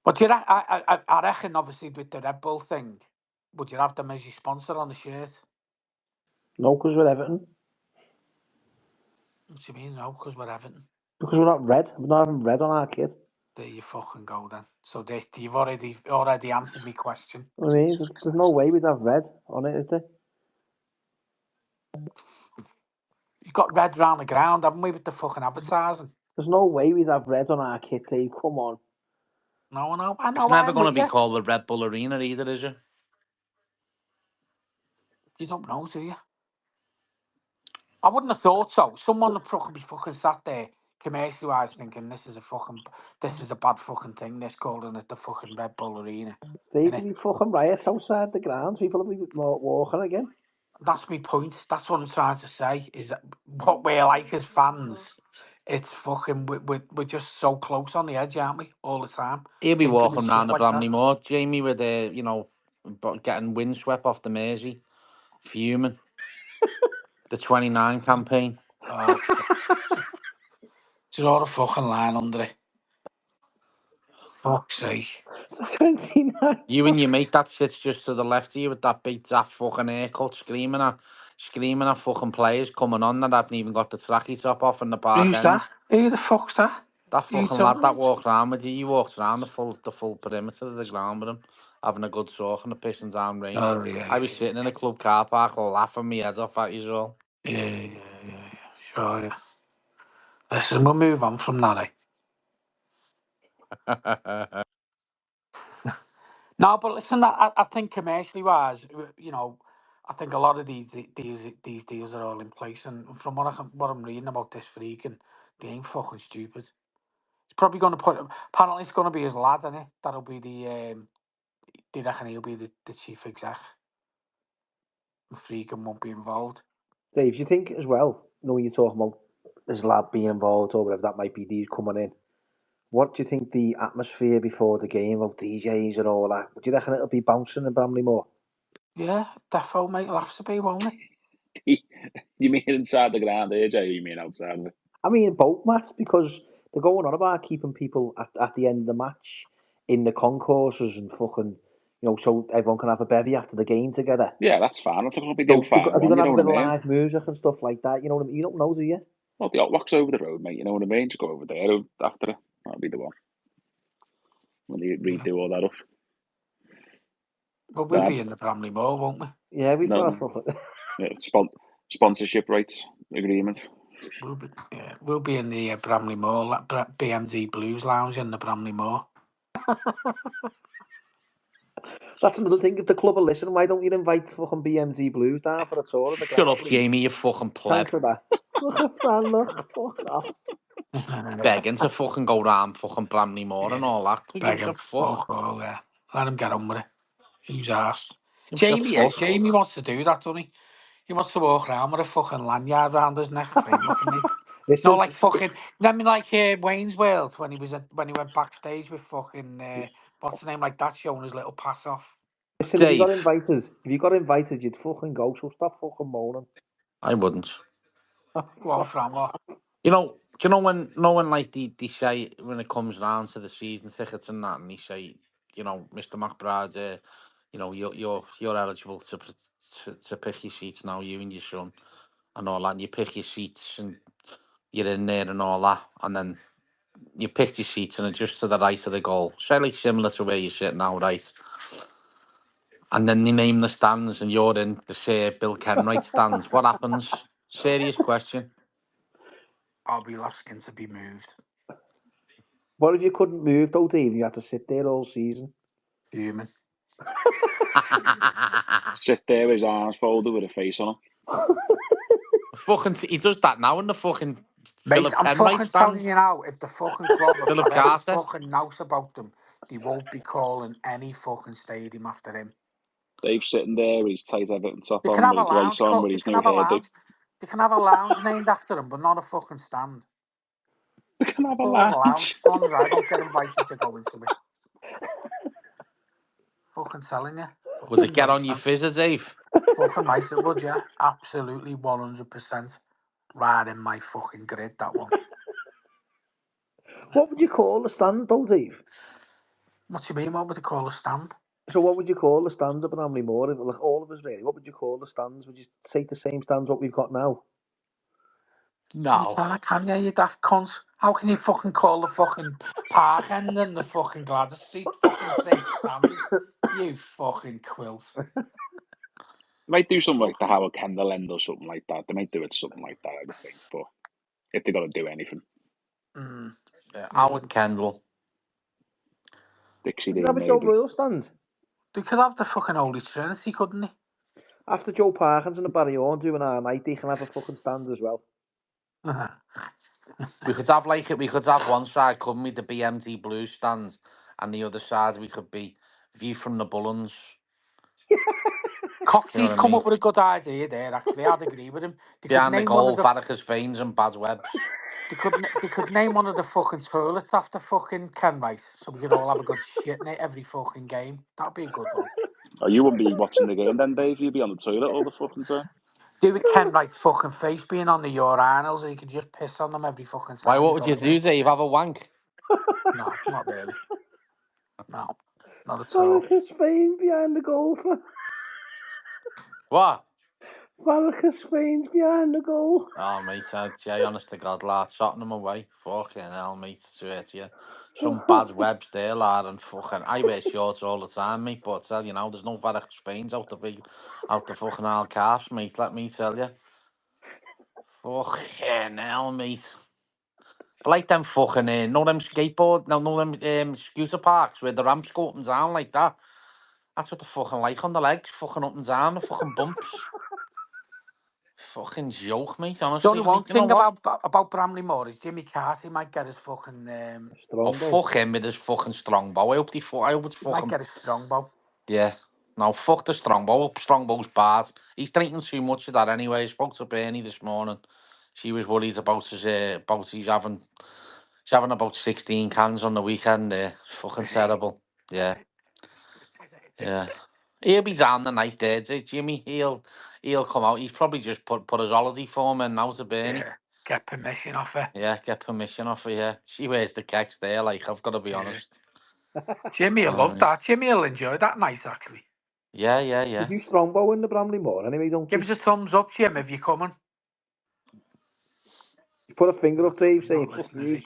[SPEAKER 1] But I reckon obviously with the Red Bull thing, would you have them as your sponsor on the shirt?
[SPEAKER 3] No, because we're Everton.
[SPEAKER 1] What do you mean? No, because we're Everton.
[SPEAKER 3] Because we're not red. We're not having red on our kit.
[SPEAKER 1] There you fucking go then. So you've already answered my question.
[SPEAKER 3] I mean, there's no way we'd have red on it, is there?
[SPEAKER 1] You've got red round the ground, haven't we, with the fucking advertising?
[SPEAKER 3] There's no way we'd have red on our kit, Dave. Come on.
[SPEAKER 1] No,
[SPEAKER 2] It's never
[SPEAKER 1] I'm
[SPEAKER 2] going to
[SPEAKER 1] with
[SPEAKER 2] be
[SPEAKER 1] you.
[SPEAKER 2] called the Red Bull Arena either, is it?
[SPEAKER 1] You don't know, do you? I wouldn't have thought so. Someone would probably be fucking sat there commercially wise, thinking this is a bad fucking thing. This calling it the fucking Red Bull Arena.
[SPEAKER 3] Dave,
[SPEAKER 1] innit?
[SPEAKER 3] there'll be fucking riots outside the grounds. People will be walking again.
[SPEAKER 1] That's my point. That's what I'm trying to say. Is that what we're like as fans? It's fucking. We're just so close on the edge, aren't we? All the time.
[SPEAKER 2] He'll be
[SPEAKER 1] Thinking
[SPEAKER 2] walking
[SPEAKER 1] of
[SPEAKER 2] around
[SPEAKER 1] shit
[SPEAKER 2] the
[SPEAKER 1] like
[SPEAKER 2] Bramley
[SPEAKER 1] that.
[SPEAKER 2] Moor, Jamie, with getting windswept off the Mersey, fuming. The 29 campaign.
[SPEAKER 1] Oh, draw a fucking line under it. Fuck's sake.
[SPEAKER 3] 29.
[SPEAKER 2] You and your mate that sits just to the left of you with that big daft fucking haircut, screaming at fucking players coming on that haven't even got the tracky top off in the park
[SPEAKER 1] Who's
[SPEAKER 2] end.
[SPEAKER 1] that? Who the fuck's that?
[SPEAKER 2] That
[SPEAKER 1] Who you
[SPEAKER 2] fucking lad that
[SPEAKER 1] talking?
[SPEAKER 2] walked around with you, he walked around the full perimeter of the ground with him, having a good talk on the Pistons down range.
[SPEAKER 1] Oh yeah.
[SPEAKER 2] I was sitting in a club car park all laughing my head off at you all.
[SPEAKER 1] Yeah. Sure, yeah. Listen, we'll move on from that, No, but listen, I think commercially wise, I think a lot of these deals are all in place, and from what I'm reading about this freaking, they ain't fucking stupid. It's probably going to apparently it's going to be his lad, isn't it? That'll be they reckon he'll be the chief exec. And freaking won't be involved.
[SPEAKER 3] Dave, do you think as well, when you're talking about this lad being involved or whatever that might be, these coming in, what do you think the atmosphere before the game of DJs and all that? Do you reckon it'll be bouncing in Bramley more?
[SPEAKER 1] Yeah, defo, mate. It'll have to be, won't it?
[SPEAKER 4] You mean inside the ground here, Jay? You mean outside of it?
[SPEAKER 3] I mean, both, Matt, because they're going on about keeping people at the end of the match in the concourses and fucking, so everyone can have a bevy after the game together.
[SPEAKER 4] Yeah, that's fine. That's going to be the
[SPEAKER 3] So
[SPEAKER 4] old fire
[SPEAKER 3] are they
[SPEAKER 4] one,
[SPEAKER 3] going
[SPEAKER 4] you
[SPEAKER 3] to
[SPEAKER 4] know
[SPEAKER 3] have a
[SPEAKER 4] what
[SPEAKER 3] bit
[SPEAKER 4] I
[SPEAKER 3] of
[SPEAKER 4] mean?
[SPEAKER 3] live music and stuff like that? You know what I mean? You don't know, do you?
[SPEAKER 4] Well, the Outlook's over the road, mate. You know what I mean? Just go over there after it. That'll be the one. When they redo all that up.
[SPEAKER 1] Well, we'll be in the Bramley Moor, won't we?
[SPEAKER 3] Yeah, we've got a
[SPEAKER 4] No,
[SPEAKER 3] fucking...
[SPEAKER 4] sponsorship rights agreement.
[SPEAKER 1] We'll be in the Bramley Moor, BMD Blues Lounge in the Bramley Moor.
[SPEAKER 3] That's another thing. If the club are listening, why don't you invite fucking BMZ Blues down for a tour of the
[SPEAKER 2] Shut
[SPEAKER 3] ground,
[SPEAKER 2] up,
[SPEAKER 3] please?
[SPEAKER 2] Jamie, you fucking
[SPEAKER 3] Thanks
[SPEAKER 2] pleb.
[SPEAKER 3] for that. Look, fuck off.
[SPEAKER 2] Begging to fucking go round fucking Bramley Moor and all that. Who gives
[SPEAKER 1] Begging
[SPEAKER 2] a fuck?
[SPEAKER 1] fuck all there. Let him get on with it. Who's asked?
[SPEAKER 2] Gives a fuck.
[SPEAKER 1] Jamie wants to do that, doesn't he? He wants to walk around with a fucking lanyard round his neck, saying, "Look at me." No,
[SPEAKER 3] Listen,
[SPEAKER 1] like fucking. I mean, like Wayne's World when when he went backstage with fucking what's the name like that, showing his little pass off.
[SPEAKER 3] listen.
[SPEAKER 2] Dave,
[SPEAKER 3] If you got invited, you'd fucking go. So stop fucking moaning.
[SPEAKER 2] I wouldn't.
[SPEAKER 1] Go on, Fran. What?
[SPEAKER 2] Do you know when like they say when it comes round to the season tickets and that, and they say, Mr. McBride, you're eligible to pick your seats now, you and your son, and all that. And you pick your seats and you're in there and all that, and then you pick your seats and adjust to the right of the goal. Say like similar to where you sit now, right? And then they name the stands, and you're in the Sir Bill Kenwright stands. What happens? Serious question.
[SPEAKER 1] I'll be asking to be moved.
[SPEAKER 3] What if you couldn't move though, Dave? You had to sit there all season.
[SPEAKER 1] Human.
[SPEAKER 4] Sit there with his arms folded with a face on him.
[SPEAKER 2] Fucking, he does that now in the fucking
[SPEAKER 1] Mate,
[SPEAKER 2] Philip
[SPEAKER 1] I'm
[SPEAKER 2] Kenwright
[SPEAKER 1] fucking telling
[SPEAKER 2] stand.
[SPEAKER 1] you now, if the fucking club have
[SPEAKER 2] Philip
[SPEAKER 1] got any
[SPEAKER 2] Carter.
[SPEAKER 1] fucking nous about them, they won't be calling any fucking stadium after him.
[SPEAKER 4] Dave's sitting there with his tight Everton top
[SPEAKER 1] They can
[SPEAKER 4] on,
[SPEAKER 1] have
[SPEAKER 4] with
[SPEAKER 1] a
[SPEAKER 4] his
[SPEAKER 1] lounge.
[SPEAKER 4] brace on, with
[SPEAKER 1] They
[SPEAKER 4] his
[SPEAKER 1] can
[SPEAKER 4] new
[SPEAKER 1] have a
[SPEAKER 4] hairdo.
[SPEAKER 1] lounge. They can have a lounge named after him, but not a fucking stand.
[SPEAKER 4] They can have a
[SPEAKER 1] Call it a lounge,
[SPEAKER 4] lounge.
[SPEAKER 1] as long as I don't get invited to go into it. Fucking telling you.
[SPEAKER 2] Would it
[SPEAKER 1] Fucking
[SPEAKER 2] get on your
[SPEAKER 1] nonsense.
[SPEAKER 2] fizzer, Dave?
[SPEAKER 1] Fucking right it would, yeah. Absolutely 100%. Right in my fucking grid, that one.
[SPEAKER 3] What would you call the stand though, Dave?
[SPEAKER 1] What do you mean, what would they call a stand?
[SPEAKER 3] So what would you call the stands up in Bramley Moor? Like all of us really. What would you call the stands? Would you take the same stands what we've got now?
[SPEAKER 1] You can you, you daft cunts? How can you fucking call the fucking park end and the fucking Gladys seat fucking same stands? You fucking quilt.
[SPEAKER 4] They might do something like the Howard Kendall end or something like that. They might do it something like that, I would think. But if they're going to do anything.
[SPEAKER 2] Yeah, Howard Kendall.
[SPEAKER 4] Dixie
[SPEAKER 3] Could you
[SPEAKER 4] Dean,
[SPEAKER 3] have a Joe
[SPEAKER 4] maybe.
[SPEAKER 3] Royal stand?
[SPEAKER 1] They could have the fucking Holy Trinity, couldn't they?
[SPEAKER 3] After Joe Parkins and the Barry Orn doing our night, they can have a fucking stand as well.
[SPEAKER 2] We could have we could have one side, couldn't we, the BMT Blue stand, and the other side we could be view from the Bullens. You know
[SPEAKER 1] Coxey's
[SPEAKER 2] what I
[SPEAKER 1] come
[SPEAKER 2] mean?
[SPEAKER 1] up with a good idea there. Actually, I'd agree with him. They could
[SPEAKER 2] Behind the
[SPEAKER 1] name one of
[SPEAKER 2] goal,
[SPEAKER 1] the.
[SPEAKER 2] varicose veins and bad webs.
[SPEAKER 1] They could name one of the fucking toilets after fucking Ken Rice, so we could all have a good shit in it every fucking game. That'd be a good one.
[SPEAKER 4] Oh, you wouldn't be watching the game then, Dave. You'd be on the toilet all the fucking time.
[SPEAKER 1] Do with Ken Rice's fucking face being on the urinals, and you could just piss on them every fucking
[SPEAKER 2] Why?
[SPEAKER 1] time
[SPEAKER 2] What
[SPEAKER 1] you
[SPEAKER 2] would
[SPEAKER 1] go
[SPEAKER 2] you
[SPEAKER 1] in there.
[SPEAKER 2] do, Dave? Have a wank?
[SPEAKER 1] No, not really. No, not at all.
[SPEAKER 3] Varicose veins behind the goal for
[SPEAKER 2] What?
[SPEAKER 3] varicose veins behind the goal.
[SPEAKER 2] Oh, mate, honest to God, lad, shotting them away. Fucking hell, mate, swear to you. Some bad webs there, lad, and fucking... I wear shorts all the time, mate, but I tell you now, there's no varicose veins out the fucking old calves, mate, let me tell you. Fucking hell, mate. Like them fucking, know them skateboard, no them scooter parks where the ramps go up and down like that. That's what the fucking like on the legs, fucking up and down, the fucking bumps. Fucking joke, mate,
[SPEAKER 1] The
[SPEAKER 2] honestly.
[SPEAKER 1] only one
[SPEAKER 2] Mate, you know
[SPEAKER 1] thing
[SPEAKER 2] what?
[SPEAKER 1] about Bramley Moore is Jimmy Carter might get his fucking
[SPEAKER 2] Oh,
[SPEAKER 3] Strongbow.
[SPEAKER 2] fuck him with his fucking strongbow. I hope it's
[SPEAKER 1] he might
[SPEAKER 2] fucking...
[SPEAKER 1] get his strongbow.
[SPEAKER 2] Yeah. No, fuck the strongbow. Strongbow's bad. He's drinking too much of that anyway. I spoke to Bernie this morning. She was worried about he's having about 16 cans on the weekend. Fucking
[SPEAKER 1] Is he?
[SPEAKER 2] terrible. Yeah. Yeah. He'll be down the night there, Jimmy. He'll come out. He's probably just put his holiday form in now to Bernie.
[SPEAKER 1] Yeah, get permission off her.
[SPEAKER 2] Yeah, get permission off her, yeah. She wears the keks there, like, I've got to be
[SPEAKER 1] Yeah.
[SPEAKER 2] honest.
[SPEAKER 1] Jimmy will love that. Jimmy will enjoy that night, actually.
[SPEAKER 2] Yeah.
[SPEAKER 3] You do Strongbow in the Bramley Moor anyway, don't
[SPEAKER 1] Give
[SPEAKER 3] you?
[SPEAKER 1] us a thumbs up, Jim, if you're coming.
[SPEAKER 3] You put a finger up, Dave,
[SPEAKER 1] He's
[SPEAKER 3] saying
[SPEAKER 1] not
[SPEAKER 3] fuck
[SPEAKER 1] listening, is
[SPEAKER 3] you.
[SPEAKER 1] he?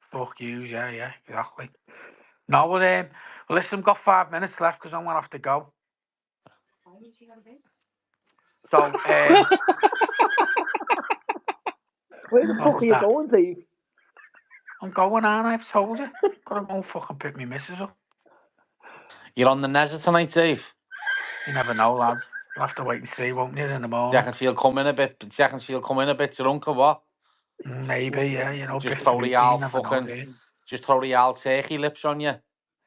[SPEAKER 1] Fuck you, yeah, exactly. No, well, listen, I've got 5 minutes left because I'm going to have to go. So,
[SPEAKER 3] Where the
[SPEAKER 1] what
[SPEAKER 3] fuck
[SPEAKER 1] was
[SPEAKER 3] are you
[SPEAKER 1] that?
[SPEAKER 3] going, Dave?
[SPEAKER 1] I'm going on, I've told you. Gotta go and fucking pick me missus up.
[SPEAKER 2] You're on the Nezza tonight, Dave?
[SPEAKER 1] You never know, lads. You'll have to wait and see, won't you, in the
[SPEAKER 2] Do you
[SPEAKER 1] morning?
[SPEAKER 2] reckon she'll come in a bit? Do you reckon she'll come in a bit drunk or what?
[SPEAKER 1] Maybe, yeah, a
[SPEAKER 2] Just
[SPEAKER 1] bit
[SPEAKER 2] throw the
[SPEAKER 1] fruity, you
[SPEAKER 2] old
[SPEAKER 1] never know, do
[SPEAKER 2] fucking,
[SPEAKER 1] you?
[SPEAKER 2] just throw the old turkey lips on you.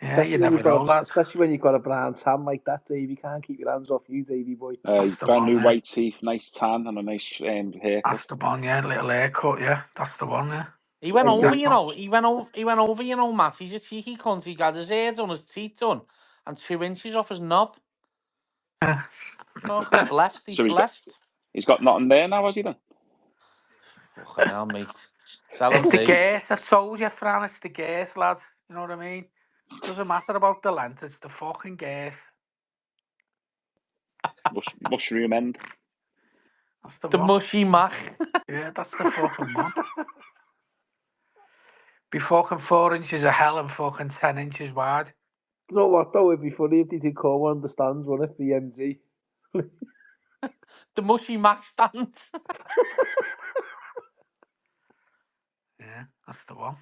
[SPEAKER 1] Yeah, you never know, lads.
[SPEAKER 3] Especially when you've got a brown tan like that, Dave. You can't keep your hands off you, Davey boy.
[SPEAKER 1] That's the
[SPEAKER 4] Brand
[SPEAKER 1] one,
[SPEAKER 4] new
[SPEAKER 1] yeah.
[SPEAKER 4] white teeth, nice tan, and a nice haircut.
[SPEAKER 1] That's the one, yeah. Little haircut, yeah. That's the one, yeah.
[SPEAKER 2] He went
[SPEAKER 3] Hey,
[SPEAKER 2] over,
[SPEAKER 3] Dave.
[SPEAKER 2] you know. He went over, you know, Matt. He's a cheeky cunt. He got his hair done, his teeth done, and 2 inches off his knob. Fucking blessed. He's
[SPEAKER 4] So
[SPEAKER 2] blessed.
[SPEAKER 4] he's got nothing there now, has he then?
[SPEAKER 2] Fucking hell, mate. Tell him,
[SPEAKER 1] It's the
[SPEAKER 2] Dave.
[SPEAKER 1] girth, I told you, Fran. It's the girth, lad. You know what I mean? Doesn't matter about the length. It's the fucking girth.
[SPEAKER 4] Mushroom end.
[SPEAKER 1] That's the
[SPEAKER 2] The
[SPEAKER 1] one.
[SPEAKER 2] mushy mac.
[SPEAKER 1] Yeah, that's the fucking one. Be fucking 4 inches of hell and fucking 10 inches wide.
[SPEAKER 3] You know what, though? It'd be funny if they did call one of the stands, wouldn't it? BMG.
[SPEAKER 2] The mushy mac stand.
[SPEAKER 1] Yeah, that's the one.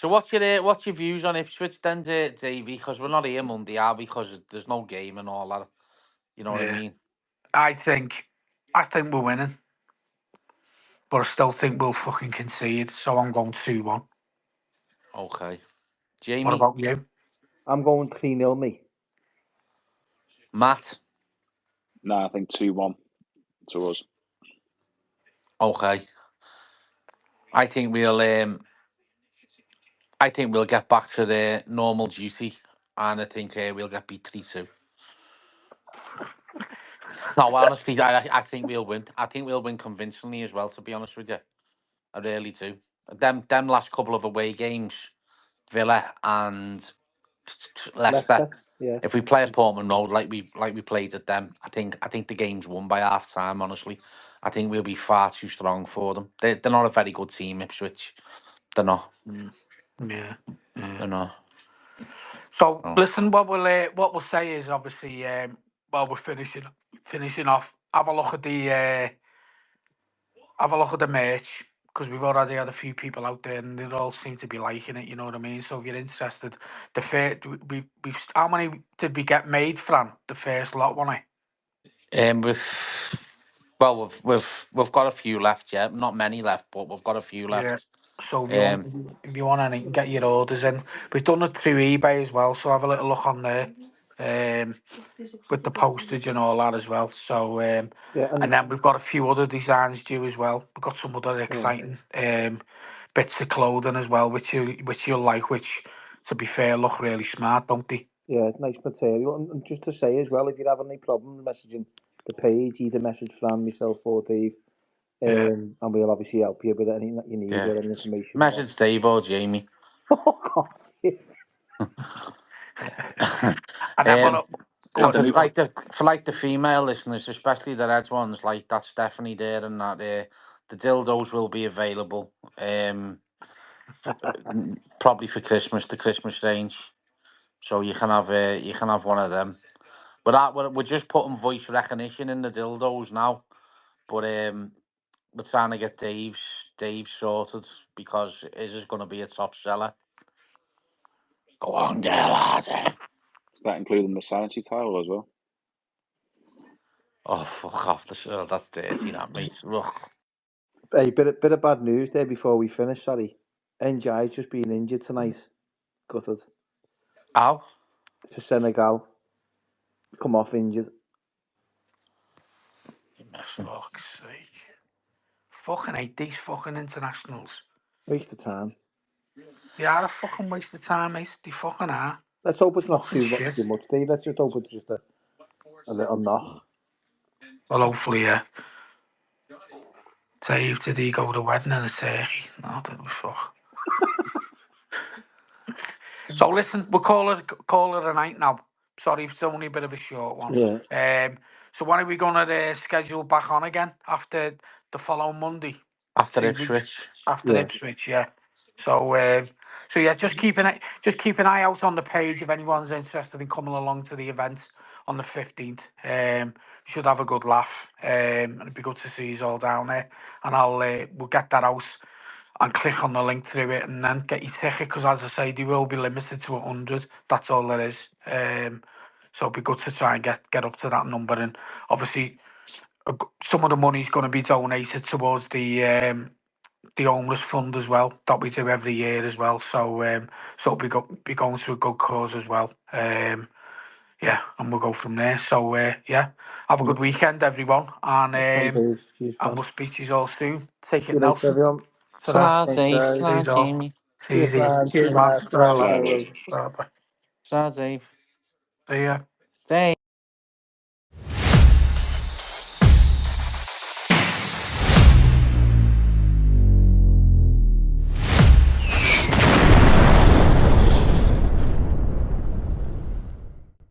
[SPEAKER 2] So what's your views on Ipswich then, Davey? Because we're not here Monday, are we? Because there's no game and all that. You know what I
[SPEAKER 1] Yeah.
[SPEAKER 2] mean?
[SPEAKER 1] I think we're winning. But I still think we'll fucking concede. So I'm going 2-1.
[SPEAKER 2] Okay.
[SPEAKER 1] What
[SPEAKER 2] Jamie,
[SPEAKER 1] about you?
[SPEAKER 3] I'm going 3-0, mate.
[SPEAKER 2] Matt.
[SPEAKER 4] Nah, I think 2-1 to us.
[SPEAKER 2] Okay. I think we'll get back to the normal duty, and I think we'll get beat 3-2. No, honestly, I think we'll win. I think we'll win convincingly as well. To be honest with you, I really do. Them last couple of away games, Villa and Leicester.
[SPEAKER 3] Leicester, yeah.
[SPEAKER 2] If we play at Portman Road like we played at them, I think the game's won by half time. Honestly, I think we'll be far too strong for them. They're not a very good team, Ipswich. They're not.
[SPEAKER 1] Yeah.
[SPEAKER 2] They're not.
[SPEAKER 1] So
[SPEAKER 2] No.
[SPEAKER 1] listen, what we'll say is obviously while we're finishing off, have a look at the merch because we've already had a few people out there and they all seem to be liking it. You know what I mean? So if you're interested, the first we've how many did we get made, Fran? The first lot, wasn't it?
[SPEAKER 2] With Well, we've got a few left, yeah. Not many left, but we've got a few
[SPEAKER 1] Yeah.
[SPEAKER 2] left.
[SPEAKER 1] So
[SPEAKER 2] Um,
[SPEAKER 1] if you want anything, get your orders in. We've done it through eBay as well, so have a little look on there. With the postage and all that as well. So
[SPEAKER 3] Yeah,
[SPEAKER 1] and then we've got a few other designs due as well. We've got some other exciting bits of clothing as well, which you'll like, which to be fair look really smart, don't they?
[SPEAKER 3] yeah, nice material. And just to say as well, if you have any problems messaging the page, either message Fran, myself, or Dave,
[SPEAKER 1] Yeah.
[SPEAKER 3] and we'll obviously help you with anything that you need
[SPEAKER 2] yeah.
[SPEAKER 3] or any information you want.
[SPEAKER 2] Message Dave or Jamie.
[SPEAKER 3] Oh, God.
[SPEAKER 1] And then
[SPEAKER 2] Um,
[SPEAKER 1] go
[SPEAKER 2] and
[SPEAKER 1] on,
[SPEAKER 2] for
[SPEAKER 4] Continue.
[SPEAKER 1] Joe.
[SPEAKER 2] the female listeners, especially the red ones, like that's Stephanie there, and that the dildos will be available. Probably for Christmas, the Christmas range. So you can have one of them. But we're just putting voice recognition in the dildos now. But we're trying to get Dave sorted because his is going to be a top seller. Go on, girl, lads.
[SPEAKER 4] Is that including the sanitary towel as well?
[SPEAKER 2] Oh, fuck off the show. That's dirty, that, mate. Ugh.
[SPEAKER 3] Hey, bit of bad news there before we finish, sorry. NJ's just been injured tonight. Gutted.
[SPEAKER 2] Ow.
[SPEAKER 3] For Senegal. Come off injured.
[SPEAKER 1] For fuck's sake. Fucking hate these fucking internationals.
[SPEAKER 3] Waste of time.
[SPEAKER 1] They are a fucking waste of time, mate. They fucking are.
[SPEAKER 3] Let's hope it's not
[SPEAKER 1] Fucking
[SPEAKER 3] too
[SPEAKER 1] shit.
[SPEAKER 3] much, Dave. Let's just hope it's just a little knock.
[SPEAKER 1] Well, hopefully, yeah. Dave, did he go to the wedding in a turkey? No, didn't we fuck. So listen, we'll call it a night now. Sorry if it's only a bit of a short one.
[SPEAKER 3] Yeah.
[SPEAKER 1] So when are we gonna schedule back on again after the following Monday?
[SPEAKER 2] After
[SPEAKER 1] 3 weeks
[SPEAKER 2] Ipswich.
[SPEAKER 1] after
[SPEAKER 3] Yeah.
[SPEAKER 1] Ipswich, yeah. So yeah, just keep an eye out on the page if anyone's interested in coming along to the event on the 15th. Should have a good laugh. And it'd be good to see you all down there. And we'll get that out and click on the link through it and then get your ticket because as I say, they will be limited to 100. That's all there is. So it'd be good to try and get up to that number. And obviously, some of the money is going to be donated towards the homeless fund as well that we do every year as well. So it'll be going to a good cause as well. Yeah, and we'll go from there. So yeah, have a good weekend, everyone,
[SPEAKER 3] Thanks, Dave. Cheers,
[SPEAKER 1] and
[SPEAKER 3] man.
[SPEAKER 1] we'll speak to you all soon. Take
[SPEAKER 3] See
[SPEAKER 1] it,
[SPEAKER 3] you later,
[SPEAKER 1] Nelson.
[SPEAKER 3] everyone.
[SPEAKER 1] Ta-ra.
[SPEAKER 3] Thanks,
[SPEAKER 2] Dave.
[SPEAKER 3] guys.
[SPEAKER 1] See you all.
[SPEAKER 2] Jamie.
[SPEAKER 3] Cheers,
[SPEAKER 1] Easy.
[SPEAKER 3] man.
[SPEAKER 1] Cheers, man. Ta-ra,
[SPEAKER 3] Bye,
[SPEAKER 1] lad.
[SPEAKER 3] bye.
[SPEAKER 1] Bye-bye.
[SPEAKER 2] Dave.
[SPEAKER 1] See ya.
[SPEAKER 2] Dave.